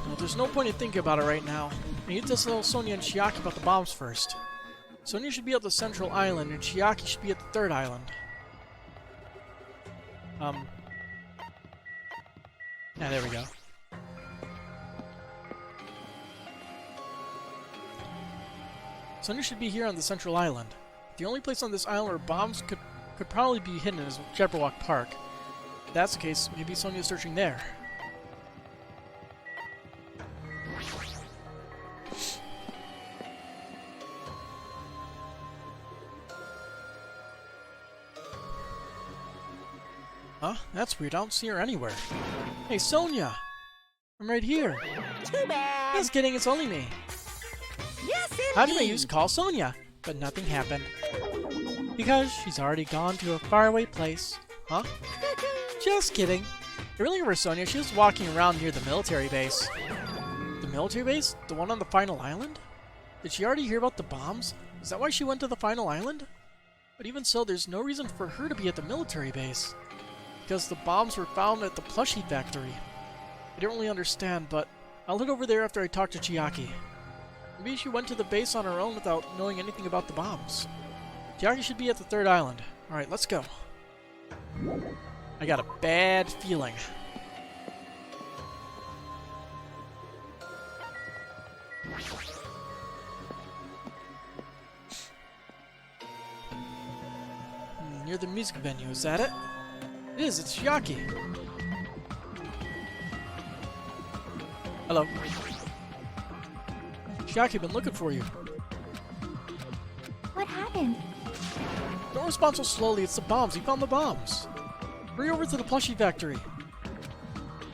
No, there's no point in thinking about it right now. I need to tell Sonia and Chiaki about the bombs first. Sonia should be at the central island, and Chiaki should be at the third island. Yeah, there we go. Sonia should be here on the central island. The only place on this island where bombs could probably be hidden is Jabberwock Park. If that's the case, maybe Sonia's searching there. Huh? That's weird. I don't see her anywhere. Hey, Sonia! I'm right here. Too bad. Just kidding, it's only me. Yes, Hajime used to call Sonia, but nothing happened. Because she's already gone to a faraway place. Huh? Just kidding. I really remember Sonia. She was walking around near the military base. The military base? The one on the final island? Did she already hear about the bombs? Is that why she went to the final island? But even so, there's no reason for her to be at the military base. Because the bombs were found at the plushie factory. I don't really understand, but I'll head over there after I talk to Chiaki. Maybe she went to the base on her own without knowing anything about the bombs. Chiaki should be at the third island. Alright, let's go. I got a bad feeling. Near the music venue, is that it? It is, it's Chiaki. Hello. Chiaki, been looking for you. What happened? Don't respond so slowly, it's the bombs. You found the bombs. Hurry over to the plushie factory.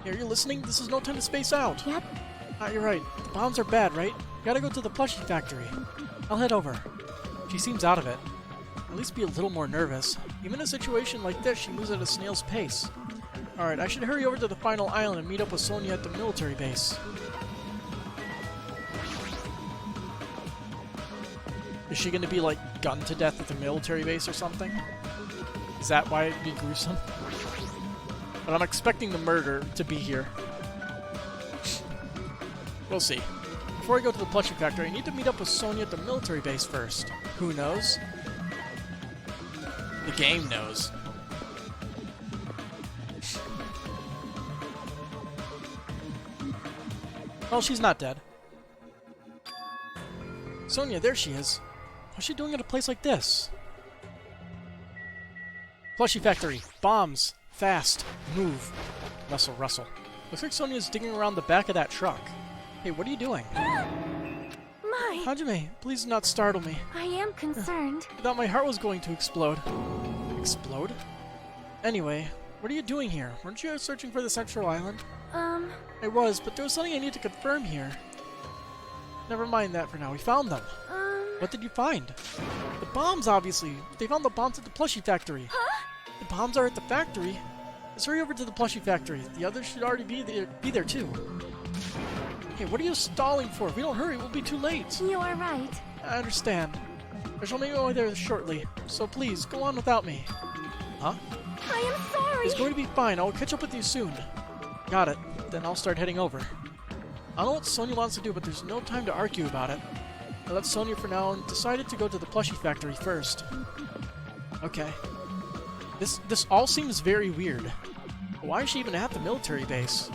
Are you listening? This is no time to space out. Yep. You're right. The bombs are bad, right? You gotta go to the plushie factory. I'll head over. She seems out of it. At least be a little more nervous. Even in a situation like this, she moves at a snail's pace. Alright, I should hurry over to the final island and meet up with Sonia at the military base. Is she gonna be, like, gunned to death at the military base or something? Is that why it'd be gruesome? But I'm expecting the murder to be here. We'll see. Before I go to the plushie factory, I need to meet up with Sonia at the military base first. Who knows? The game knows. Well, she's not dead. Sonia, there she is. What's she doing at a place like this? Plushie factory. Bombs. Fast. Move. Rustle, rustle. Looks like Sonia's digging around the back of that truck. Hey, what are you doing? My, Hajime, please do not startle me. I am concerned. I thought my heart was going to explode. Explode? Anyway, what are you doing here? Weren't you searching for the central island? I was, but there was something I need to confirm here. Never mind that for now. We found them. What did you find? The bombs, obviously. They found the bombs at the plushie factory. Huh? The bombs are at the factory. Let's hurry over to the plushie factory. The others should already be there too. Hey, what are you stalling for? If we don't hurry, we'll be too late. You are right. I understand. I shall make my way there shortly, so please, go on without me. Huh? I am sorry. It's going to be fine. I'll catch up with you soon. Got it. Then I'll start heading over. I don't know what Sonia wants to do, but there's no time to argue about it. I left Sonia for now and decided to go to the plushie factory first. Okay. This all seems very weird. Why is she even at the military base?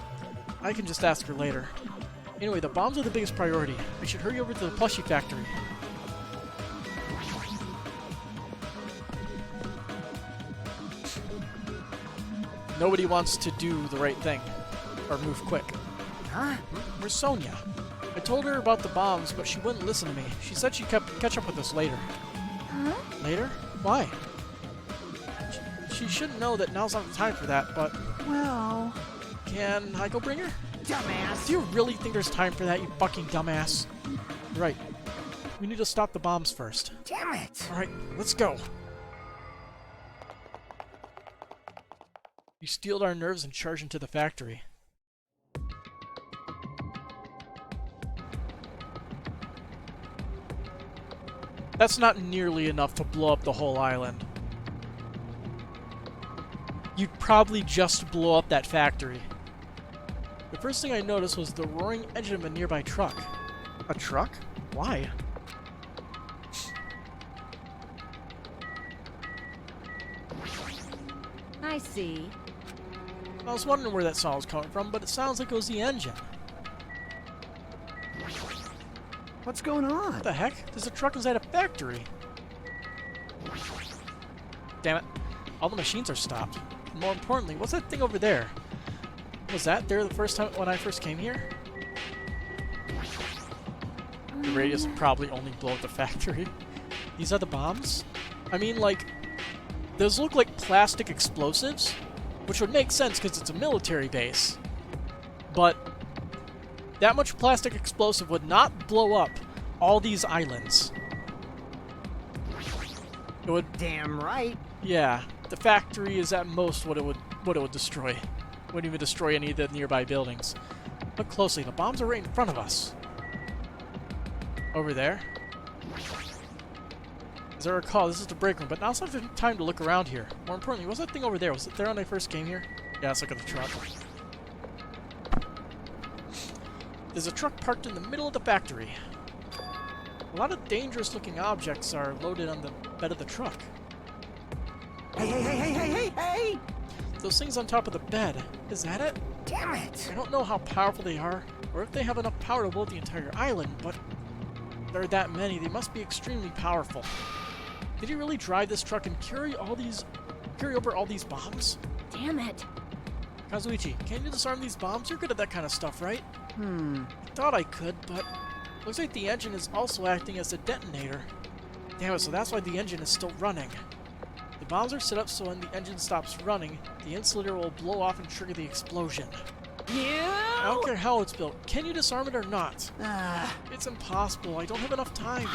I can just ask her later. Anyway, the bombs are the biggest priority. I should hurry over to the plushie factory. Nobody wants to do the right thing. Or move quick. Huh? Where's Sonia? I told her about the bombs, but she wouldn't listen to me. She said she'd catch up with us later. Huh? Later? Why? She shouldn't know that now's not the time for that, but... Well... Can I go bring her? Dumbass! Do you really think there's time for that, you fucking dumbass? Right. We need to stop the bombs first. Damn it! Alright, let's go. We steeled our nerves and charged into the factory. That's not nearly enough to blow up the whole island. You'd probably just blow up that factory. The first thing I noticed was the roaring engine of a nearby truck. A truck? Why? I see. I was wondering where that sound was coming from, but it sounds like it was the engine. What's going on? What the heck? There's a truck inside a factory. Damn it. All the machines are stopped. And more importantly, what's that thing over there? Was that there the first time when I first came here? The radius would probably only blow up the factory. These are the bombs? I mean, like, those look like plastic explosives, which would make sense because it's a military base. But that much plastic explosive would not blow up all these islands. It would. Damn right. Yeah, the factory is at most what it would destroy. Wouldn't even destroy any of the nearby buildings. Look closely. The bombs are right in front of us. Over there. As I recall, this is the break room, but now's not the time to look around here. More importantly, what's that thing over there? Was it there when I first came here? Yeah, let's look at the truck. There's a truck parked in the middle of the factory. A lot of dangerous-looking objects are loaded on the bed of the truck. Hey! Those things on top of the bed, is that it? Damn it! I don't know how powerful they are, or if they have enough power to blow the entire island, but there are that many. They must be extremely powerful. Did he really drive this truck and carry over all these bombs? Damn it. Kazuichi, can you disarm these bombs? You're good at that kind of stuff, right? I thought I could, but looks like the engine is also acting as a detonator. Damn it, so that's why the engine is still running. The bombs are set up so when the engine stops running, the insulator will blow off and trigger the explosion. I don't care how it's built. Can you disarm it or not? It's impossible. I don't have enough time.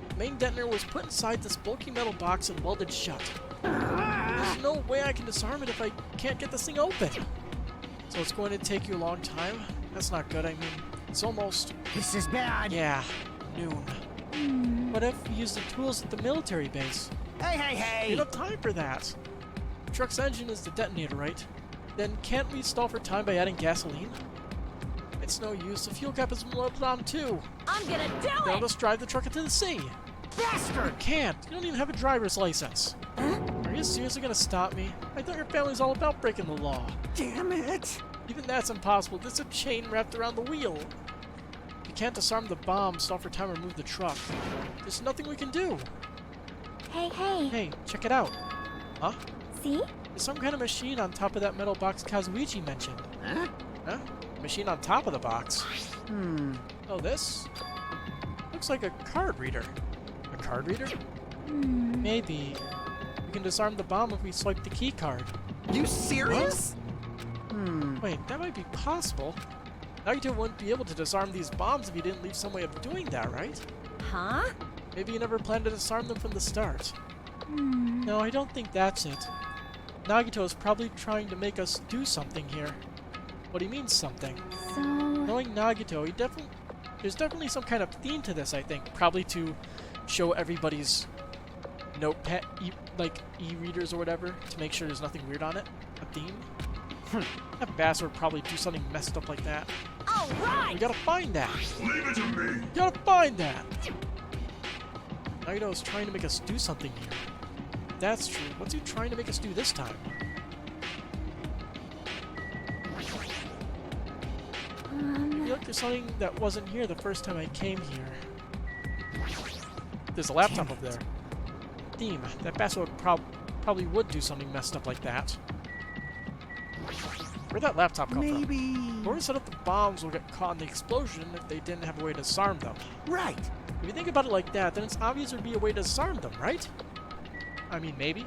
The main detonator was put inside this bulky metal box and welded shut. There's no way I can disarm it if I can't get this thing open. So it's going to take you a long time? That's not good. I mean, it's almost... This is bad. Yeah, noon. What if we use the tools at the military base? Hey! We don't have time for that. The truck's engine is the detonator, right? Then can't we stall for time by adding gasoline? It's no use. The fuel cap is loaded on too. I'm gonna do Then I'll it! just drive the truck into the sea. Bastard! You can't. You don't even have a driver's license. Are you seriously gonna stop me? I thought your family's all about breaking the law. Damn it! Even that's impossible. There's a chain wrapped around the wheel. You can't disarm the bomb, stall for time, or move the truck. There's nothing we can do. Hey. Hey, check it out. Huh? See? There's some kind of machine on top of that metal box Kazuichi mentioned. Huh? Huh? Machine on top of the box. Oh, this? Looks like a card reader. A card reader? Maybe. We can disarm the bomb if we swipe the key card. You serious? Wait, that might be possible. Nagito wouldn't be able to disarm these bombs if he didn't leave some way of doing that, right? Huh? Maybe he never planned to disarm them from the start. No, I don't think that's it. Nagito is probably trying to make us do something here. What do you mean, something? So... Knowing Nagito, there's definitely some kind of theme to this, I think. Probably to show everybody's notepad, e-readers or whatever, to make sure there's nothing weird on it. A theme. That bastard would probably do something messed up like that. All right! We gotta find that. Leave it to me. We gotta find that. Nagito is trying to make us do something here. That's true. What's he trying to make us do this time? I feel like there's something that wasn't here the first time I came here. There's a laptop up there. Theme. That bastard would probably would do something messed up like that. Where'd that laptop come from? Maybe... Whoever set up the bombs will get caught in the explosion if they didn't have a way to disarm them. Right! If you think about it like that, then it's obvious there'd be a way to disarm them, right? I mean, maybe.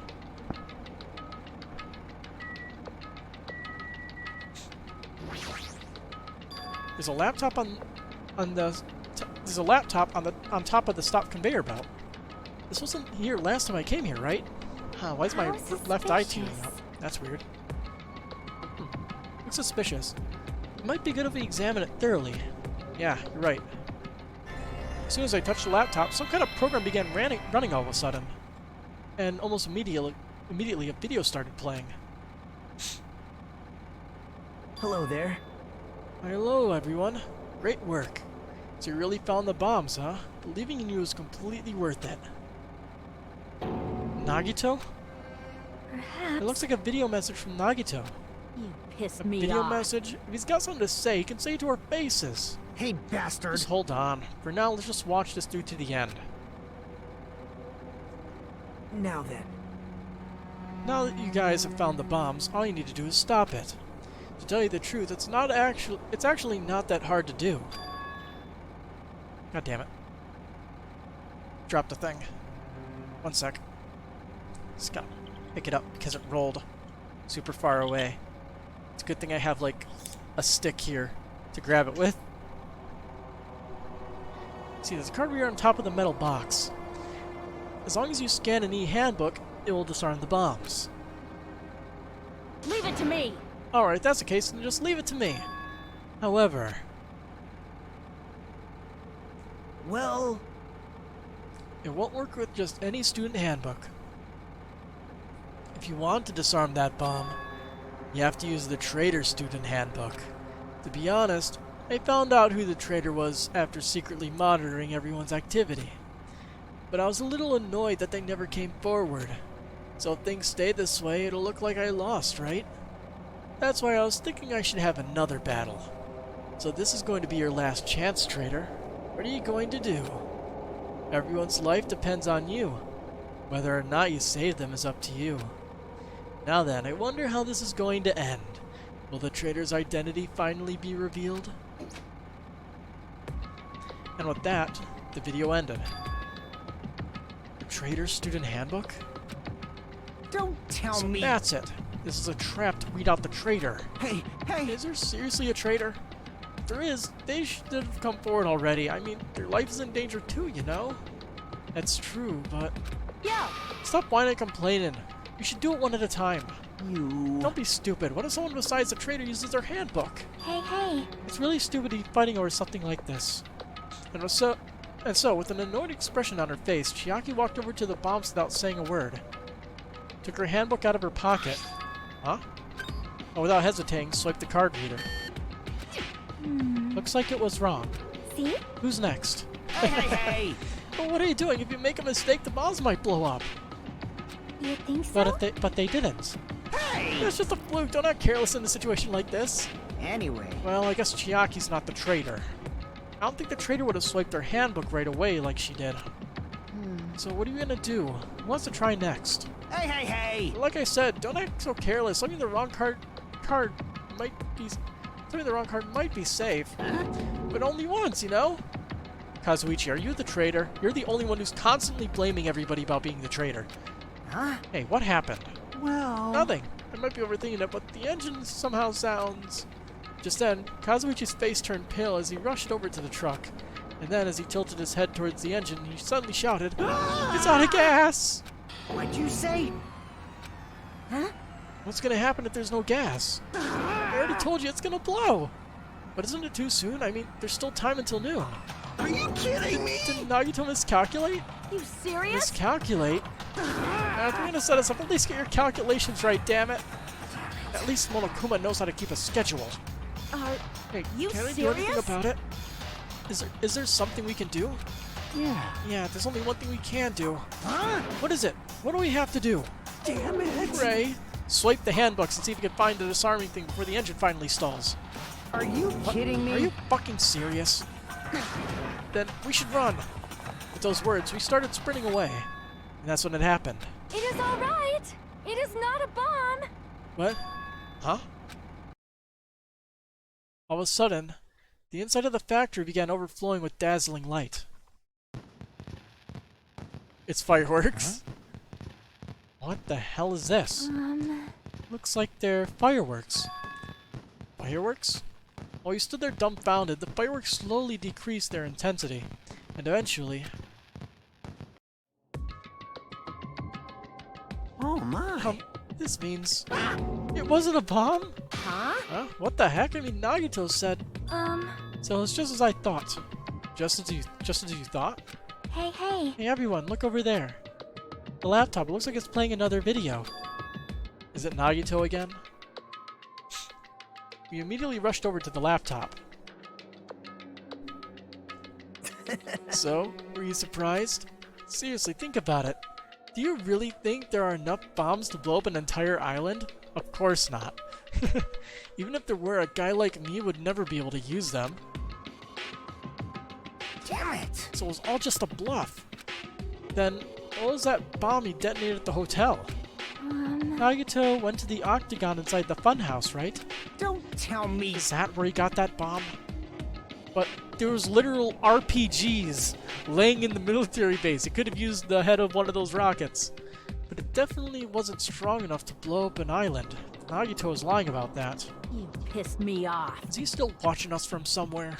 There's a laptop on top of the stop conveyor belt. This wasn't here last time I came here, right? Huh, why is my How left eye tuning suspicious. up? That's weird. Looks suspicious. It might be good if we examine it thoroughly. Yeah, you're right. As soon as I touched the laptop, some kind of program began running all of a sudden. And almost immediately a video started playing. Hello there. Hello, everyone. Great work. So you really found the bombs, huh? Believing in you is completely worth it. Nagito? Perhaps... It looks like a video message from Nagito. You pissed A me video off. message? If he's got something to say, he can say it to our faces. Hey, bastard! Just hold on. For now, let's just watch this through to the end. Now then. Now that you guys have found the bombs, all you need to do is stop it. To tell you the truth, it's actually not that hard to do. God damn it. Drop the thing. One sec. Just gotta pick it up because it rolled. super far away. It's a good thing I have, like, a stick here to grab it with. See, there's a card reader on top of the metal box. As long as you scan an e-handbook, it will disarm the bombs. Leave it to me! Alright, that's the case, then just leave it to me. However... Well... It won't work with just any student handbook. If you want to disarm that bomb, you have to use the Traitor student handbook. To be honest, I found out who the traitor was after secretly monitoring everyone's activity. But I was a little annoyed that they never came forward. So if things stay this way, it'll look like I lost, right? That's why I was thinking I should have another battle. So this is going to be your last chance, traitor. What are you going to do? Everyone's life depends on you. Whether or not you save them is up to you. Now then, I wonder how this is going to end. Will the traitor's identity finally be revealed? And with that, the video ended. The Traitor's Student Handbook? Don't tell So me... that's it. This is a trap to weed out the traitor. Hey, hey! Is there seriously a traitor? If there is, they should have come forward already. I mean, their life is in danger too, you know? That's true, but... Yo! Stop whining and complaining. You should do it one at a time. You... Don't be stupid. What if someone besides the traitor uses their handbook? Hey. It's really stupid to be fighting over something like this. And so, with an annoyed expression on her face, Chiaki walked over to the bombs without saying a word. Took her handbook out of her pocket. Huh? Oh, without hesitating, swiped the card reader. Looks like it was wrong. See? Who's next? Hey! Well, what are you doing? If you make a mistake, the bombs might blow up. You think so? But they didn't. Hey! It's just a fluke. Don't act careless in a situation like this. Anyway... Well, I guess Chiaki's not the traitor. I don't think the traitor would have swiped her handbook right away like she did. So what are you gonna do? Who wants to try next? Hey! Like I said, don't act so careless. Swiping the wrong card might be... Swiping the wrong card might be safe. But only once, you know? Kazuichi, are you the traitor? You're the only one who's constantly blaming everybody about being the traitor. Huh? Hey, what happened? Well... Nothing. I might be overthinking it, but the engine somehow sounds... Just then, Kazuichi's face turned pale as he rushed over to the truck. And then, as he tilted his head towards the engine, he suddenly shouted, "It's out of gas!" What'd you say? Huh? What's gonna happen if there's no gas? I already told you it's gonna blow! But isn't it too soon? I mean, there's still time until noon. Are you kidding me? Did Nagito miscalculate? You serious? Miscalculate? If you're gonna set us up, at least get your calculations right, damn it! At least Monokuma knows how to keep a schedule. Hey, you can I do anything serious? about it? Is there something we can do? Yeah. There's only one thing we can do. Huh? What is it? What do we have to do? Damn it! Ray, swipe the handbooks and see if you can find the disarming thing before the engine finally stalls. Are you kidding me? Are you fucking serious? Then we should run. With those words, we started sprinting away. And that's when it happened. It is all right. It is not a bomb. What? Huh? All of a sudden, the inside of the factory began overflowing with dazzling light. It's fireworks? What the hell is this? Looks like they're fireworks. Fireworks? While you stood there dumbfounded, the fireworks slowly decreased their intensity, and eventually... Oh my! This means... It wasn't a bomb? Huh? Huh? What the heck? I mean, Nagito said... So it's just as I thought. Just as you thought? Hey. Hey everyone, look over there. The laptop, it looks like it's playing another video. Is it Nagito again? We immediately rushed over to the laptop. So, were you surprised? Seriously, think about it. Do you really think there are enough bombs to blow up an entire island? Of course not. Even if there were, a guy like me would never be able to use them. Damn it! So it was all just a bluff. Then, what was that bomb he detonated at the hotel? Nagito went to the octagon inside the funhouse, right? Don't tell me! Is that where he got that bomb? But there was literal RPGs laying in the military base. It could have used the head of one of those rockets. but it definitely wasn't strong enough to blow up an island. Nagito is lying about that. You pissed me off. Is he still watching us from somewhere?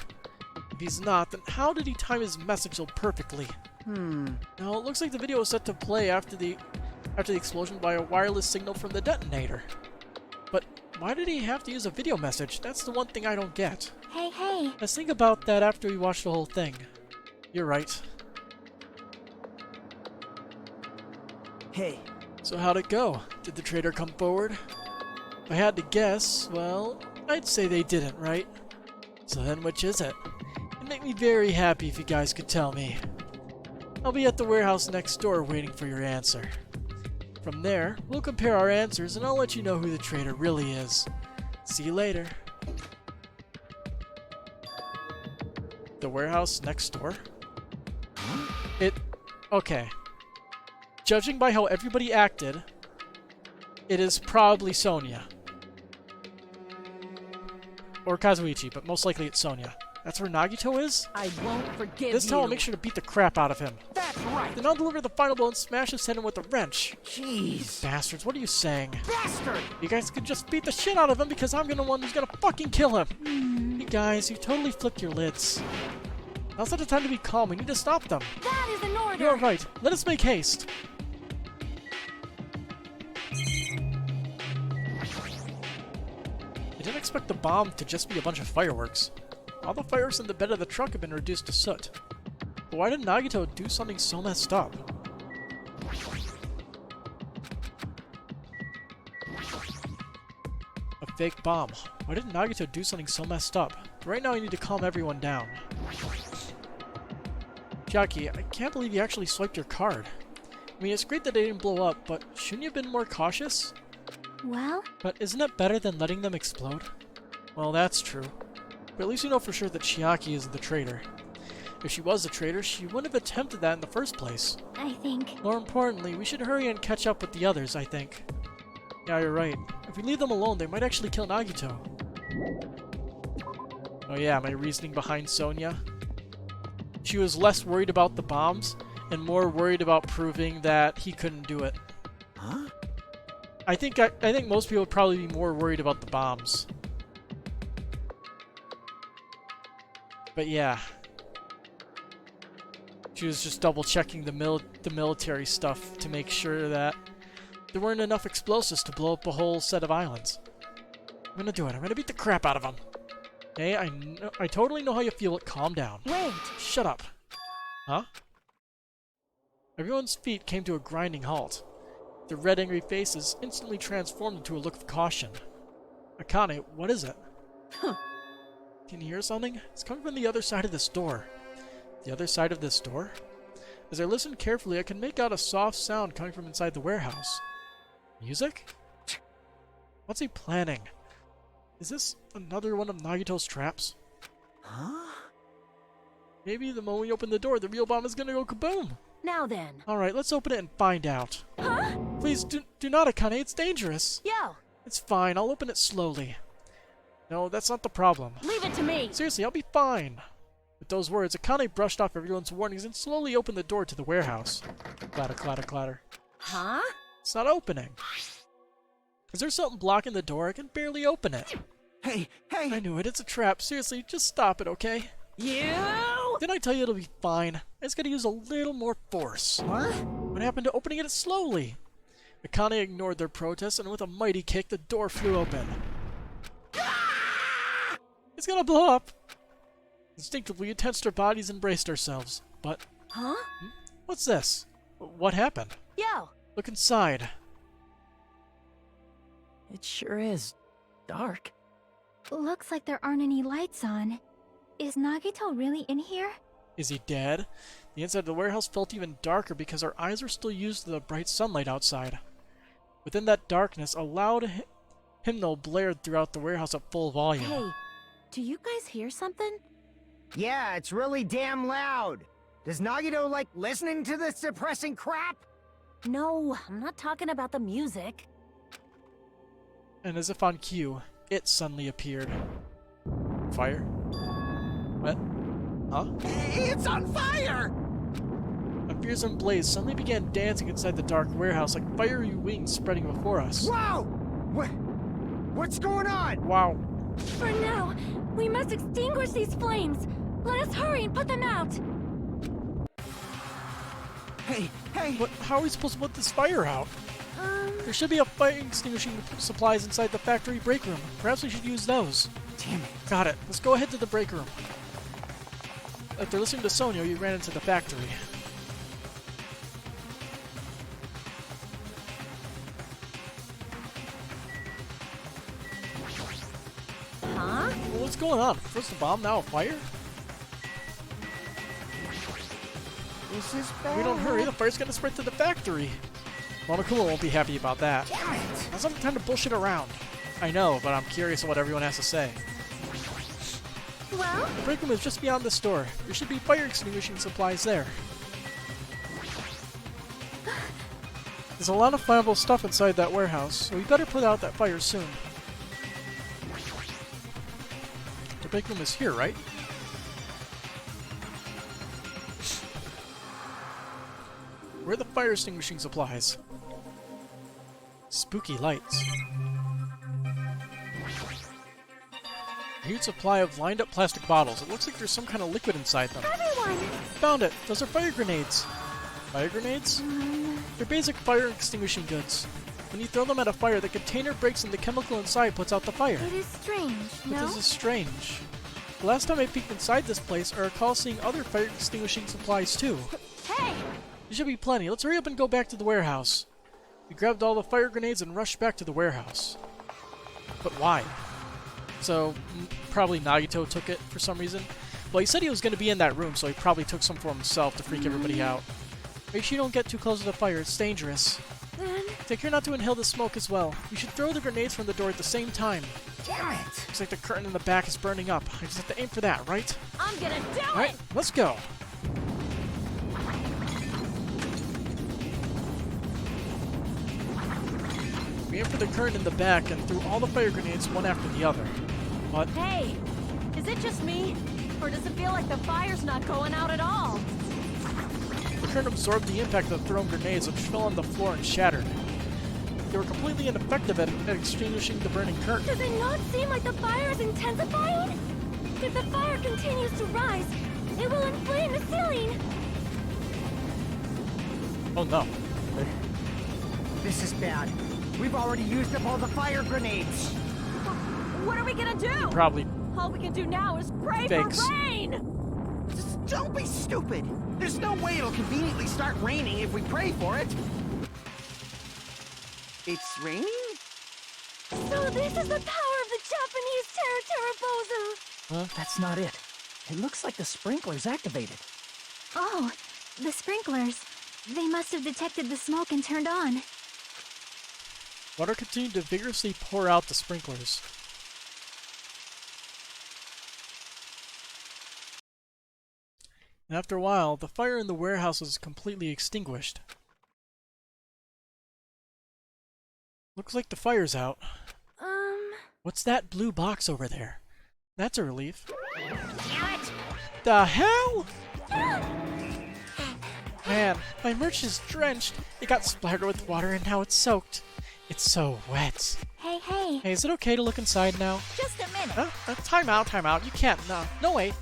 If he's not, then how did he time his message so perfectly? Now, it looks like the video is set to play after the explosion by a wireless signal from the detonator. But why did he have to use a video message? That's the one thing I don't get. Hey. Let's think about that after we watch the whole thing. You're right. Hey, So how'd it go? Did the traitor come forward? If I had to guess, well, I'd say they didn't, right? So then which is it? It'd make me very happy if you guys could tell me. I'll be at the warehouse next door waiting for your answer. From there, we'll compare our answers and I'll let you know who the traitor really is. See you later. The warehouse next door? Okay. Judging by how everybody acted, it is probably Sonia. Or Kazuichi, but most likely it's Sonia. That's where Nagito is? I won't forgive you. This time I'll make sure to beat the crap out of him. that's right! Then I'll deliver the final blow and smash his head in with a wrench. Jeez. Bastards, what are you saying? Bastard! You guys could just beat the shit out of him because I'm the one who's gonna fucking kill him. You guys, you totally flipped your lids. Now's not the time to be calm, we need to stop them. That is an order. You're right, let us make haste. I didn't expect the bomb to just be a bunch of fireworks. All the fireworks in the bed of the truck have been reduced to soot. But why did Nagito do something so messed up? A fake bomb. Why did Nagito do something so messed up? But right now I need to calm everyone down. Jackie, I can't believe you actually swiped your card. I mean, it's great that they didn't blow up, but shouldn't you have been more cautious? Well, But isn't it better than letting them explode? Well, that's true. But at least we know for sure that Chiaki is the traitor. If she was the traitor, she wouldn't have attempted that in the first place. I think... More importantly, we should hurry and catch up with the others, I think. Yeah, you're right. If we leave them alone, they might actually kill Nagito. Oh yeah, my reasoning behind Sonia? She was less worried about the bombs, and more worried about proving that he couldn't do it. Huh? I think most people would probably be more worried about the bombs. But yeah. She was just double checking the military stuff to make sure that there weren't enough explosives to blow up a whole set of islands. I'm gonna do it. I'm gonna beat the crap out of them. Hey, I totally know how you feel, but calm down. Wait. Shut up. Huh? Everyone's feet came to a grinding halt. Their red, angry faces instantly transformed into a look of caution. Akane, what is it? Huh. Can you hear something? It's coming from the other side of this door. The other side of this door? As I listened carefully, I could make out a soft sound coming from inside the warehouse. Music? What's he planning? Is this another one of Nagito's traps? Huh? Maybe the moment we open the door, the real bomb is gonna go kaboom! Now then. Alright, let's open it and find out. Huh? Please, do not, Akane, it's dangerous! Yo, It's fine, I'll open it slowly. No, that's not the problem. leave it to me. Seriously, I'll be fine! With those words, Akane brushed off everyone's warnings and slowly opened the door to the warehouse. Clatter, clatter, clatter. Huh? It's not opening. Is there something blocking the door? I can barely open it. Hey, I hey! knew it, it's a trap. Seriously, just stop it, okay? You? Didn't I tell you it'll be fine? I just gotta use a little more force. What? What happened to opening it slowly? Akane ignored their protests, and with a mighty kick, the door flew open. It's gonna blow up! Instinctively, we tensed our bodies and braced ourselves. But, Huh? what's this? What happened? Yo, Look inside. It sure is dark. Looks like there aren't any lights on. Is Nagito really in here? Is he dead? The inside of the warehouse felt even darker because our eyes were still used to the bright sunlight outside. Within that darkness, a loud hymnal blared throughout the warehouse at full volume. hey, do you guys hear something? Yeah, it's really damn loud. Does Nagito like listening to this depressing crap? No, I'm not talking about the music. And as if on cue, it suddenly appeared. Fire? What? Huh? It's on fire! fears and blaze suddenly began dancing inside the dark warehouse like fiery wings spreading before us. Whoa! What's going on? Wow. For now, we must extinguish these flames. Let us hurry and put them out. Hey! But how are we supposed to put this fire out? There should be a fire extinguishing supplies inside the factory break room. Perhaps we should use those. Damn it. Got it. Let's go ahead to the break room. After listening to Sonia, you ran into the factory. Huh? Well, what's going on? First a bomb, now a fire? This is bad. We don't hurry, the fire's gonna spread to the factory. Monokuma won't be happy about that. Damn it! Now's not the time to bullshit around. I know, but I'm curious of what everyone has to say. Well, The break room is just beyond the store. There should be fire extinguishing supplies there. There's a lot of flammable stuff inside that warehouse, so we better put out that fire soon. The break room is here, right? Where are the fire extinguishing supplies? Spooky lights. A huge supply of lined up plastic bottles. It looks like there's some kind of liquid inside them. everyone! Found it! Those are fire grenades! Fire grenades? They're basic fire extinguishing goods. When you throw them at a fire, the container breaks and the chemical inside puts out the fire. It is strange, But no? this is strange. The last time I peeked inside this place, I recall seeing other fire extinguishing supplies too. Hey! There should be plenty. Let's hurry up and go back to the warehouse. We grabbed all the fire grenades and rushed back to the warehouse. But why? So, probably Nagito took it for some reason. Well, he said he was going to be in that room, so he probably took some for himself to freak everybody out. Make sure you don't get too close to the fire. It's dangerous. Then, Take care not to inhale the smoke as well. You should throw the grenades from the door at the same time. Damn it! Looks like the curtain in the back is burning up. I just have to aim for that, right? I'm gonna do it! Alright, let's go. We aim for the curtain in the back and threw all the fire grenades one after the other. But Hey! Is it just me? Or does it feel like the fire's not going out at all? the curtain absorbed the impact of the thrown grenades, which fell on the floor and shattered. They were completely ineffective at extinguishing the burning curtain. does it not seem like the fire is intensifying? If the fire continues to rise, it will inflame the ceiling. Oh no. This is bad. We've already used up all the fire grenades. What are we gonna do? Probably All we can do now is pray Fakes. for rain! Just don't be stupid. There's no way it'll conveniently start raining if we pray for it. It's raining? So this is the power of the Japanese Terra Terrabosa. That's not it. It looks like the sprinkler's activated. Oh, the sprinklers. They must have detected the smoke and turned on. water continued to vigorously pour out the sprinklers. And after a while, the fire in the warehouse was completely extinguished. Looks like the fire's out. What's that blue box over there? That's a relief. The hell? Man, my merch is drenched. It got splattered with water and now it's soaked. It's so wet. Hey, hey. Hey, is it okay to look inside now? Just a minute. Time out, time out. You can't. No way.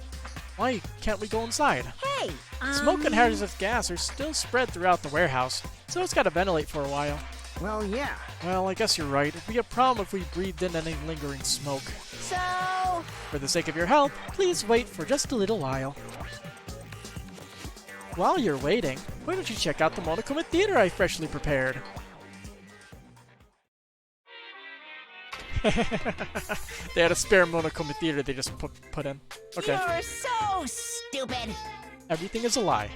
Why can't we go inside? Hey! Smoke and hazardous gas are still spread throughout the warehouse, so it's gotta ventilate for a while. Well, yeah. Well, I guess you're right. It'd be a problem if we breathed in any lingering smoke. So... For the sake of your health, please wait for just a little while. While you're waiting, why don't you check out the Monokuma Theater I freshly prepared? They had a spare Monokuma Theater they just put in. Okay. You're so stupid. Everything is a lie.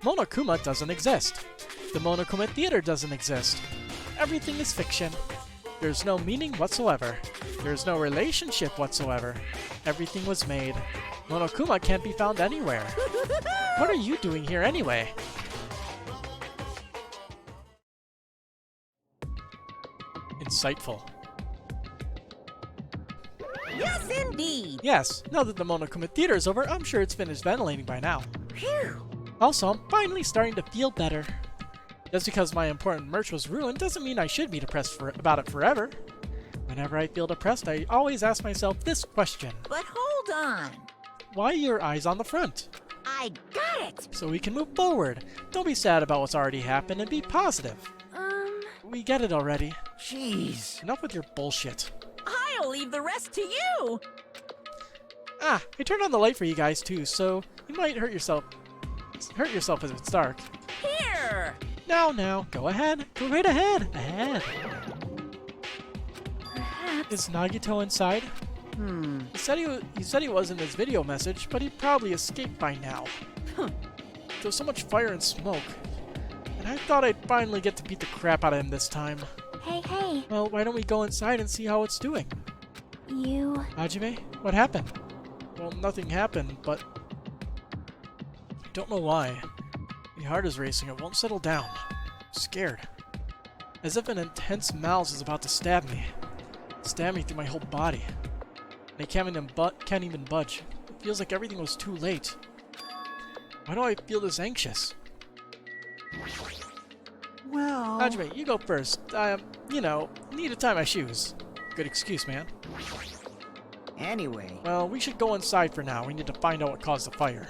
Monokuma doesn't exist. The Monokuma Theater doesn't exist. Everything is fiction. There's no meaning whatsoever. There's no relationship whatsoever. Everything was made. Monokuma can't be found anywhere. What are you doing here anyway? Insightful. Yes, indeed. Yes, now that the Monokuma Theater is over, I'm sure it's finished ventilating by now. Phew. Also, I'm finally starting to feel better. Just because my important merch was ruined doesn't mean I should be depressed about it forever. Whenever I feel depressed, I always ask myself this question. But hold on. Why are your eyes on the front? I got it! So we can move forward. Don't be sad about what's already happened and be positive. We get it already. Jeez. Enough with your bullshit. I'll leave the rest to you! Ah, I turned on the light for you guys too, so you might hurt yourself if it's dark. Here! Now, go ahead. Go right ahead. Ahead. Perhaps. Is Nagito inside? He said he was in his video message, but he probably escaped by now. There was so much fire and smoke. And I thought I'd finally get to beat the crap out of him this time. Hey. Well, why don't we go inside and see how it's doing? You... Hajime, what happened? Well, nothing happened, but... I don't know why. My heart is racing, it won't settle down. I'm scared. As if an intense malice is about to stab me. Stab me through my whole body. And I can't even budge. It feels like everything was too late. Why do I feel this anxious? Well... Hajime, you go first. Need to tie my shoes. Good excuse, man. Anyway... Well, we should go inside for now. We need to find out what caused the fire.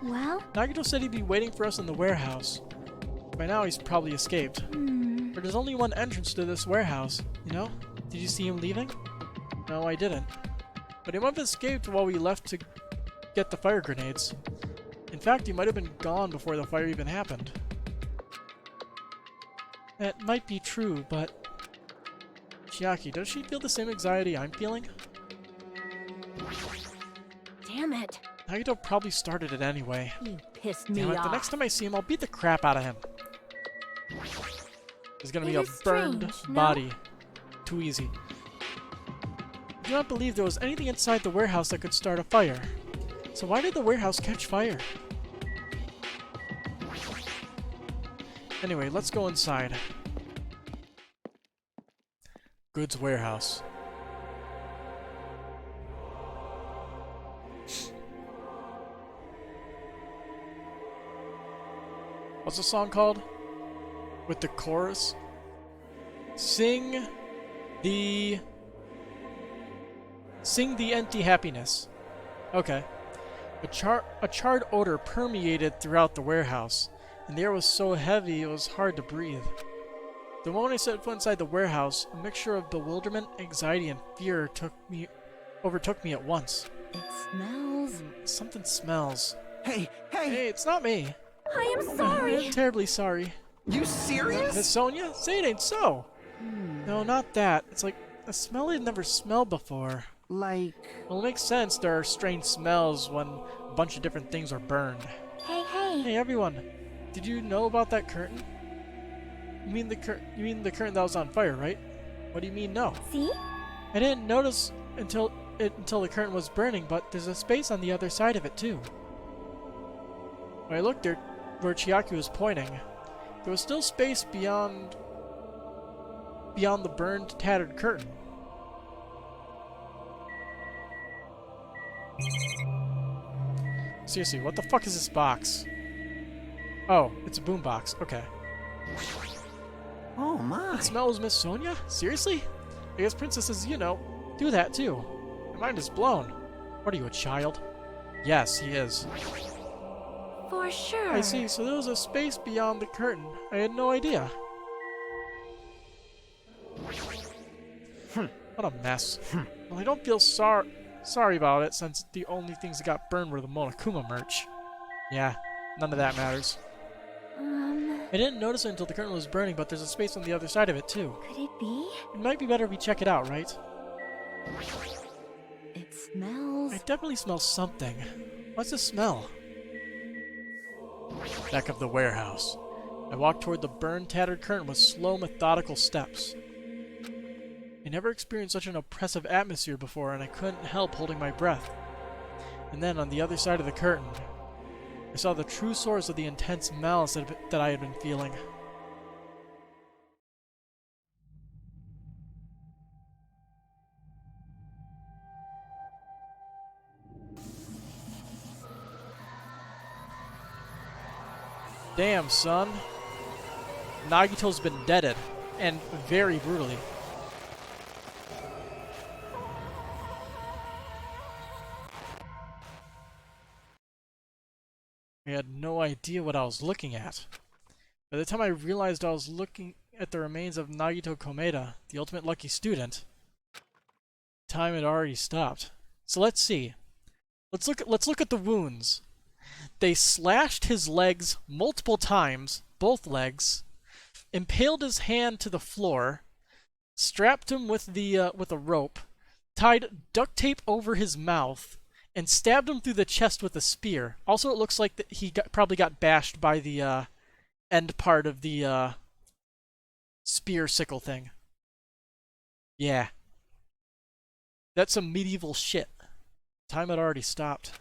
Well? Nagito said he'd be waiting for us in the warehouse. By now, he's probably escaped. But there's only one entrance to this warehouse, you know? Did you see him leaving? No, I didn't. But he might have escaped while we left to get the fire grenades. In fact, he might have been gone before the fire even happened. That might be true, but... Chiaki, does she feel the same anxiety I'm feeling? Damn it. Nagito probably started it anyway. You pissed me Damn it, off. the next time I see him, I'll beat the crap out of him. There's gonna be It a is burned strange, no? body. Too easy. I do not believe there was anything inside the warehouse that could start a fire. So why did the warehouse catch fire? Anyway, let's go inside. Goods warehouse. What's the song called? With the chorus? Sing the empty happiness. Okay. A charred odor permeated throughout the warehouse, and the air was so heavy it was hard to breathe. The moment I set foot inside the warehouse, a mixture of bewilderment, anxiety, and fear overtook me at once. It smells... Something smells. Hey! Hey, it's not me. I am sorry! I'm terribly sorry. You serious? Miss Sonia? Say it ain't so. No, not that. It's like a smell I'd never smelled before. Like... Well, it makes sense there are strange smells when a bunch of different things are burned. Hey. Hey, everyone. Did you know about that curtain? You mean the curtain that was on fire, right? What do you mean, no? See? I didn't notice until the curtain was burning, but there's a space on the other side of it, too. When I looked there, where Chiaki was pointing, there was still space beyond the burned, tattered curtain. Seriously, what the fuck is this box? Oh, it's a boombox. Okay. Oh my. It smells Miss Sonia? Seriously? I guess princesses, do that too. My mind is blown. What are you, a child? Yes, he is. For sure. I see, so there was a space beyond the curtain. I had no idea. What a mess. Well, I don't feel sorry about it, since the only things that got burned were the Monokuma merch. Yeah, none of that matters. I didn't notice it until the curtain was burning, but there's a space on the other side of it, too. Could it be? It might be better if we check it out, right? It smells... I definitely smell something. What's the smell? Back of the warehouse. I walked toward the burned, tattered curtain with slow, methodical steps. I never experienced such an oppressive atmosphere before, and I couldn't help holding my breath. And then, on the other side of the curtain, I saw the true source of the intense malice that I had been feeling. Damn, son. Nagito's been deaded, and very brutally. I had no idea what I was looking at. By the time I realized I was looking at the remains of Nagito Komeda, the ultimate lucky student, time had already stopped. So let's see. Let's look at the wounds. They slashed his legs multiple times, both legs, impaled his hand to the floor, strapped him with a rope, tied duct tape over his mouth, and stabbed him through the chest with a spear. Also, it looks like that he probably got bashed by the end part of the spear sickle thing. Yeah. That's some medieval shit. Time had already stopped.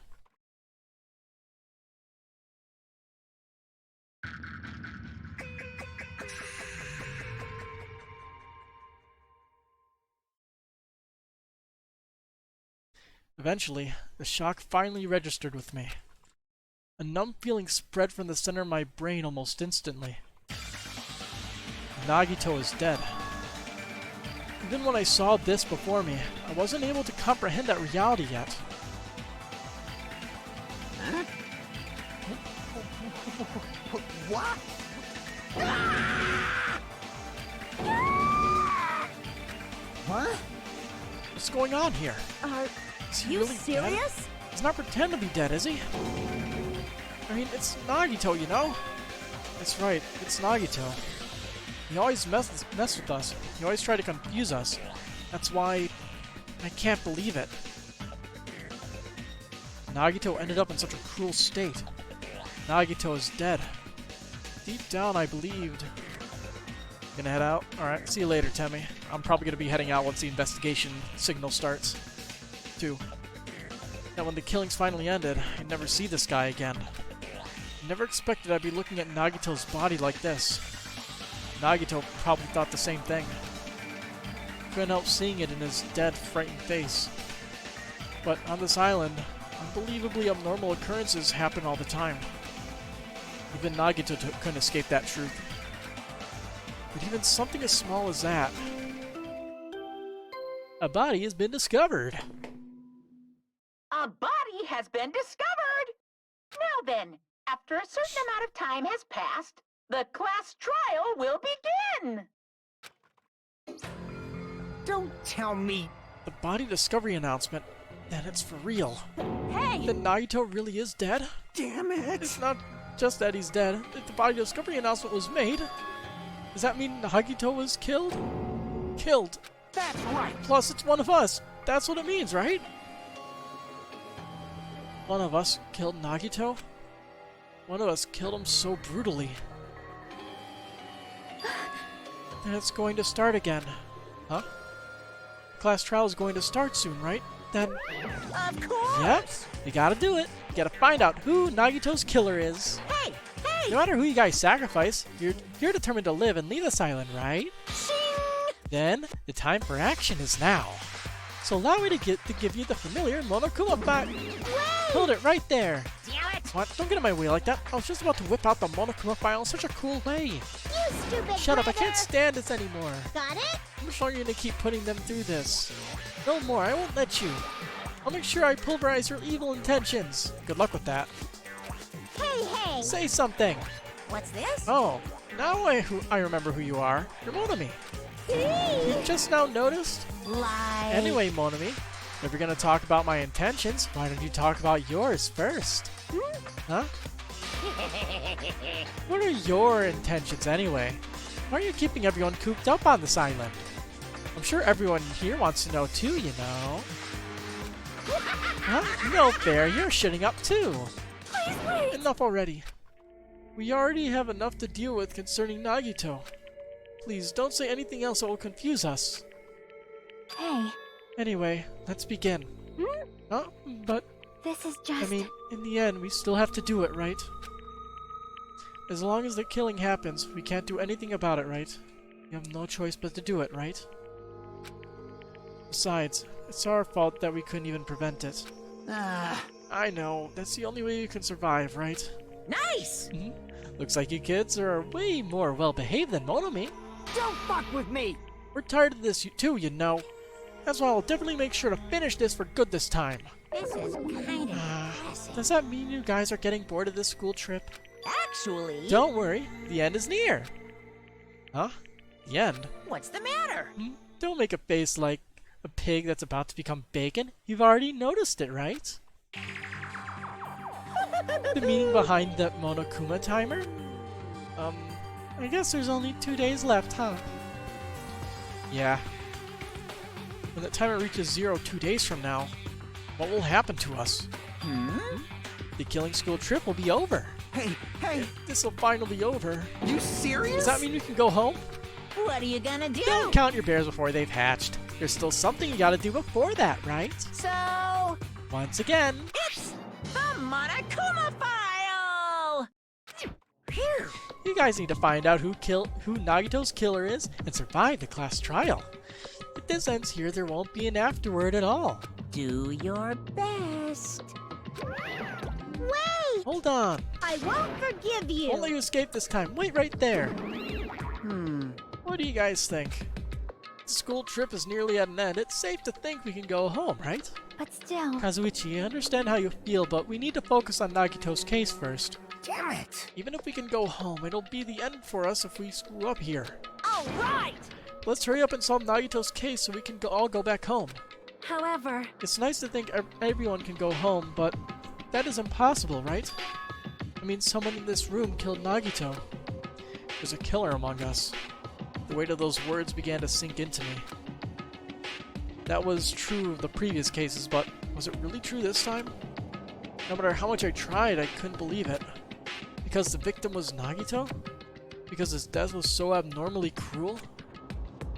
Eventually, the shock finally registered with me. A numb feeling spread from the center of my brain almost instantly. Nagito is dead. Even when I saw this before me, I wasn't able to comprehend that reality yet. Huh? What? What? What's going on here? Are Is he you really serious? dead? He's not pretend to be dead, is he? I mean, it's Nagito, you know? That's right, it's Nagito. He always mess with us. He always tried to confuse us. That's why I can't believe it. Nagito ended up in such a cruel state. Nagito is dead. Deep down, I believed. Gonna head out? Alright, see you later, Temmie. I'm probably gonna be heading out once the investigation signal starts, too. Now, when the killings finally ended, I'd never see this guy again. I never expected I'd be looking at Nagito's body like this. Nagito probably thought the same thing. Couldn't help seeing it in his dead, frightened face. But on this island, unbelievably abnormal occurrences happen all the time. Even Nagito couldn't escape that truth. But even something as small as that... A body has been discovered! A body has been discovered! Now then, after a certain amount of time has passed, the class trial will begin! Don't tell me. The body discovery announcement, then it's for real. Hey! Then Nagito really is dead? Damn it. It's not just that he's dead. If the body discovery announcement was made, does that mean Nagito was killed? Killed. That's right. Plus, it's one of us. That's what it means, right? One of us killed Nagito? One of us killed him so brutally. Then it's going to start again. Huh? Class trial is going to start soon, right? Then... Of course! Yep, you gotta do it. You gotta find out who Nagito's killer is. Hey! Hey! No matter who you guys sacrifice, you're determined to live and leave this island, right? Shing! Then, the time for action is now. So allow me to give you the familiar Monokuma back. Hold it right there. Damn it! What? Don't get in my way like that. I was just about to whip out the Monokuma file in such a cool way. You stupid Shut up, I brother. can't stand this anymore. Got it? How much longer are you gonna keep putting them through this? No more, I won't let you. I'll make sure I pulverize your evil intentions. Good luck with that. Hey, hey. Say something. What's this? Oh, now I remember who you are. You're Monami. You just now noticed? Lie. Anyway, Monami, if you're gonna talk about my intentions, why don't you talk about yours first? Huh? What are your intentions anyway? Why are you keeping everyone cooped up on this island? I'm sure everyone here wants to know too, you know. Huh? No fair, you're shitting up too. Please wait! Enough already. We already have enough to deal with concerning Nagito. Please, don't say anything else that will confuse us. Hey, Anyway, let's begin. Huh? But, this is just... I mean, in the end, we still have to do it, right? As long as the killing happens, we can't do anything about it, right? We have no choice but to do it, right? Besides, it's our fault that we couldn't even prevent it. I know, that's the only way you can survive, right? Nice! Looks like you kids are way more well-behaved than Monomi. Don't fuck with me! We're tired of this too, you know. That's why I'll definitely make sure to finish this for good this time. This is kind of depressing. Does that mean you guys are getting bored of this school trip? Actually... Don't worry, the end is near. Huh? The end? What's the matter? Don't make a face like a pig that's about to become bacon. You've already noticed it, right? The meaning behind that Monokuma timer? I guess there's only 2 days left, huh? Yeah. When the timer reaches 0 2 days from now, what will happen to us? The killing school trip will be over. Hey, This will finally be over. you serious? Does that mean we can go home? What are you gonna do? Don't count your bears before they've hatched. There's still something you gotta do before that, right? So... Once again, It's the Monokuma file! Phew. you guys need to find out who Nagito's killer is and survive the class trial. If this ends here, there won't be an afterword at all. Do your best. Wait! Hold on. I won't forgive you. Won't let you escape this time. Wait right there. What do you guys think? The school trip is nearly at an end. It's safe to think we can go home, right? But still, Kazuichi, I understand how you feel, but we need to focus on Nagito's case first. Damn it! Even if we can go home, it'll be the end for us if we screw up here. All right! Let's hurry up and solve Nagito's case so we can all go back home. however, It's nice to think everyone can go home, but that is impossible, right? I mean, someone in this room killed Nagito. There's a killer among us. The weight of those words began to sink into me. That was true of the previous cases, but was it really true this time? No matter how much I tried, I couldn't believe it. Because the victim was Nagito? Because his death was so abnormally cruel?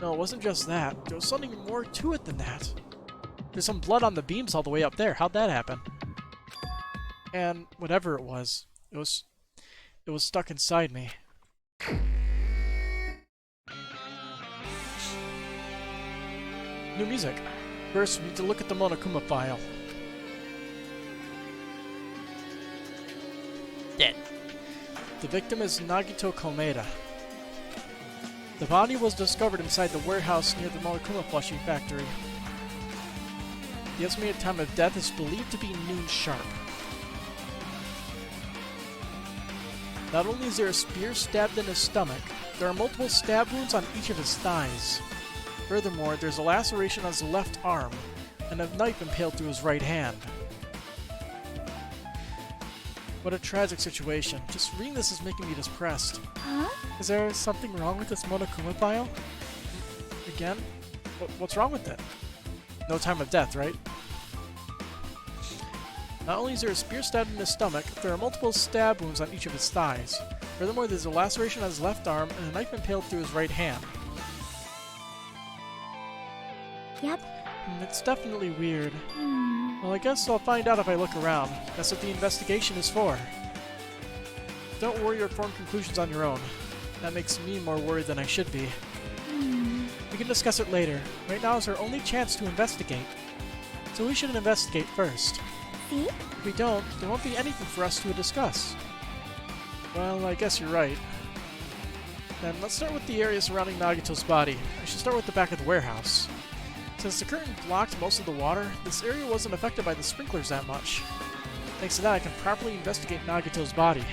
No, it wasn't just that. There was something more to it than that. There's some blood on the beams all the way up there. How'd that happen? And whatever it was stuck inside me. New music. First, we need to look at the Monokuma file. Dead. The victim is Nagito Komeda. The body was discovered inside the warehouse near the Monokuma plushie factory. The estimated time of death is believed to be noon sharp. Not only is there a spear stabbed in his stomach, there are multiple stab wounds on each of his thighs. Furthermore, there's a laceration on his left arm, and a knife impaled through his right hand. What a tragic situation. Just reading this is making me depressed. huh? Is there something wrong with this Monokuma file? Again? What's wrong with it? No time of death, right? Not only is there a spear stabbed in his stomach, there are multiple stab wounds on each of his thighs. Furthermore, there's a laceration on his left arm and a knife impaled through his right hand. Yep. It's definitely weird. Well, I guess I'll find out if I look around. That's what the investigation is for. Don't worry or form conclusions on your own. That makes me more worried than I should be. We can discuss it later. Right now is our only chance to investigate. So we should investigate first. See? If we don't, there won't be anything for us to discuss. Well, I guess you're right. Then let's start with the area surrounding Nagito's body. I should start with the back of the warehouse. Since the curtain blocked most of the water, this area wasn't affected by the sprinklers that much. Thanks to that, I can properly investigate Nagito's body.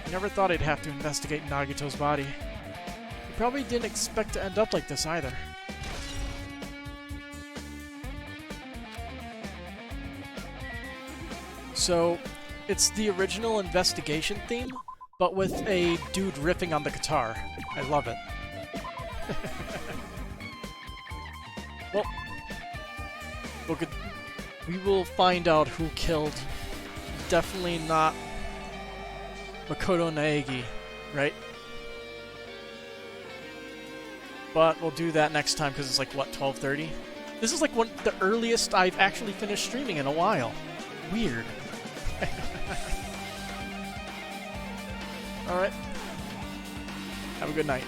I never thought I'd have to investigate Nagito's body. I probably didn't expect to end up like this either. So, it's the original investigation theme, but with a dude riffing on the guitar. I love it. Well, we will find out who killed. Definitely not Makoto Naegi, right? But we'll do that next time because it's like, what, 12:30? This is like the earliest I've actually finished streaming in a while. Weird. Alright. Have a good night.